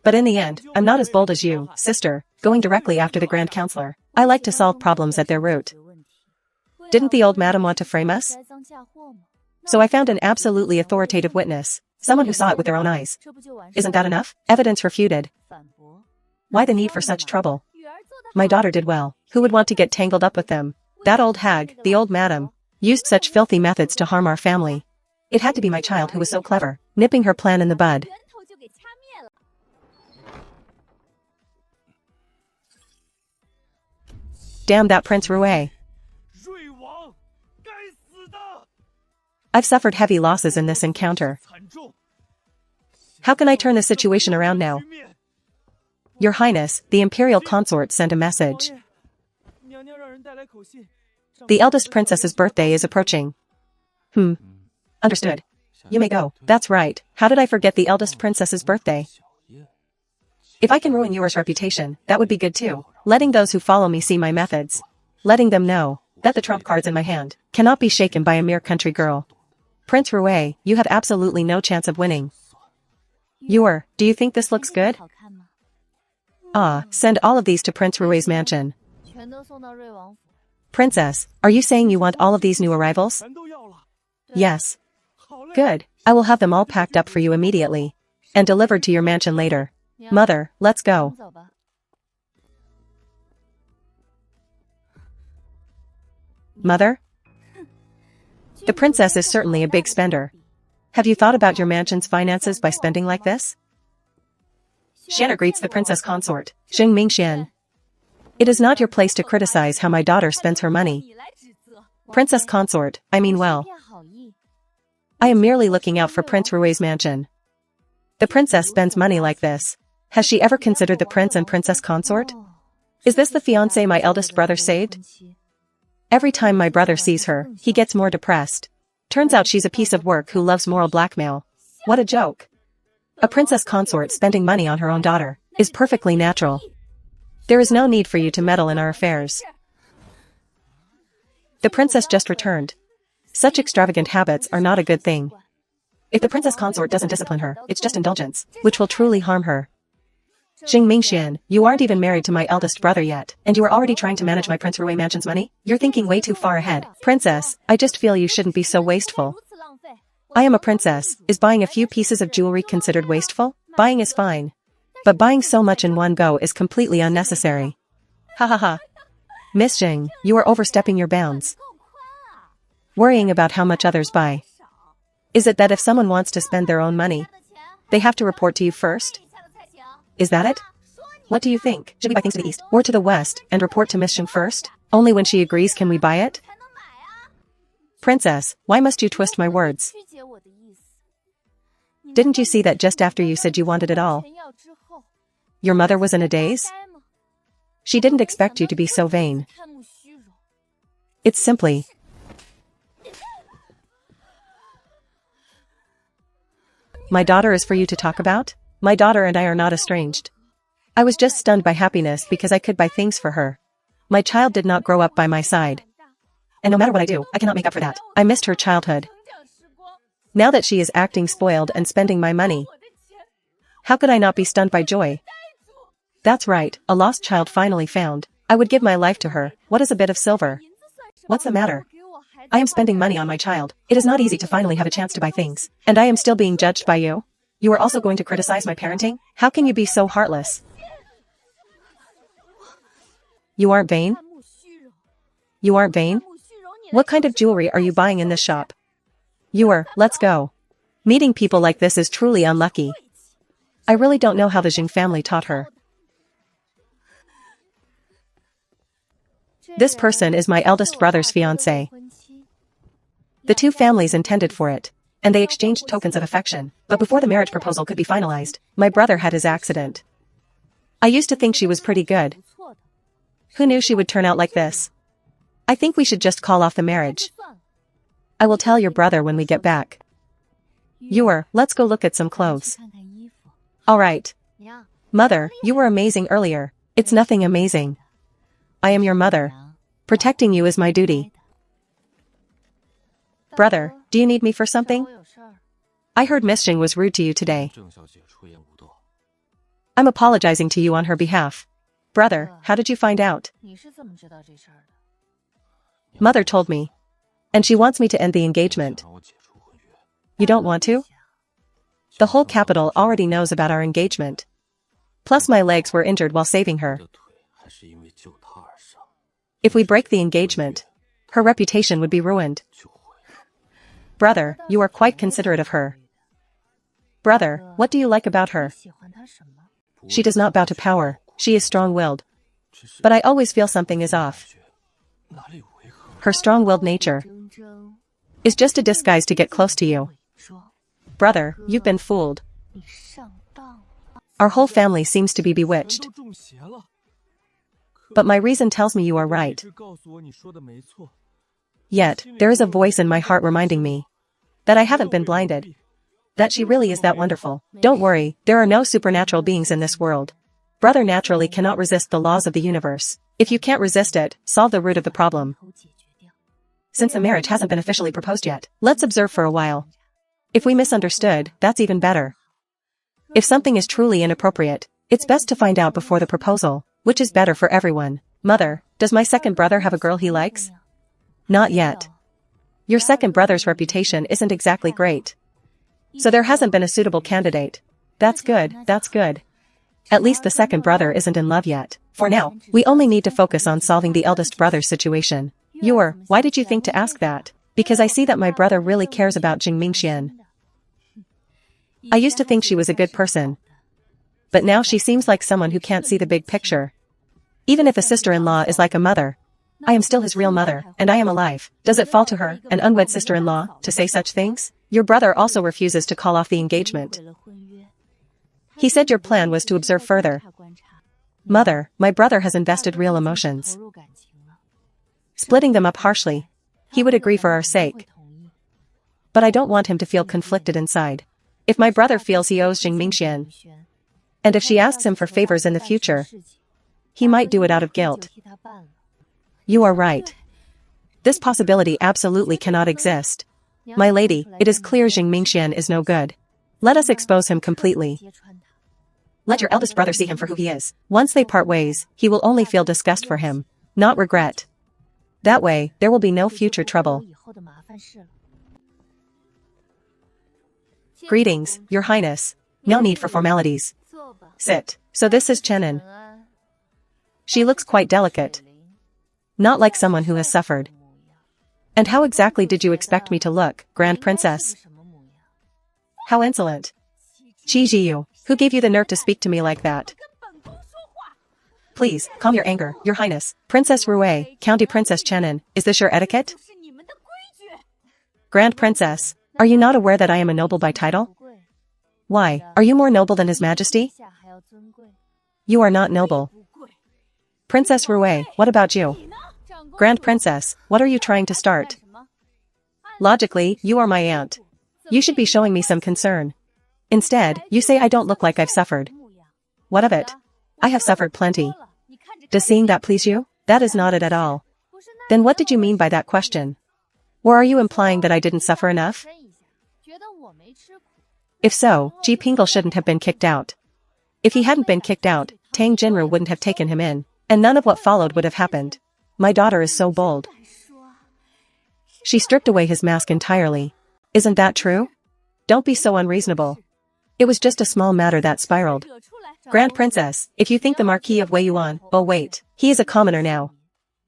But in the end, I'm not as bold as you, sister, going directly after the Grand Counselor. I like to solve problems at their root. Didn't the old madam want to frame us? So I found an absolutely authoritative witness, someone who saw it with their own eyes. Isn't that enough? Evidence refuted. Why the need for such trouble? My daughter did well. Who would want to get tangled up with them? That old hag, the old madam, used such filthy methods to harm our family. It had to be my child who was so clever, nipping her plan in the bud. Damn that Prince Rouet. I've suffered heavy losses in this encounter. How can I turn the situation around now? Your Highness, the Imperial Consort sent a message. The eldest princess's birthday is approaching. Understood. You may go. That's right. How did I forget the eldest princess's birthday? If I can ruin yours reputation, that would be good too. Letting those who follow me see my methods. Letting them know that the trump cards in my hand cannot be shaken by a mere country girl. Prince Rouet, you have absolutely no chance of winning. Do you think this looks good? Send all of these to Prince Rouet's mansion. Princess, are you saying you want all of these new arrivals? Yes. Good. I will have them all packed up for you immediately and delivered to your mansion later. Mother, let's go. Mother? The princess is certainly a big spender. Have you thought about your mansion's finances by spending like this? Xianer greets the princess consort, Xing Mingxian. It is not your place to criticize how my daughter spends her money. Princess consort, I mean well. I am merely looking out for Prince Rouet's mansion. The princess spends money like this. Has she ever considered the prince and princess consort? Is this the fiancé my eldest brother saved? Every time my brother sees her, he gets more depressed. Turns out she's a piece of work who loves moral blackmail. What a joke. A princess consort spending money on her own daughter is perfectly natural. There is no need for you to meddle in our affairs. The princess just returned. Such extravagant habits are not a good thing. If the princess consort doesn't discipline her, it's just indulgence, which will truly harm her. Xing Mingxian, you aren't even married to my eldest brother yet, and you are already trying to manage my Prince Rouet mansion's money? You're thinking way too far ahead. Princess, I just feel you shouldn't be so wasteful. I am a princess. Is buying a few pieces of jewelry considered wasteful? Buying is fine. But buying so much in one go is completely unnecessary. Ha ha ha. Miss Xing, you are overstepping your bounds. Worrying about how much others buy. Is it that if someone wants to spend their own money, they have to report to you first? Is that it? What do you think? Should we buy things to the east or to the west and report to Miss Xing first? Only when she agrees can we buy it? Princess, why must you twist my words? Didn't you see that just after you said you wanted it all? Your mother was in a daze? She didn't expect you to be so vain. It's simply... My daughter is for you to talk about? My daughter and I are not estranged. I was just stunned by happiness because I could buy things for her. My child did not grow up by my side. And no matter what I do, I cannot make up for that. I missed her childhood. Now that she is acting spoiled and spending my money, how could I not be stunned by joy? That's right, a lost child finally found. I would give my life to her. What is a bit of silver? What's the matter? I am spending money on my child. It is not easy to finally have a chance to buy things. And I am still being judged by you? You are also going to criticize my parenting? How can you be so heartless? You aren't vain? You aren't vain? What kind of jewelry are you buying in this shop? Let's go. Meeting people like this is truly unlucky. I really don't know how the Jing family taught her. This person is my eldest brother's fiancé. The two families intended for it, and they exchanged tokens of affection, but before the marriage proposal could be finalized, my brother had his accident. I used to think she was pretty good. Who knew she would turn out like this? I think we should just call off the marriage. I will tell your brother when we get back. Let's go look at some clothes. Alright. Mother, you were amazing earlier. It's nothing amazing. I am your mother. Protecting you is my duty. Brother, do you need me for something? I heard Miss Jing was rude to you today. I'm apologizing to you on her behalf. Brother, how did you find out? Mother told me. And she wants me to end the engagement. You don't want to? The whole capital already knows about our engagement. Plus my legs were injured while saving her. If we break the engagement, her reputation would be ruined. Brother, you are quite considerate of her. Brother, what do you like about her? She does not bow to power, she is strong-willed. But I always feel something is off. Her strong-willed nature is just a disguise to get close to you. Brother, you've been fooled. Our whole family seems to be bewitched. But my reason tells me you are right. Yet, there is a voice in my heart reminding me that I haven't been blinded. That she really is that wonderful. Don't worry, there are no supernatural beings in this world. Brother naturally cannot resist the laws of the universe. If you can't resist it, solve the root of the problem. Since the marriage hasn't been officially proposed yet, let's observe for a while. If we misunderstood, that's even better. If something is truly inappropriate, it's best to find out before the proposal, which is better for everyone. Mother, does my second brother have a girl he likes? Not yet. Your second brother's reputation isn't exactly great. So there hasn't been a suitable candidate. That's good, that's good. At least the second brother isn't in love yet. For now, we only need to focus on solving the eldest brother's situation. Why did you think to ask that? Because I see that my brother really cares about Jing Mingxian. I used to think she was a good person. But now she seems like someone who can't see the big picture. Even if a sister-in-law is like a mother, I am still his real mother, and I am alive. Does it fall to her, an unwed sister-in-law, to say such things? Your brother also refuses to call off the engagement. He said your plan was to observe further. Mother, my brother has invested real emotions. Splitting them up harshly, he would agree for our sake. But I don't want him to feel conflicted inside. If my brother feels he owes Jing Mingxian, and if she asks him for favors in the future, he might do it out of guilt. You are right. This possibility absolutely cannot exist. My lady, it is clear Jing Mingxian is no good. Let us expose him completely. Let your eldest brother see him for who he is. Once they part ways, he will only feel disgust for him, not regret. That way, there will be no future trouble. Greetings, Your Highness. No need for formalities. Sit. So this is Chenin. She looks quite delicate. Not like someone who has suffered. And how exactly did you expect me to look, Grand Princess? How insolent. Qi Jiyu, who gave you the nerve to speak to me like that? Please, calm your anger, Your Highness. Princess Rue, County Princess Chenin, is this your etiquette? Grand Princess, are you not aware that I am a noble by title? Why, are you more noble than His Majesty? You are not noble. Princess Rue, what about you? Grand Princess, what are you trying to start? Logically, you are my aunt. You should be showing me some concern. Instead, you say I don't look like I've suffered. What of it? I have suffered plenty. Does seeing that please you? That is not it at all. Then what did you mean by that question? Or are you implying that I didn't suffer enough? If so, Ji Pingle shouldn't have been kicked out. If he hadn't been kicked out, Tang Jinru wouldn't have taken him in. And none of what followed would have happened. My daughter is so bold. She stripped away his mask entirely. Isn't that true? Don't be so unreasonable. It was just a small matter that spiraled. Grand Princess, if you think the Marquis of Wei Yuan, oh wait, he is a commoner now.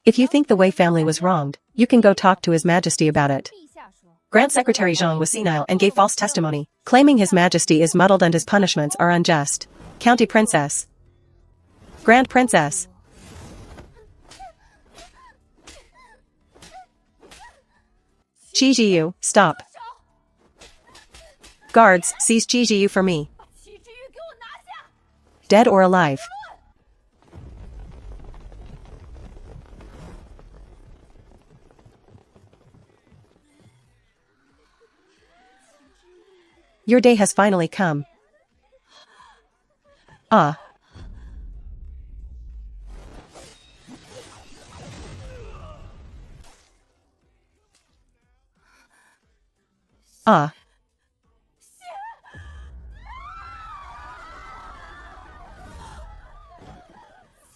If you think the Wei family was wronged, you can go talk to His Majesty about it. Grand Secretary Zhang was senile and gave false testimony, claiming His Majesty is muddled and his punishments are unjust. County Princess. Grand Princess. Qi Jiyu, stop. Guards, seize Qi Jiyu for me. Dead or alive. Your day has finally come. Ah. Ah.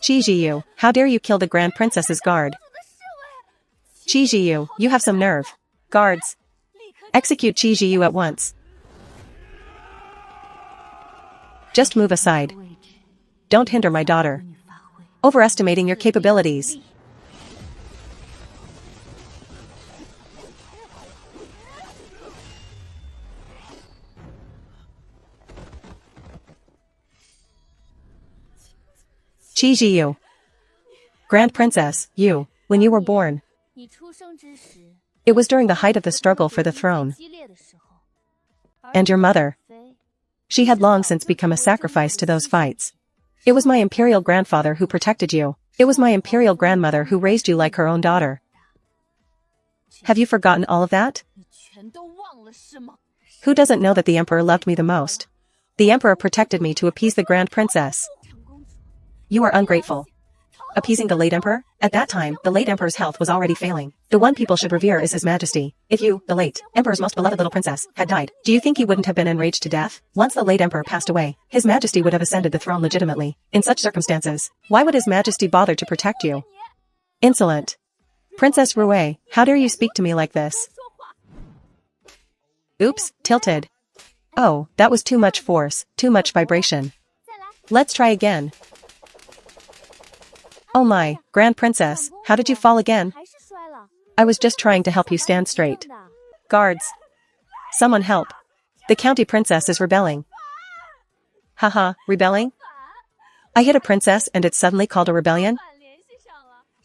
Qi Jiyu, how dare you kill the Grand Princess's guard? Qi Jiyu, you have some nerve. Guards. Execute Qi Jiyu at once. Just move aside. Don't hinder my daughter. Overestimating your capabilities. Qi Jiyu. Grand Princess, when you were born. It was during the height of the struggle for the throne. And your mother. She had long since become a sacrifice to those fights. It was my imperial grandfather who protected you. It was my imperial grandmother who raised you like her own daughter. Have you forgotten all of that? Who doesn't know that the emperor loved me the most? The emperor protected me to appease the Grand Princess. You are ungrateful. Appeasing the late emperor? At that time, the late emperor's health was already failing. The one people should revere is His Majesty. If you, the late emperor's most beloved little princess, had died, do you think you wouldn't have been enraged to death? Once the late emperor passed away, His Majesty would have ascended the throne legitimately. In such circumstances, why would His Majesty bother to protect you? Insolent. Princess Rue, how dare you speak to me like this? Oops, tilted. Oh, that was too much force, too much vibration. Let's try again. Oh my, Grand Princess, how did you fall again? I was just trying to help you stand straight. Guards. Someone help. The County Princess is rebelling. Haha, rebelling? I hit a princess and it's suddenly called a rebellion?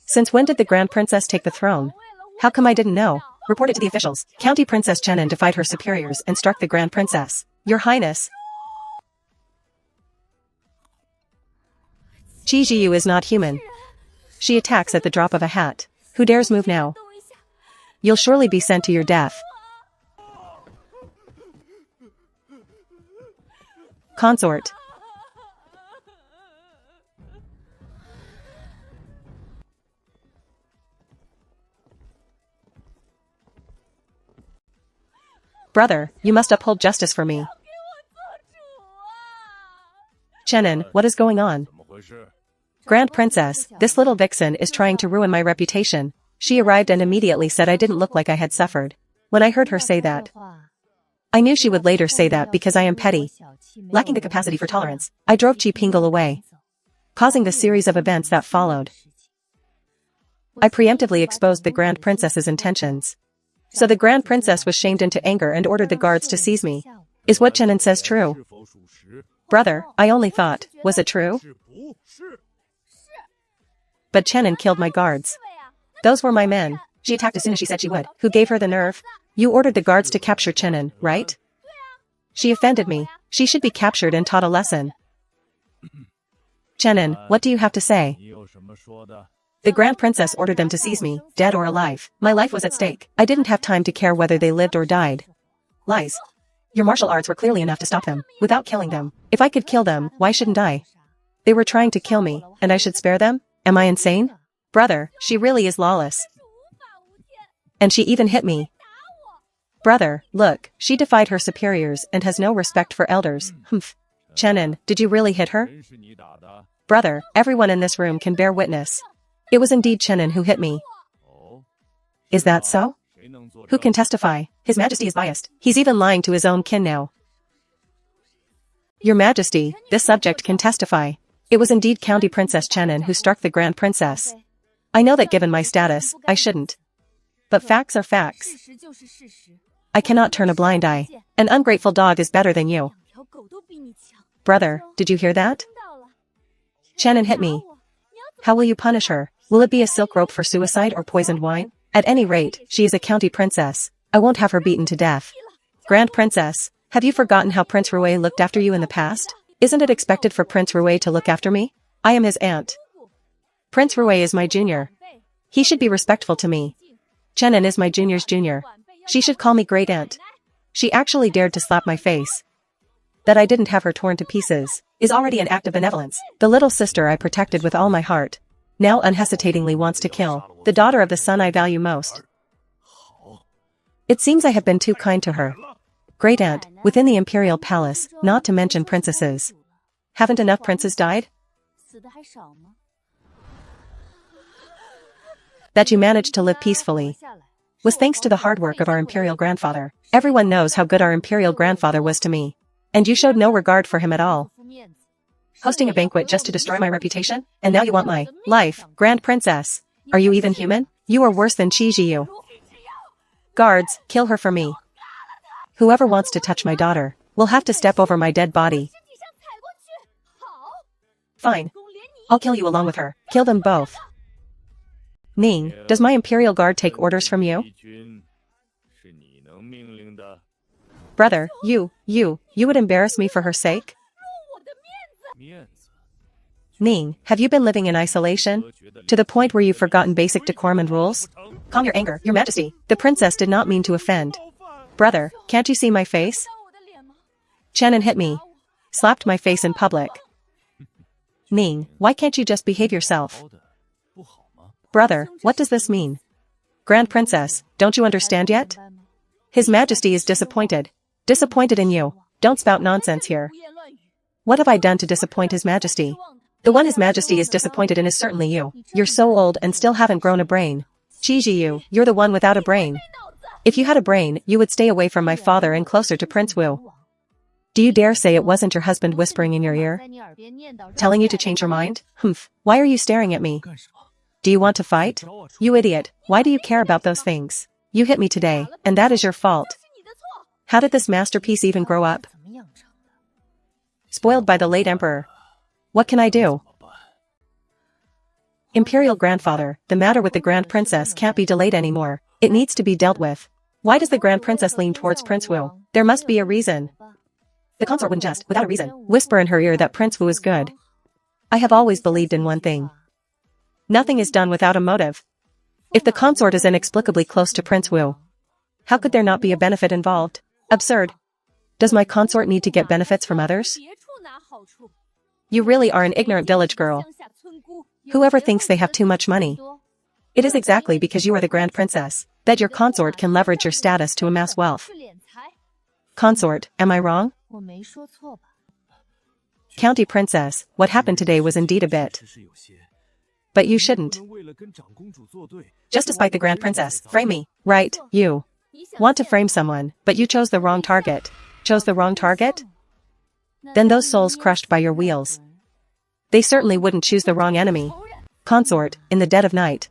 Since when did the Grand Princess take the throne? How come I didn't know? Reported to the officials. County Princess Chenin defied her superiors and struck the Grand Princess. Your Highness. Qi Jiyu is not human. She attacks at the drop of a hat. Who dares move now? You'll surely be sent to your death. Consort. Brother, you must uphold justice for me. Chenin, what is going on? Grand Princess, this little vixen is trying to ruin my reputation. She arrived and immediately said I didn't look like I had suffered. When I heard her say that, I knew she would later say that because I am petty. Lacking the capacity for tolerance, I drove Qi Pingle away, causing the series of events that followed. I preemptively exposed the Grand Princess's intentions. So the Grand Princess was shamed into anger and ordered the guards to seize me. Is what Chenin says true? Brother, I only thought, was it true? But Chenin killed my guards. Those were my men. She attacked as soon as she said she would. Who gave her the nerve? You ordered the guards to capture Chenin, right? She offended me. She should be captured and taught a lesson. Chenin, what do you have to say? The Grand Princess ordered them to seize me, dead or alive. My life was at stake. I didn't have time to care whether they lived or died. Lies. Your martial arts were clearly enough to stop them, without killing them. If I could kill them, why shouldn't I? They were trying to kill me, and I should spare them? Am I insane? Brother, she really is lawless. And she even hit me. Brother, look, she defied her superiors and has no respect for elders. Humph. Chenin, did you really hit her? Brother, everyone in this room can bear witness. It was indeed Chenin who hit me. Is that so? Who can testify? His Majesty is biased. He's even lying to his own kin now. Your Majesty, this subject can testify. It was indeed County Princess Chenin who struck the Grand Princess. I know that given my status, I shouldn't. But facts are facts. I cannot turn a blind eye. An ungrateful dog is better than you. Brother, did you hear that? Chenin hit me. How will you punish her? Will it be a silk rope for suicide or poisoned wine? At any rate, she is a county princess. I won't have her beaten to death. Grand Princess, have you forgotten how Prince Rouet looked after you in the past? Isn't it expected for Prince Rouet to look after me? I am his aunt. Prince Rouet is my junior. He should be respectful to me. Chenin is my junior's junior. She should call me great aunt. She actually dared to slap my face. That I didn't have her torn to pieces is already an act of benevolence. The little sister I protected with all my heart now unhesitatingly wants to kill the daughter of the son I value most. It seems I have been too kind to her. Great aunt, within the imperial palace, not to mention princesses. Haven't enough princes died? That you managed to live peacefully was thanks to the hard work of our imperial grandfather. Everyone knows how good our imperial grandfather was to me. And you showed no regard for him at all. Hosting a banquet just to destroy my reputation? And now you want my life, Grand Princess. Are you even human? You are worse than Qi Jiyu. Guards, kill her for me. Whoever wants to touch my daughter will have to step over my dead body. Fine. I'll kill you along with her. Kill them both. Ning, does my imperial guard take orders from you? Brother, you would embarrass me for her sake? Ning, have you been living in isolation? To the point where you've forgotten basic decorum and rules? Calm your anger, Your Majesty. The princess did not mean to offend. Brother, can't you see my face? Chenin hit me. Slapped my face in public. Ning, why can't you just behave yourself? Brother, what does this mean? Grand Princess, don't you understand yet? His Majesty is disappointed. Disappointed in you. Don't spout nonsense here. What have I done to disappoint His Majesty? The one His Majesty is disappointed in is certainly you. You're so old and still haven't grown a brain. Qi Jiyu, you're the one without a brain. If you had a brain, you would stay away from my father and closer to Prince Wu. Do you dare say it wasn't your husband whispering in your ear? Telling you to change your mind? Humph. Why are you staring at me? Do you want to fight? You idiot. Why do you care about those things? You hit me today, and that is your fault. How did this masterpiece even grow up? Spoiled by the late emperor. What can I do? Imperial grandfather, the matter with the Grand Princess can't be delayed anymore. It needs to be dealt with. Why does the Grand Princess lean towards Prince Wu? There must be a reason. The consort wouldn't just, without a reason, whisper in her ear that Prince Wu is good. I have always believed in one thing. Nothing is done without a motive. If the consort is inexplicably close to Prince Wu, how could there not be a benefit involved? Absurd. Does my consort need to get benefits from others? You really are an ignorant village girl. Whoever thinks they have too much money? It is exactly because you are the Grand Princess that your consort can leverage your status to amass wealth. Consort, am I wrong? County Princess, what happened today was indeed a bit. But you shouldn't. Just to spite the Grand Princess, frame me, right, you. Want to frame someone, but you chose the wrong target. Chose the wrong target? Then those souls crushed by your wheels. They certainly wouldn't choose the wrong enemy. Consort, in the dead of night.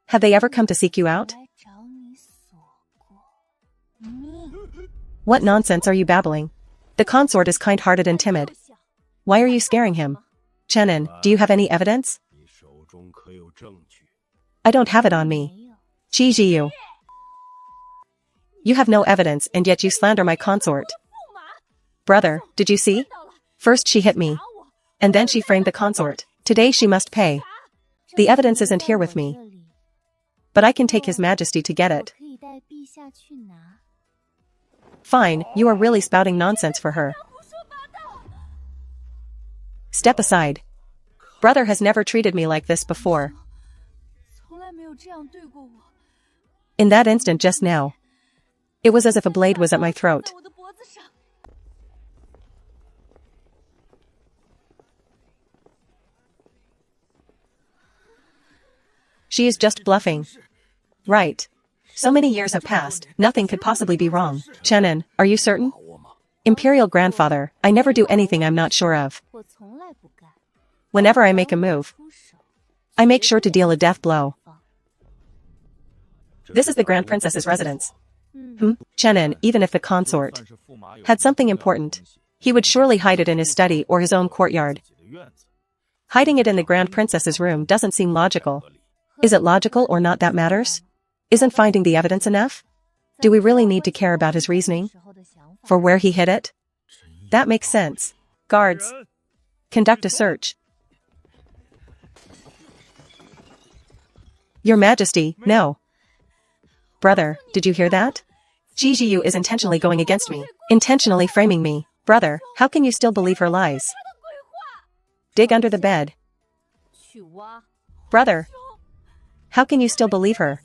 Have they ever come to seek you out? What nonsense are you babbling? The consort is kind-hearted and timid. Why are you scaring him? Chenin, do you have any evidence? I don't have it on me. Qi Jiyu. You have no evidence and yet you slander my consort. Brother, did you see? First she hit me. And then she framed the consort. Today she must pay. The evidence isn't here with me. But I can take His Majesty to get it. Fine, you are really spouting nonsense for her. Step aside. Brother has never treated me like this before. In that instant just now, it was as if a blade was at my throat. She is just bluffing. Right. So many years have passed, nothing could possibly be wrong. Chenin, are you certain? Imperial grandfather, I never do anything I'm not sure of. Whenever I make a move, I make sure to deal a death blow. This is the Grand Princess's residence. Chenin, even if the consort had something important, he would surely hide it in his study or his own courtyard. Hiding it in the Grand Princess's room doesn't seem logical. Is it logical or not that matters? Isn't finding the evidence enough? Do we really need to care about his reasoning? For where he hid it? That makes sense. Guards, conduct a search. Your Majesty, no. Brother, did you hear that? Jijiu is intentionally going against me, intentionally framing me. Brother, how can you still believe her lies? Dig under the bed. Brother, how can you still believe her?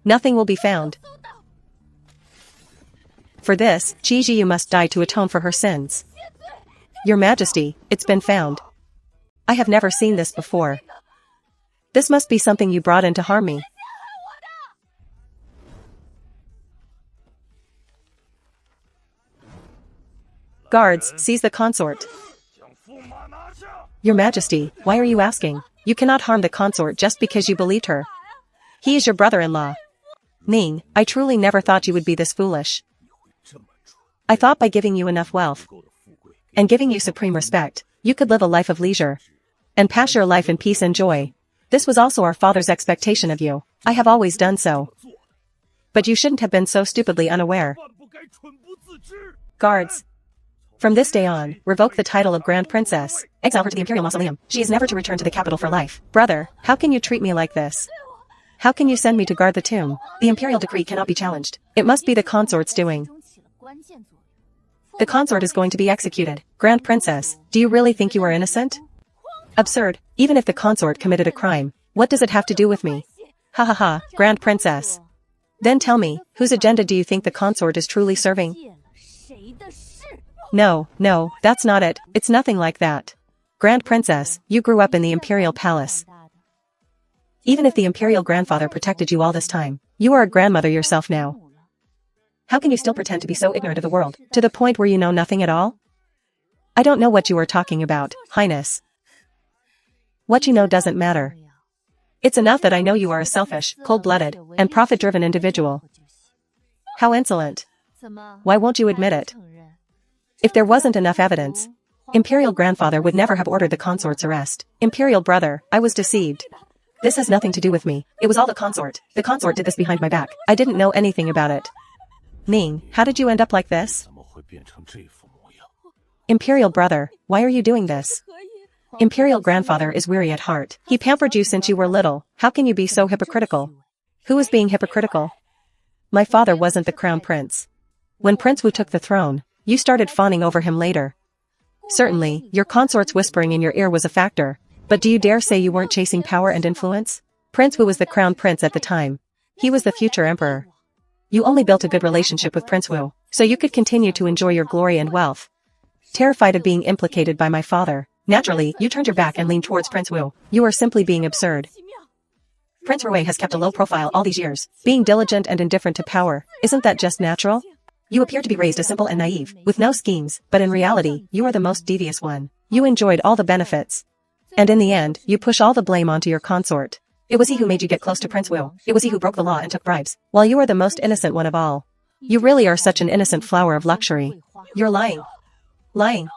Nothing will be found. For this, Jijiu must die to atone for her sins. Your Majesty, it's been found. I have never seen this before. This must be something you brought in to harm me. Guards, seize the consort. Your Majesty, why are you asking? You cannot harm the consort just because you believed her. He is your brother-in-law. Ning, I truly never thought you would be this foolish. I thought by giving you enough wealth and giving you supreme respect, you could live a life of leisure and pass your life in peace and joy. This was also our father's expectation of you. I have always done so. But you shouldn't have been so stupidly unaware. Guards, from this day on, revoke the title of Grand Princess. Exile her to the Imperial Mausoleum. She is never to return to the capital for life. Brother, how can you treat me like this? How can you send me to guard the tomb? The Imperial decree cannot be challenged. It must be the consort's doing. The consort is going to be executed. Grand Princess, do you really think you are innocent? Absurd. Even if the consort committed a crime, what does it have to do with me? Ha ha ha, Grand Princess. Then tell me, whose agenda do you think the consort is truly serving? No, that's not it. It's nothing like that. Grand Princess, you grew up in the Imperial Palace. Even if the Imperial grandfather protected you all this time, you are a grandmother yourself now. How can you still pretend to be so ignorant of the world, to the point where you know nothing at all? I don't know what you are talking about, Highness. What you know doesn't matter. It's enough that I know you are a selfish, cold-blooded, and profit-driven individual. How insolent. Why won't you admit it? If there wasn't enough evidence, Imperial grandfather would never have ordered the consort's arrest. Imperial brother, I was deceived. This has nothing to do with me. It was all the consort. The consort did this behind my back. I didn't know anything about it. Ning, how did you end up like this? Imperial brother, why are you doing this? Imperial grandfather is weary at heart. He pampered you since you were little. How can you be so hypocritical? Who is being hypocritical? My father wasn't the crown prince. When Prince Wu took the throne, you started fawning over him later. Certainly, your consort's whispering in your ear was a factor. But do you dare say you weren't chasing power and influence? Prince Wu was the crown prince at the time. He was the future emperor. You only built a good relationship with Prince Wu, so you could continue to enjoy your glory and wealth. Terrified of being implicated by my father, naturally, you turned your back and leaned towards Prince Wu. You are simply being absurd. Prince Rui has kept a low profile all these years, being diligent and indifferent to power. Isn't that just natural? You appear to be raised as simple and naive, with no schemes, but in reality, you are the most devious one. You enjoyed all the benefits. And in the end, you push all the blame onto your consort. It was he who made you get close to Prince Wu. It was he who broke the law and took bribes, while you are the most innocent one of all. You really are such an innocent flower of luxury. You're lying. Lying.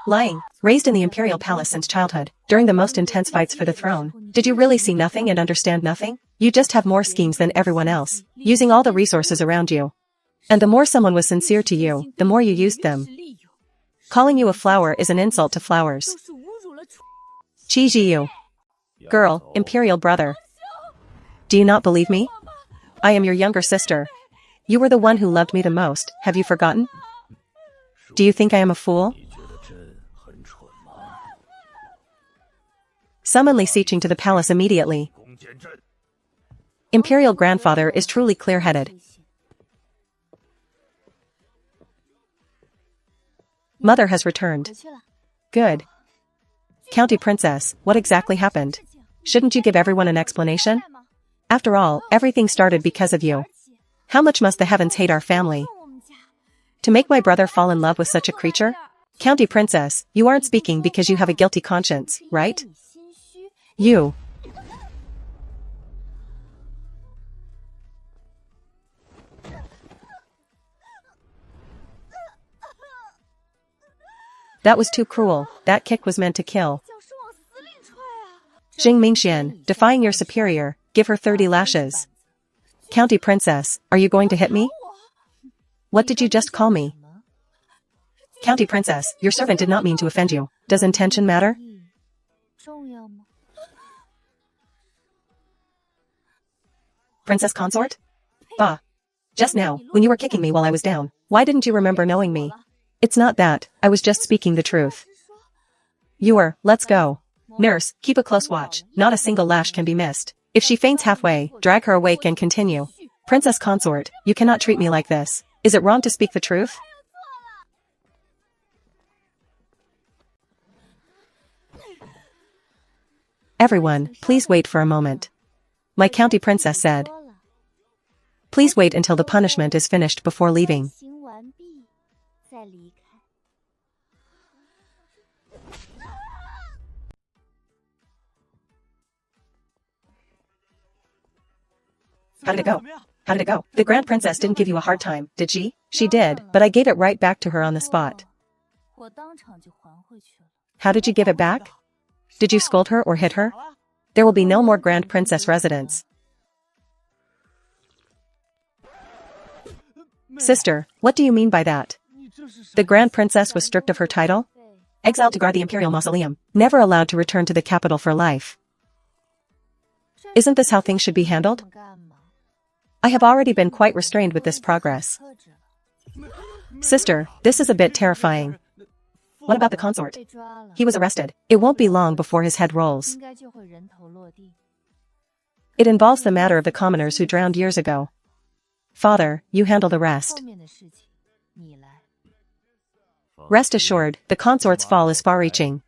Lying. Raised in the Imperial Palace since childhood, during the most intense fights for the throne, did you really see nothing and understand nothing? You just have more schemes than everyone else, using all the resources around you. And the more someone was sincere to you, the more you used them. Calling you a flower is an insult to flowers. Qi Jiyu. Girl, Imperial brother. Do you not believe me? I am your younger sister. You were the one who loved me the most, have you forgotten? Do you think I am a fool? Summon Li Siqing to the palace immediately. Imperial grandfather is truly clear-headed. Mother has returned. Good. County princess, what exactly happened? Shouldn't you give everyone an explanation? After all, everything started because of you. How much must the heavens hate our family? To make my brother fall in love with such a creature? County Princess, you aren't speaking because you have a guilty conscience, right? You. That was too cruel. That kick was meant to kill. Jing Mingxian, defying your superior, give her 30 lashes. County Princess, are you going to hit me? What did you just call me? County Princess, your servant did not mean to offend you. Does intention matter? Princess consort? Bah. Just now, when you were kicking me while I was down, why didn't you remember knowing me? It's not that, I was just speaking the truth. Let's go. Nurse, keep a close watch, not a single lash can be missed. If she faints halfway, drag her awake and continue. Princess consort, you cannot treat me like this. Is it wrong to speak the truth? Everyone, please wait for a moment. My county princess said. Please wait until the punishment is finished before leaving. How did it go? How did it go? The Grand Princess didn't give you a hard time, did she? She did, but I gave it right back to her on the spot. How did you give it back? Did you scold her or hit her? There will be no more Grand Princess residence. Sister, what do you mean by that? The Grand Princess was stripped of her title? Exiled to guard the Imperial Mausoleum, never allowed to return to the capital for life. Isn't this how things should be handled? I have already been quite restrained with this progress. Sister, this is a bit terrifying. What about the consort? He was arrested. It won't be long before his head rolls. It involves the matter of the commoners who drowned years ago. Father, you handle the rest. Rest assured, the consort's fall is far-reaching.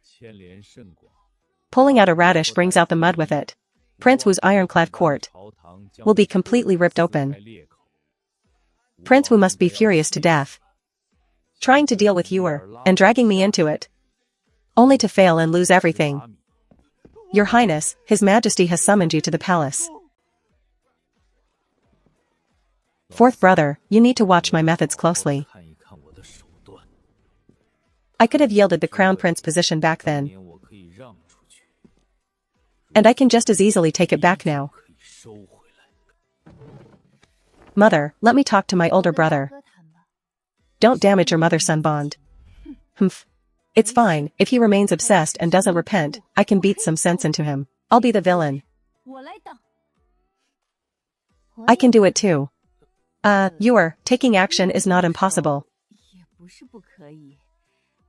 Pulling out a radish brings out the mud with it. Prince Wu's ironclad court will be completely ripped open. Prince Wu must be furious to death. Trying to deal with Yuer, and dragging me into it. Only to fail and lose everything. Your Highness, His Majesty has summoned you to the palace. Fourth brother, you need to watch my methods closely. I could have yielded the crown prince position back then. And I can just as easily take it back now. Mother, let me talk to my older brother. Don't damage your mother-son bond. Humph. It's fine, if he remains obsessed and doesn't repent, I can beat some sense into him. I'll be the villain. I can do it too. Taking action is not impossible.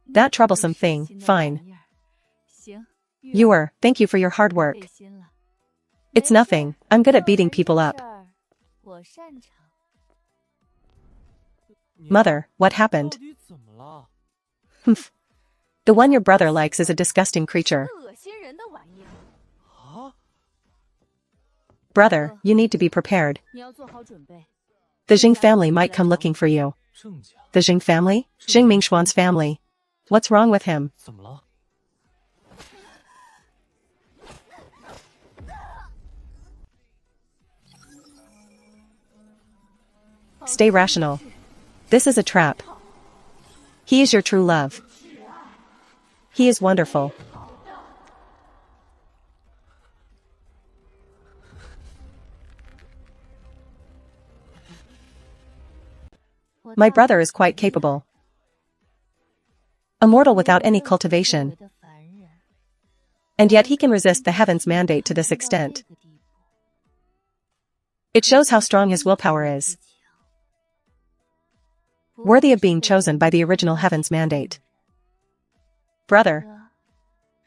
That troublesome thing, fine. Thank you for your hard work. It's nothing, I'm good at beating people up. Mother, what happened? Humph. The one your brother likes is a disgusting creature. Brother, you need to be prepared. The Jing family might come looking for you. The Jing family? Jing Mingxuan's family. What's wrong with him? Stay rational. This is a trap. He is your true love. He is wonderful. My brother is quite capable. A mortal without any cultivation. And yet he can resist the heavens' mandate to this extent. It shows how strong his willpower is. Worthy of being chosen by the original heavens mandate. Brother.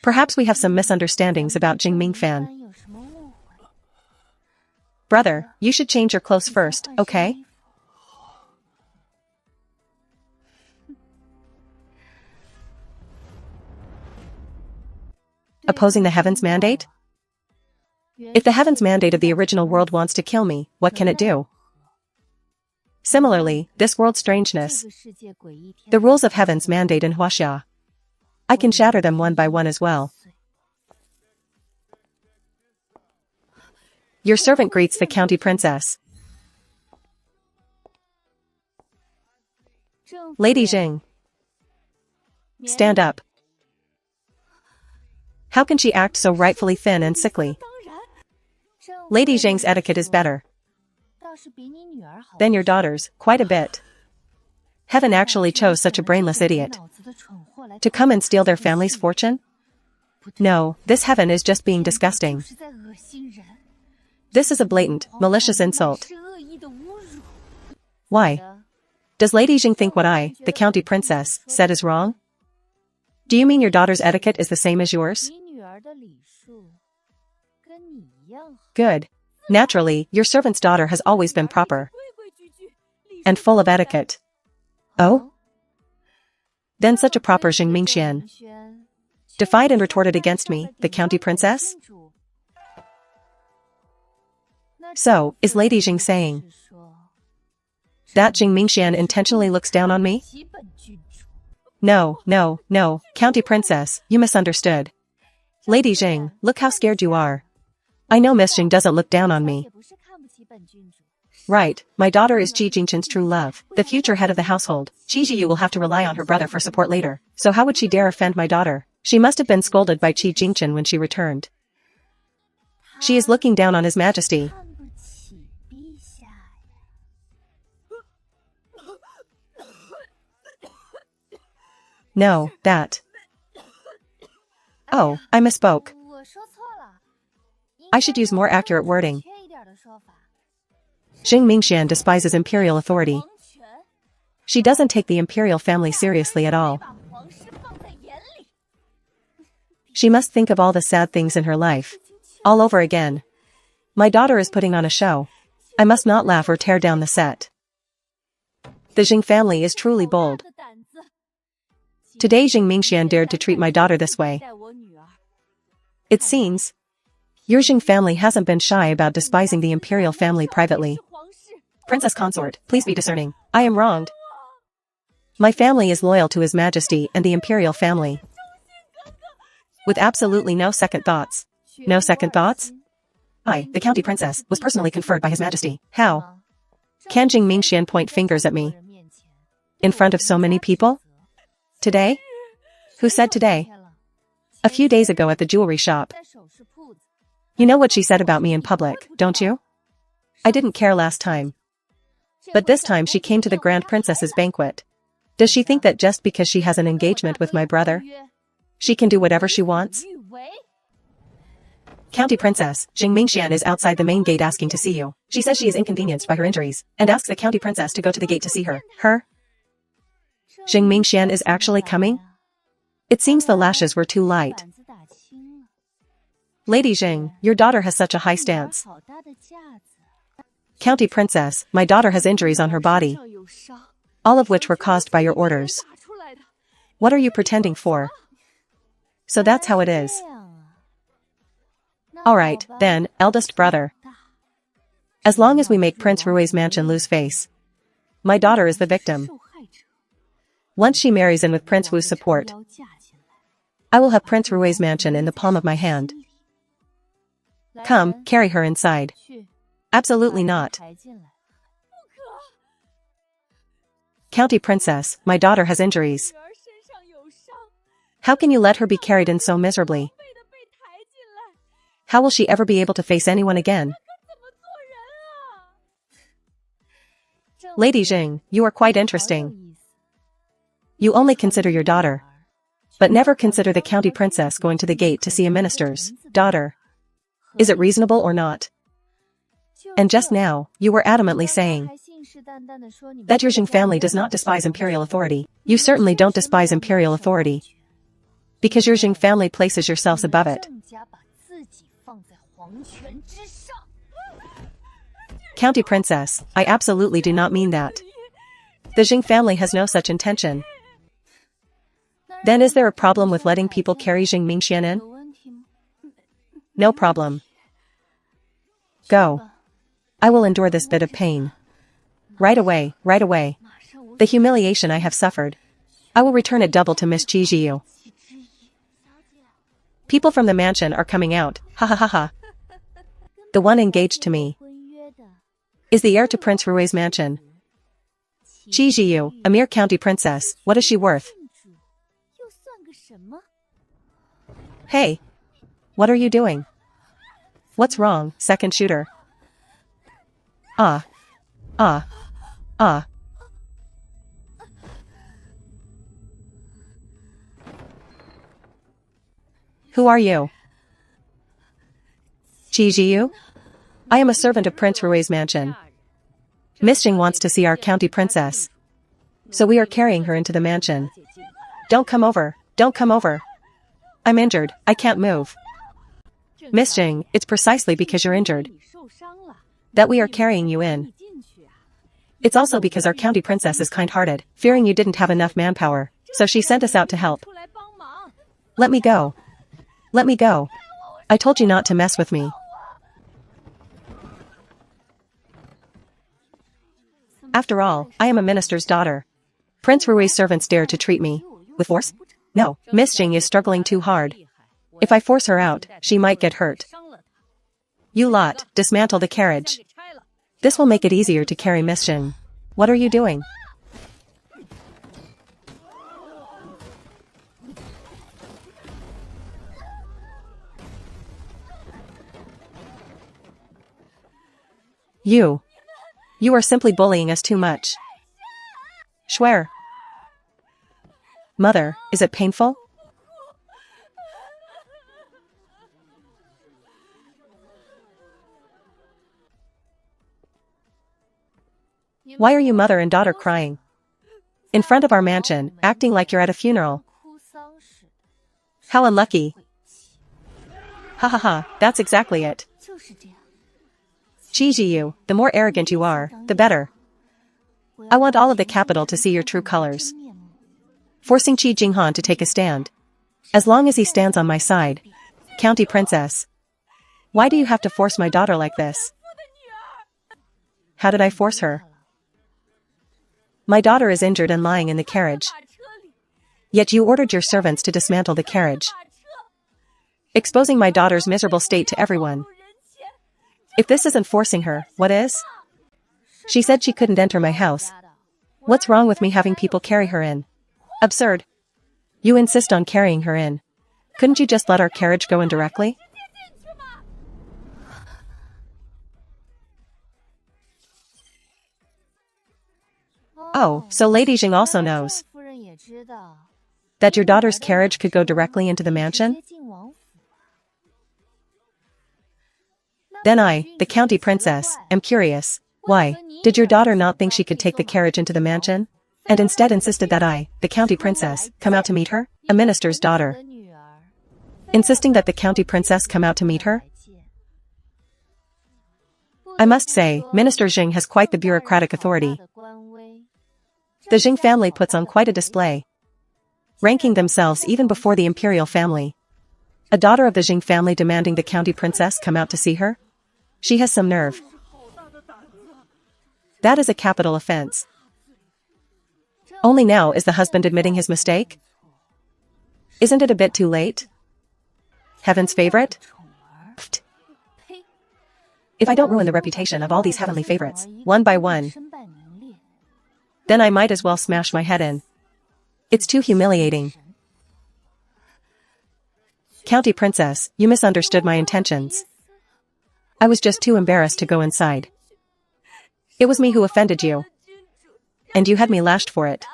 Perhaps we have some misunderstandings about Jing Mingfan. Brother, you should change your clothes first, okay? Opposing the heavens mandate? If the heaven's mandate of the original world wants to kill me, what can it do? Similarly, this world's strangeness. The rules of heaven's mandate in Huaxia. I can shatter them one by one as well. Your servant greets the county princess. Lady Jing. Stand up. How can she act so rightfully thin and sickly? Lady Jing's etiquette is better than your daughter's, quite a bit. Heaven actually chose such a brainless idiot to come and steal their family's fortune? No, this heaven is just being disgusting. This is a blatant, malicious insult. Why? Does Lady Jing think what I, the county princess, said is wrong? Do you mean your daughter's etiquette is the same as yours? Good. Naturally, your servant's daughter has always been proper and full of etiquette. Oh? Then such a proper Jing Mingxian defied and retorted against me, the county princess? So, is Lady Jing saying that Jing Mingxian intentionally looks down on me? No, no, no, county princess, you misunderstood. Lady Jing, look how scared you are. I know Miss Jing doesn't look down on me. Right, my daughter is Qi Jingchen's true love, the future head of the household. Qi Jiyu will have to rely on her brother for support later, so how would she dare offend my daughter? She must have been scolded by Qi Jingchen when she returned. She is looking down on His Majesty. No, that. Oh, I misspoke. I should use more accurate wording. Jing Mingxian despises imperial authority. She doesn't take the imperial family seriously at all. She must think of all the sad things in her life all over again. My daughter is putting on a show. I must not laugh or tear down the set. The Jing family is truly bold. Today Jing Mingxian dared to treat my daughter this way. It seems your Jing family hasn't been shy about despising the imperial family privately. Princess consort, please be discerning. I am wronged. My family is loyal to His Majesty and the imperial family. With absolutely no second thoughts. No second thoughts? I, the county princess, was personally conferred by His Majesty. How? Can Jing Mingxian point fingers at me? In front of so many people? Today? Who said today? A few days ago at the jewelry shop. You know what she said about me in public, don't you? I didn't care last time. But this time she came to the Grand Princess's banquet. Does she think that just because she has an engagement with my brother, she can do whatever she wants? County Princess, Jing Mingxian is outside the main gate asking to see you. She says she is inconvenienced by her injuries, and asks the County Princess to go to the gate to see her. Her? Jing Mingxian is actually coming? It seems the lashes were too light. Lady Jing, your daughter has such a high stance. County Princess, my daughter has injuries on her body, all of which were caused by your orders. What are you pretending for? So that's how it is. Alright, then, eldest brother. As long as we make Prince Rui's mansion lose face, my daughter is the victim. Once she marries in with Prince Wu's support, I will have Prince Rui's mansion in the palm of my hand. Come, carry her inside. Absolutely not. County Princess, my daughter has injuries. How can you let her be carried in so miserably? How will she ever be able to face anyone again? Lady Jing, you are quite interesting. You only consider your daughter, but never consider the county princess going to the gate to see a minister's daughter. Is it reasonable or not? And just now, you were adamantly saying that your Jing family does not despise imperial authority. You certainly don't despise imperial authority, because your Jing family places yourselves above it. County princess, I absolutely do not mean that. The Jing family has no such intention. Then is there a problem with letting people carry Jing Mingxian in? No problem. Go. I will endure this bit of pain. Right away, right away. The humiliation I have suffered. I will return it double to Miss Chi Jiu. People from the mansion are coming out, ha ha ha ha. The one engaged to me is the heir to Prince Rui's mansion. Chi Jiu, a mere county princess, what is she worth? Hey! What are you doing? What's wrong, second shooter? Ah. Ah. Ah. Who are you? Chi Jiu? I am a servant of Prince Rui's mansion. Miss Jing wants to see our county princess. So we are carrying her into the mansion. Don't come over, don't come over. I'm injured, I can't move. Miss Jing, it's precisely because you're injured that we are carrying you in. It's also because our county princess is kind-hearted, fearing you didn't have enough manpower, so she sent us out to help. Let me go. Let me go. I told you not to mess with me. After all, I am a minister's daughter. Prince Rui's servants dare to treat me with force? No, Miss Jing is struggling too hard. If I force her out, she might get hurt. You lot, dismantle the carriage. This will make it easier to carry Miss Jing. What are you doing? You are simply bullying us too much. Swear. Mother, is it painful? Why are you mother and daughter crying? In front of our mansion, acting like you're at a funeral. How unlucky. Ha ha ha, that's exactly it. Chi Jiu, the more arrogant you are, the better. I want all of the capital to see your true colors. Forcing Qi Jinghan to take a stand. As long as he stands on my side. County princess. Why do you have to force my daughter like this? How did I force her? My daughter is injured and lying in the carriage. Yet you ordered your servants to dismantle the carriage, exposing my daughter's miserable state to everyone. If this isn't forcing her, what is? She said she couldn't enter my house. What's wrong with me having people carry her in? Absurd. You insist on carrying her in. Couldn't you just let our carriage go in directly? Oh, so Lady Jing also knows that your daughter's carriage could go directly into the mansion? Then I, the county princess, am curious. Why, did your daughter not think she could take the carriage into the mansion? And instead insisted that I, the county princess, come out to meet her? A minister's daughter. Insisting that the county princess come out to meet her? I must say, Minister Jing has quite the bureaucratic authority. The Jing family puts on quite a display, ranking themselves even before the imperial family. A daughter of the Jing family demanding the county princess come out to see her? She has some nerve. That is a capital offense. Only now is the husband admitting his mistake? Isn't it a bit too late? Heaven's favorite? Pfft. If I don't ruin the reputation of all these heavenly favorites, one by one, then I might as well smash my head in. It's too humiliating. County princess, you misunderstood my intentions. I was just too embarrassed to go inside. It was me who offended you. And you had me lashed for it.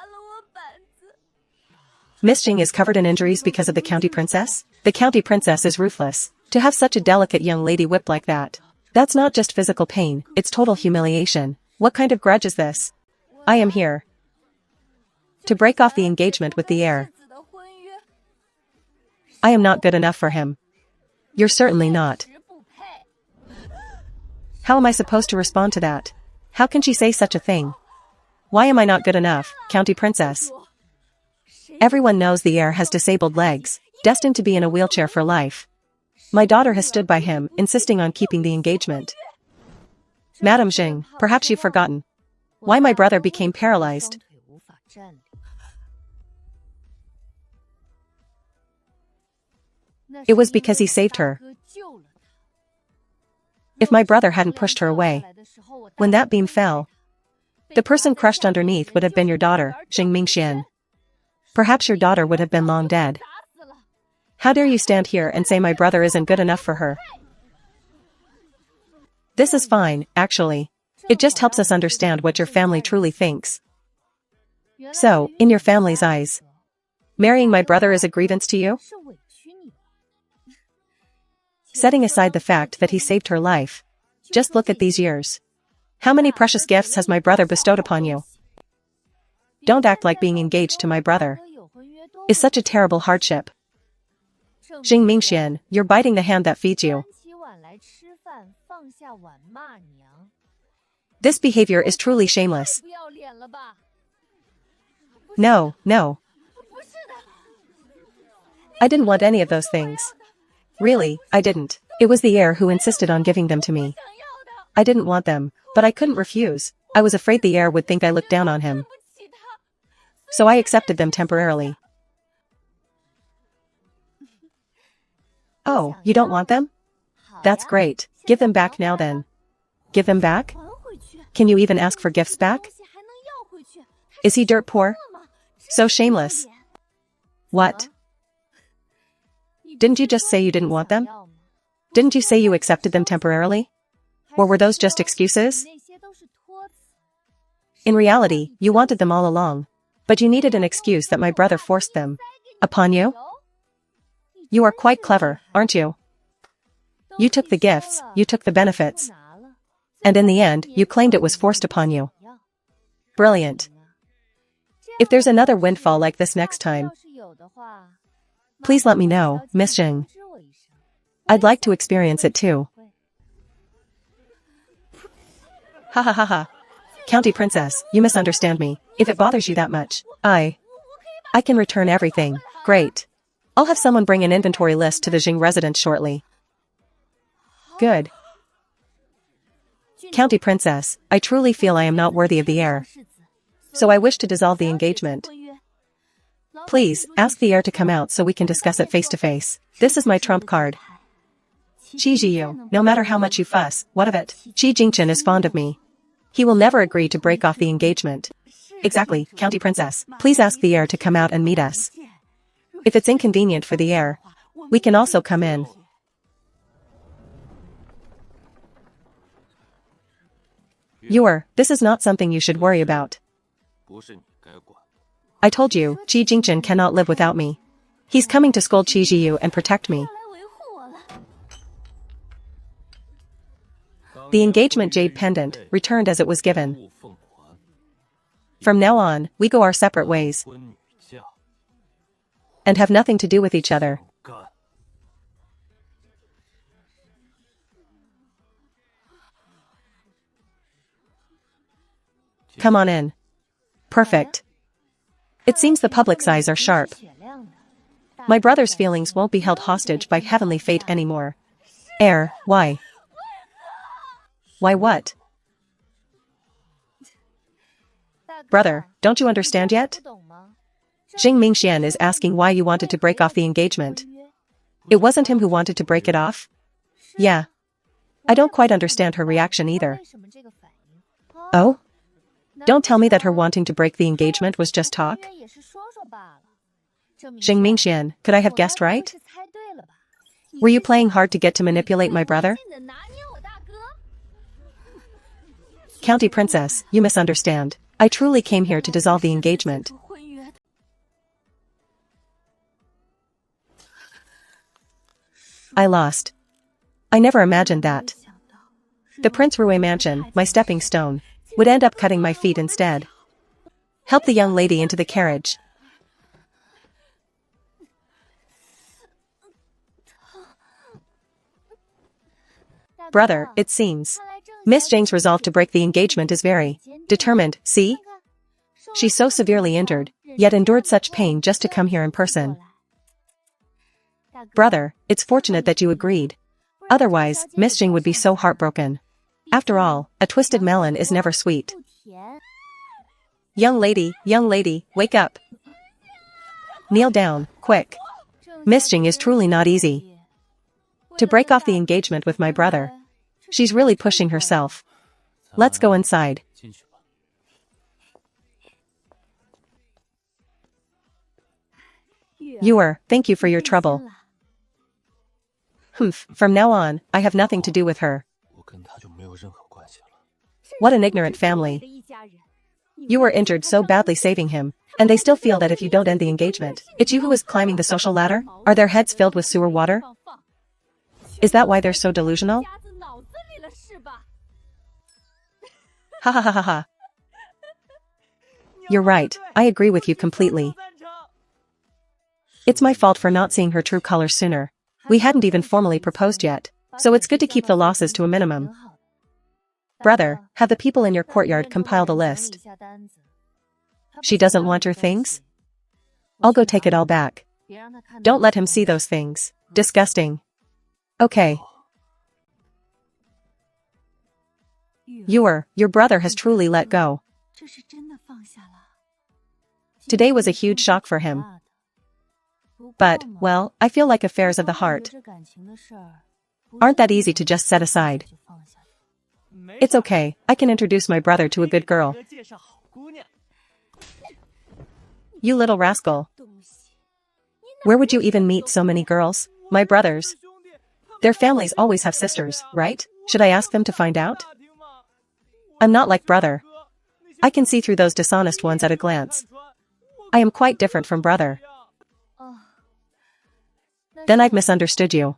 Miss Jing is covered in injuries because of the county princess? The county princess is ruthless. To have such a delicate young lady whipped like that. That's not just physical pain, it's total humiliation. What kind of grudge is this? I am here to break off the engagement with the heir. I am not good enough for him. You're certainly not. How am I supposed to respond to that? How can she say such a thing? Why am I not good enough, county princess? Everyone knows the heir has disabled legs, destined to be in a wheelchair for life. My daughter has stood by him, insisting on keeping the engagement. Madam Jing, perhaps you've forgotten why my brother became paralyzed. It was because he saved her. If my brother hadn't pushed her away, when that beam fell, the person crushed underneath would have been your daughter, Jing Mingxian. Perhaps your daughter would have been long dead. How dare you stand here and say my brother isn't good enough for her? This is fine, actually. It just helps us understand what your family truly thinks. So, in your family's eyes, marrying my brother is a grievance to you? Setting aside the fact that he saved her life, just look at these years. How many precious gifts has my brother bestowed upon you? Don't act like being engaged to my brother is such a terrible hardship. Jing Mingxian, you're biting the hand that feeds you. This behavior is truly shameless. No, no. I didn't want any of those things. Really, I didn't. It was the heir who insisted on giving them to me. I didn't want them, but I couldn't refuse. I was afraid the heir would think I looked down on him. So I accepted them temporarily. Oh, you don't want them? That's great. Give them back now then. Give them back? Can you even ask for gifts back? Is he dirt poor? So shameless. What? Didn't you just say you didn't want them? Didn't you say you accepted them temporarily? Or were those just excuses? In reality, you wanted them all along. But you needed an excuse that my brother forced them upon you? You are quite clever, aren't you? You took the gifts, you took the benefits. And in the end, you claimed it was forced upon you. Brilliant. If there's another windfall like this next time, please let me know, Miss Jing. I'd like to experience it too. Ha ha ha ha. County Princess, you misunderstand me. If it bothers you that much, I can return everything. Great. I'll have someone bring an inventory list to the Jing residence shortly. Good. County Princess, I truly feel I am not worthy of the heir. So I wish to dissolve the engagement. Please, ask the heir to come out so we can discuss it face to face. This is my trump card. Qi Jiyu, no matter how much you fuss, what of it? Qi Jingchen is fond of me. He will never agree to break off the engagement. Exactly, County Princess. Please ask the heir to come out and meet us. If it's inconvenient for the heir, we can also come in. This is not something you should worry about. I told you, Qi Jingchen cannot live without me. He's coming to scold Qi Jiyu and protect me. The engagement jade pendant returned as it was given. From now on, we go our separate ways and have nothing to do with each other. Come on in. Perfect. It seems the public's eyes are sharp. My brother's feelings won't be held hostage by heavenly fate anymore. Heir, why? Why what? Brother, don't you understand yet? Jing Mingxian is asking why you wanted to break off the engagement. It wasn't him who wanted to break it off? Yeah. I don't quite understand her reaction either. Oh? Don't tell me that her wanting to break the engagement was just talk. Jing Mingxian, could I have guessed right? Were you playing hard to get to manipulate my brother? County Princess, you misunderstand. I truly came here to dissolve the engagement. I lost. I never imagined that. The Prince Rue mansion, my stepping stone, would end up cutting my feet instead. Help the young lady into the carriage. Brother, it seems Miss Jing's resolve to break the engagement is very determined, see? She's so severely injured, yet endured such pain just to come here in person. Brother, it's fortunate that you agreed. Otherwise, Miss Jing would be so heartbroken. After all, a twisted melon is never sweet. Young lady, wake up. Kneel down, quick. Miss Jing is truly not easy. To break off the engagement with my brother. She's really pushing herself. Let's go inside. Thank you for your trouble. From now on, I have nothing to do with her. What an ignorant family. You were injured so badly saving him, and they still feel that if you don't end the engagement, it's you who is climbing the social ladder? Are their heads filled with sewer water? Is that why they're so delusional? Ha ha ha ha ha. You're right, I agree with you completely. It's my fault for not seeing her true colors sooner. We hadn't even formally proposed yet, so it's good to keep the losses to a minimum. Brother, have the people in your courtyard compiled a list. She doesn't want your things? I'll go take it all back. Don't let him see those things. Disgusting. Okay. Your brother has truly let go. Today was a huge shock for him. But, well, I feel like affairs of the heart aren't that easy to just set aside. It's okay, I can introduce my brother to a good girl. You little rascal. Where would you even meet so many girls? My brothers. Their families always have sisters, right? Should I ask them to find out? I'm not like brother. I can see through those dishonest ones at a glance. I am quite different from brother. Then I've misunderstood you.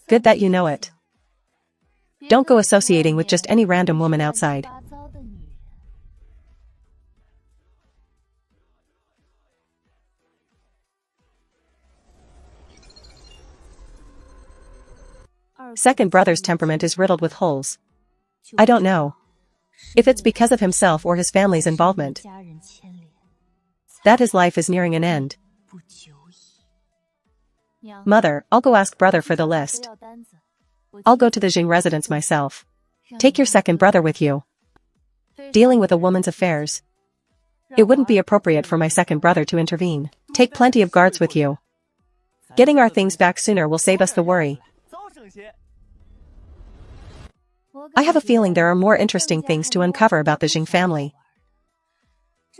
Good that you know it. Don't go associating with just any random woman outside. Second brother's temperament is riddled with holes. I don't know if it's because of himself or his family's involvement that his life is nearing an end. Mother, I'll go ask brother for the list. I'll go to the Jing residence myself. Take your second brother with you. Dealing with a woman's affairs. It wouldn't be appropriate for my second brother to intervene. Take plenty of guards with you. Getting our things back sooner will save us the worry. I have a feeling there are more interesting things to uncover about the Jing family.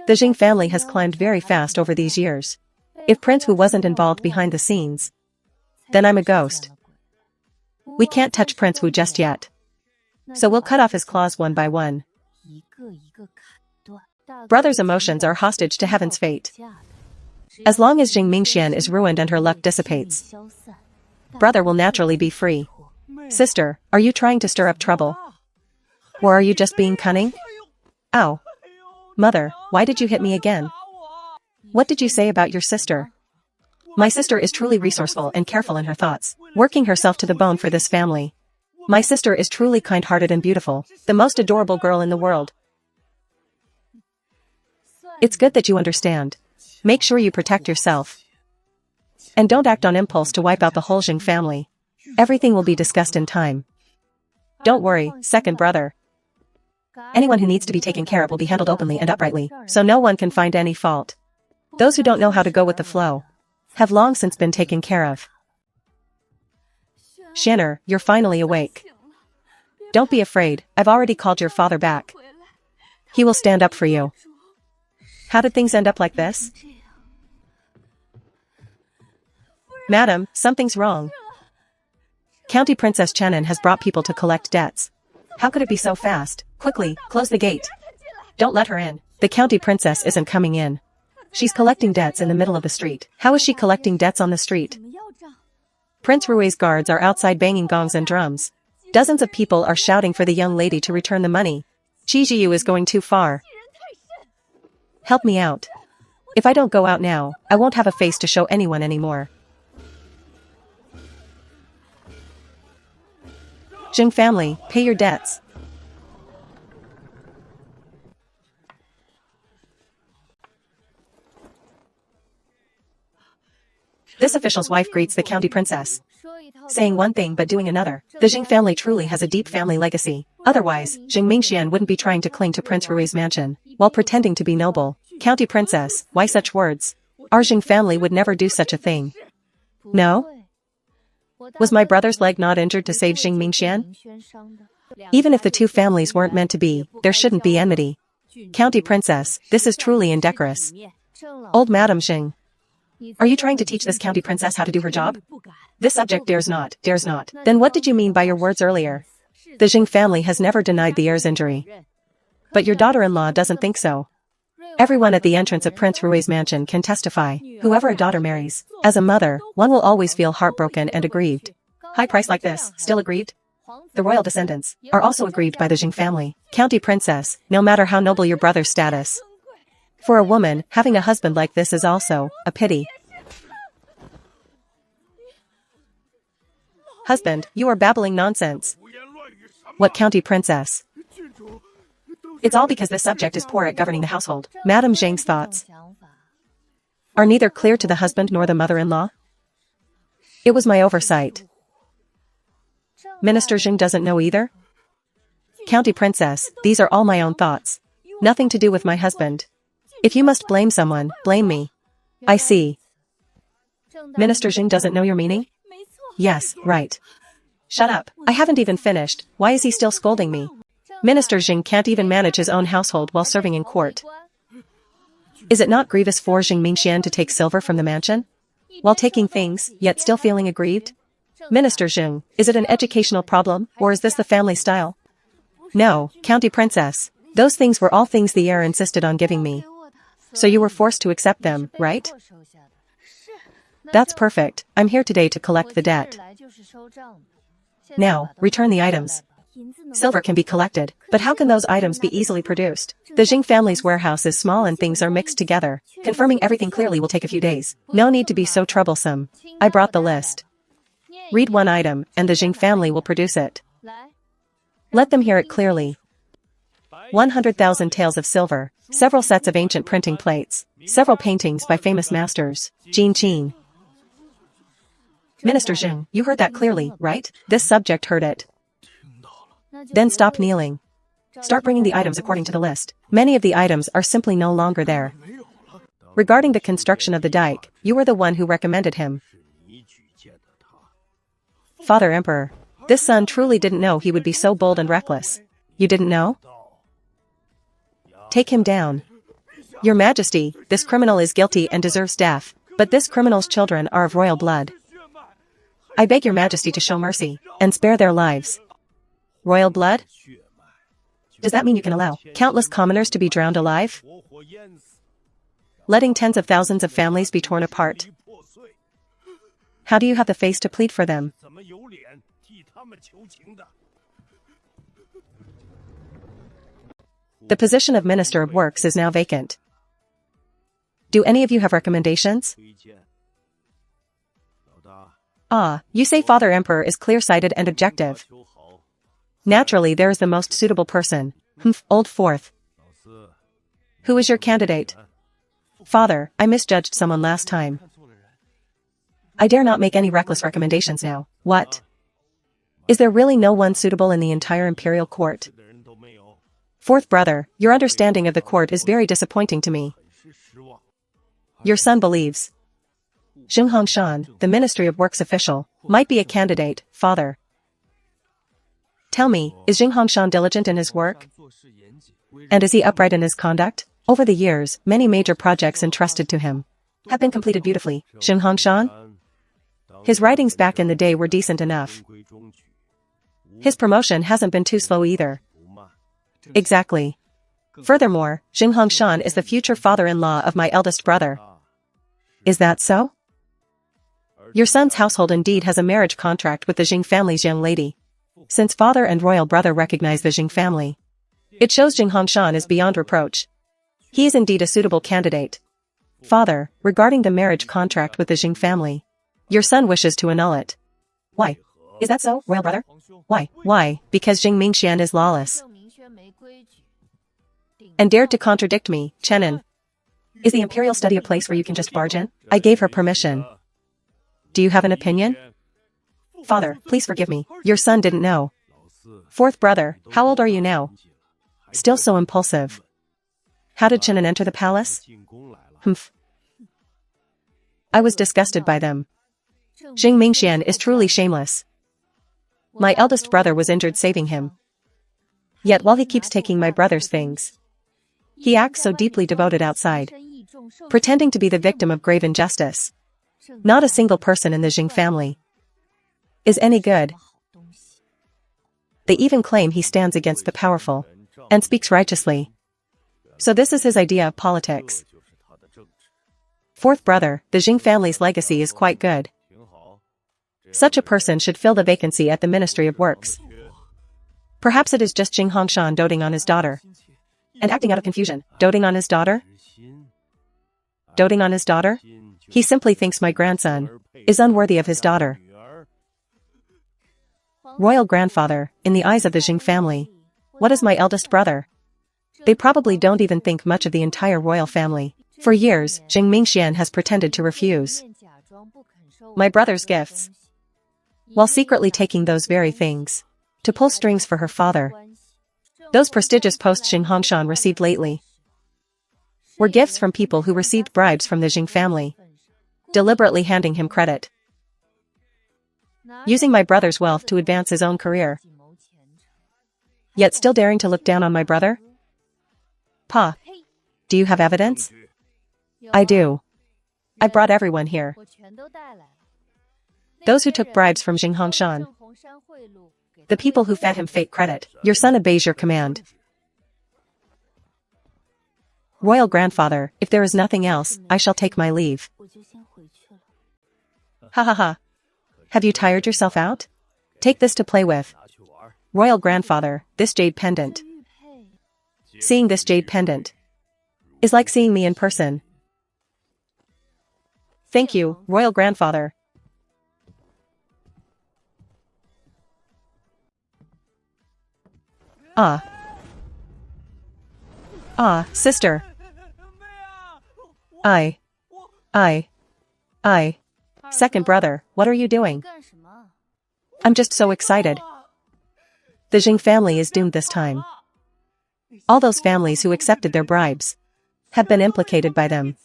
The Jing family has climbed very fast over these years. If Prince Wu wasn't involved behind the scenes, then I'm a ghost. We can't touch Prince Wu just yet. So we'll cut off his claws one by one. Brother's emotions are hostage to heaven's fate. As long as Jing Mingxian is ruined and her luck dissipates, brother will naturally be free. Sister, are you trying to stir up trouble? Or are you just being cunning? Ow. Mother, why did you hit me again? What did you say about your sister? My sister is truly resourceful and careful in her thoughts, working herself to the bone for this family. My sister is truly kind-hearted and beautiful, the most adorable girl in the world. It's good that you understand. Make sure you protect yourself. And don't act on impulse to wipe out the whole Jing family. Everything will be discussed in time. Don't worry, second brother. Anyone who needs to be taken care of will be handled openly and uprightly, so no one can find any fault. Those who don't know how to go with the flow have long since been taken care of. Shanner, you're finally awake. Don't be afraid, I've already called your father back. He will stand up for you. How did things end up like this? Madam, something's wrong. County Princess Chenin has brought people to collect debts. How could it be so fast? Quickly, close the gate. Don't let her in. The county princess isn't coming in. She's collecting debts in the middle of the street. How is she collecting debts on the street? Prince Rui's guards are outside banging gongs and drums. Dozens of people are shouting for the young lady to return the money. Qi Jiu is going too far. Help me out. If I don't go out now, I won't have a face to show anyone anymore. Jing family, pay your debts. This official's wife greets the county princess. saying one thing but doing another. The Jing family truly has a deep family legacy. Otherwise, Jing Mingxian wouldn't be trying to cling to Prince Rui's mansion, while pretending to be noble. County princess, why such words? Our Jing family would never do such a thing. No? Was my brother's leg not injured to save Jing Mingxian? Even if the two families weren't meant to be, there shouldn't be enmity. County princess, this is truly indecorous. Old Madam Jing. Are you trying to teach this county princess how to do her job? This subject dares not. Then what did you mean by your words earlier? The Jing family has never denied the heir's injury. But your daughter-in-law doesn't think so. Everyone at the entrance of Prince Rui's mansion can testify, whoever a daughter marries. As a mother, one will always feel heartbroken and aggrieved. High price like this, still aggrieved? The royal descendants are also aggrieved by the Jing family. County princess, no matter how noble your brother's status. For a woman, having a husband like this is also a pity. Husband, you are babbling nonsense. What county princess? It's all because this subject is poor at governing the household. Madame Zhang's thoughts are neither clear to the husband nor the mother-in-law. It was my oversight. Minister Jing doesn't know either? County princess, these are all my own thoughts. Nothing to do with my husband. If you must blame someone, blame me. I see. Minister Jing doesn't know your meaning? Yes, right. Shut up. I haven't even finished. Why is he still scolding me? Minister Jing can't even manage his own household while serving in court. Is it not grievous for Jing Mingxian to take silver from the mansion? While taking things, yet still feeling aggrieved? Minister Jing, is it an educational problem, or is this the family style? No, county princess. Those things were all things the heir insisted on giving me. So you were forced to accept them, right? That's perfect. I'm here today to collect the debt. Now, return the items. Silver can be collected, but how can those items be easily produced? The Jing family's warehouse is small and things are mixed together. Confirming everything clearly will take a few days. No need to be so troublesome. I brought the list. Read one item, and the Jing family will produce it. Let them hear it clearly. 100,000 taels of silver, several sets of ancient printing plates, several paintings by famous masters. Jin Qin. Minister Jing, you heard that clearly, right? This subject heard it. Then stop kneeling. Start bringing the items according to the list. Many of the items are simply no longer there. Regarding the construction of the dike, you were the one who recommended him. Father Emperor, this son truly didn't know he would be so bold and reckless. You didn't know? Take him down. Your Majesty, this criminal is guilty and deserves death, but this criminal's children are of royal blood. I beg your Majesty to show mercy, and spare their lives. Royal blood? Does that mean you can allow countless commoners to be drowned alive? Letting tens of thousands of families be torn apart? How do you have the face to plead for them? The position of Minister of Works is now vacant. Do any of you have recommendations? Ah, you say Father Emperor is clear-sighted and objective. Naturally there is the most suitable person. Old Fourth. Who is your candidate? Father, I misjudged someone last time. I dare not make any reckless recommendations now. What? Is there really no one suitable in the entire imperial court? Fourth brother, your understanding of the court is very disappointing to me. Your son believes Zheng Hongshan, the Ministry of Works official, might be a candidate, father. Tell me, is Zheng Hongshan diligent in his work? And is he upright in his conduct? Over the years, many major projects entrusted to him have been completed beautifully. Zheng Hongshan? His writings back in the day were decent enough. His promotion hasn't been too slow either. Exactly. Furthermore, Zheng Hongshan is the future father-in-law of my eldest brother. Is that so? Your son's household indeed has a marriage contract with the Jing family's young lady. Since father and royal brother recognize the Jing family, it shows Zheng Hongshan is beyond reproach. He is indeed a suitable candidate. Father, regarding the marriage contract with the Jing family, your son wishes to annul it. Why? Is that so, royal brother? Why? Why? Because Jing Mingxian is lawless and dared to contradict me. Chenin. Is the imperial study a place where you can just barge in? I gave her permission. Do you have an opinion? Father, please forgive me. Your son didn't know. Fourth brother, how old are you now? Still so impulsive. How did Chen enter the palace? Humph. I was disgusted by them. Jing Mingxian is truly shameless. My eldest brother was injured saving him. Yet while he keeps taking my brother's things, he acts so deeply devoted outside, pretending to be the victim of grave injustice. Not a single person in the Jing family is any good. They even claim he stands against the powerful and speaks righteously. So this is his idea of politics. Fourth brother, the Jing family's legacy is quite good. Such a person should fill the vacancy at the Ministry of Works. Perhaps it is just Jing Hongshan doting on his daughter and acting out of confusion. Doting on his daughter? Doting on his daughter? He simply thinks my grandson is unworthy of his daughter. Royal grandfather, in the eyes of the Jing family, what is my eldest brother? They probably don't even think much of the entire royal family. For years, Jing Mingxian has pretended to refuse my brother's gifts, while secretly taking those very things to pull strings for her father. Those prestigious posts Jing Hongshan received lately were gifts from people who received bribes from the Jing family, deliberately handing him credit, using my brother's wealth to advance his own career, yet still daring to look down on my brother? Pa, do you have evidence? I do. I brought everyone here. Those who took bribes from Jing Hongshan. The people who fed him fake credit. Your son obeys your command. Royal grandfather, if there is nothing else, I shall take my leave. Ha ha ha. Have you tired yourself out? Take this to play with. Royal grandfather, this jade pendant. Seeing this jade pendant is like seeing me in person. Thank you, royal grandfather. Sister. Second brother, what are you doing? I'm just so excited. The Jing family is doomed this time. All those families who accepted their bribes have been implicated by them.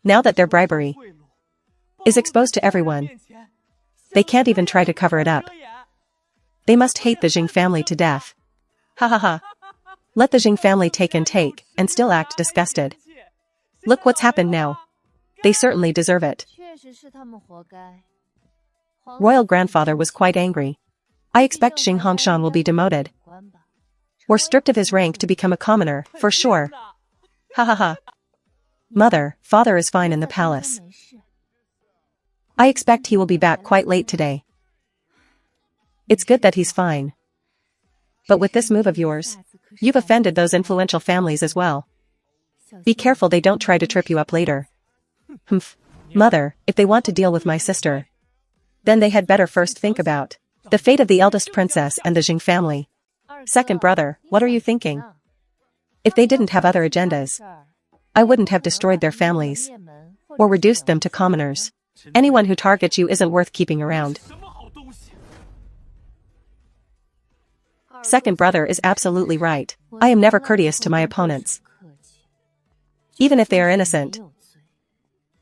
Now that their bribery is exposed to everyone, they can't even try to cover it up. They must hate the Jing family to death. Ha ha ha. Let the Jing family take and still act disgusted. Look what's happened now. They certainly deserve it. Royal grandfather was quite angry. I expect Jing Hongshan will be demoted or stripped of his rank to become a commoner, for sure. Ha ha ha. Mother, father is fine in the palace. I expect he will be back quite late today. It's good that he's fine. But with this move of yours, you've offended those influential families as well. Be careful they don't try to trip you up later. Humph. Mother, if they want to deal with my sister, then they had better first think about the fate of the eldest princess and the Jing family. Second brother, what are you thinking? If they didn't have other agendas, I wouldn't have destroyed their families or reduced them to commoners. Anyone who targets you isn't worth keeping around. Second brother is absolutely right. I am never courteous to my opponents. Even if they are innocent,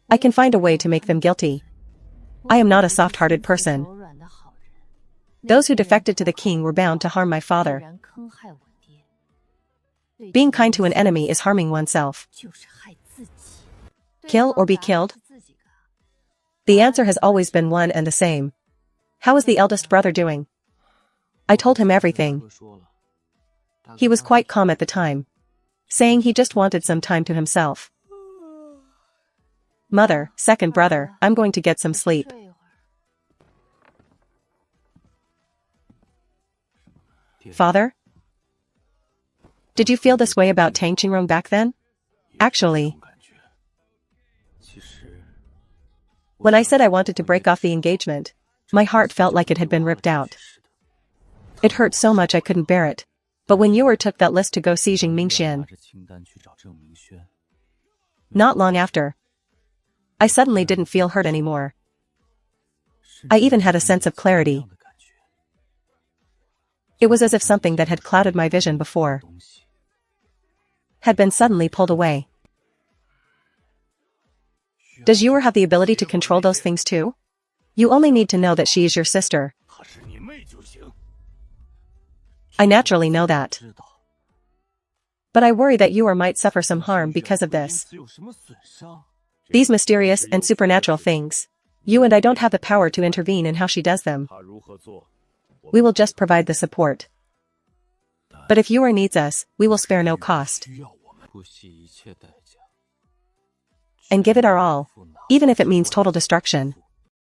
I can find a way to make them guilty. I am not a soft-hearted person. Those who defected to the king were bound to harm my father. Being kind to an enemy is harming oneself. Kill or be killed? The answer has always been one and the same. How is the eldest brother doing? I told him everything. He was quite calm at the time, saying he just wanted some time to himself. Mother, second brother, I'm going to get some sleep. Father? Did you feel this way about Tang Qingrong back then? Actually, when I said I wanted to break off the engagement, my heart felt like it had been ripped out. It hurt so much I couldn't bear it. But when Yuer took that list to go see Jing Mingxian, not long after, I suddenly didn't feel hurt anymore. I even had a sense of clarity. It was as if something that had clouded my vision before had been suddenly pulled away. Does Yuer have the ability to control those things too? You only need to know that she is your sister. I naturally know that. But I worry that Yuer might suffer some harm because of this. These mysterious and supernatural things. You and I don't have the power to intervene in how she does them. We will just provide the support. But if Yuer needs us, we will spare no cost. And give it our all, even if it means total destruction.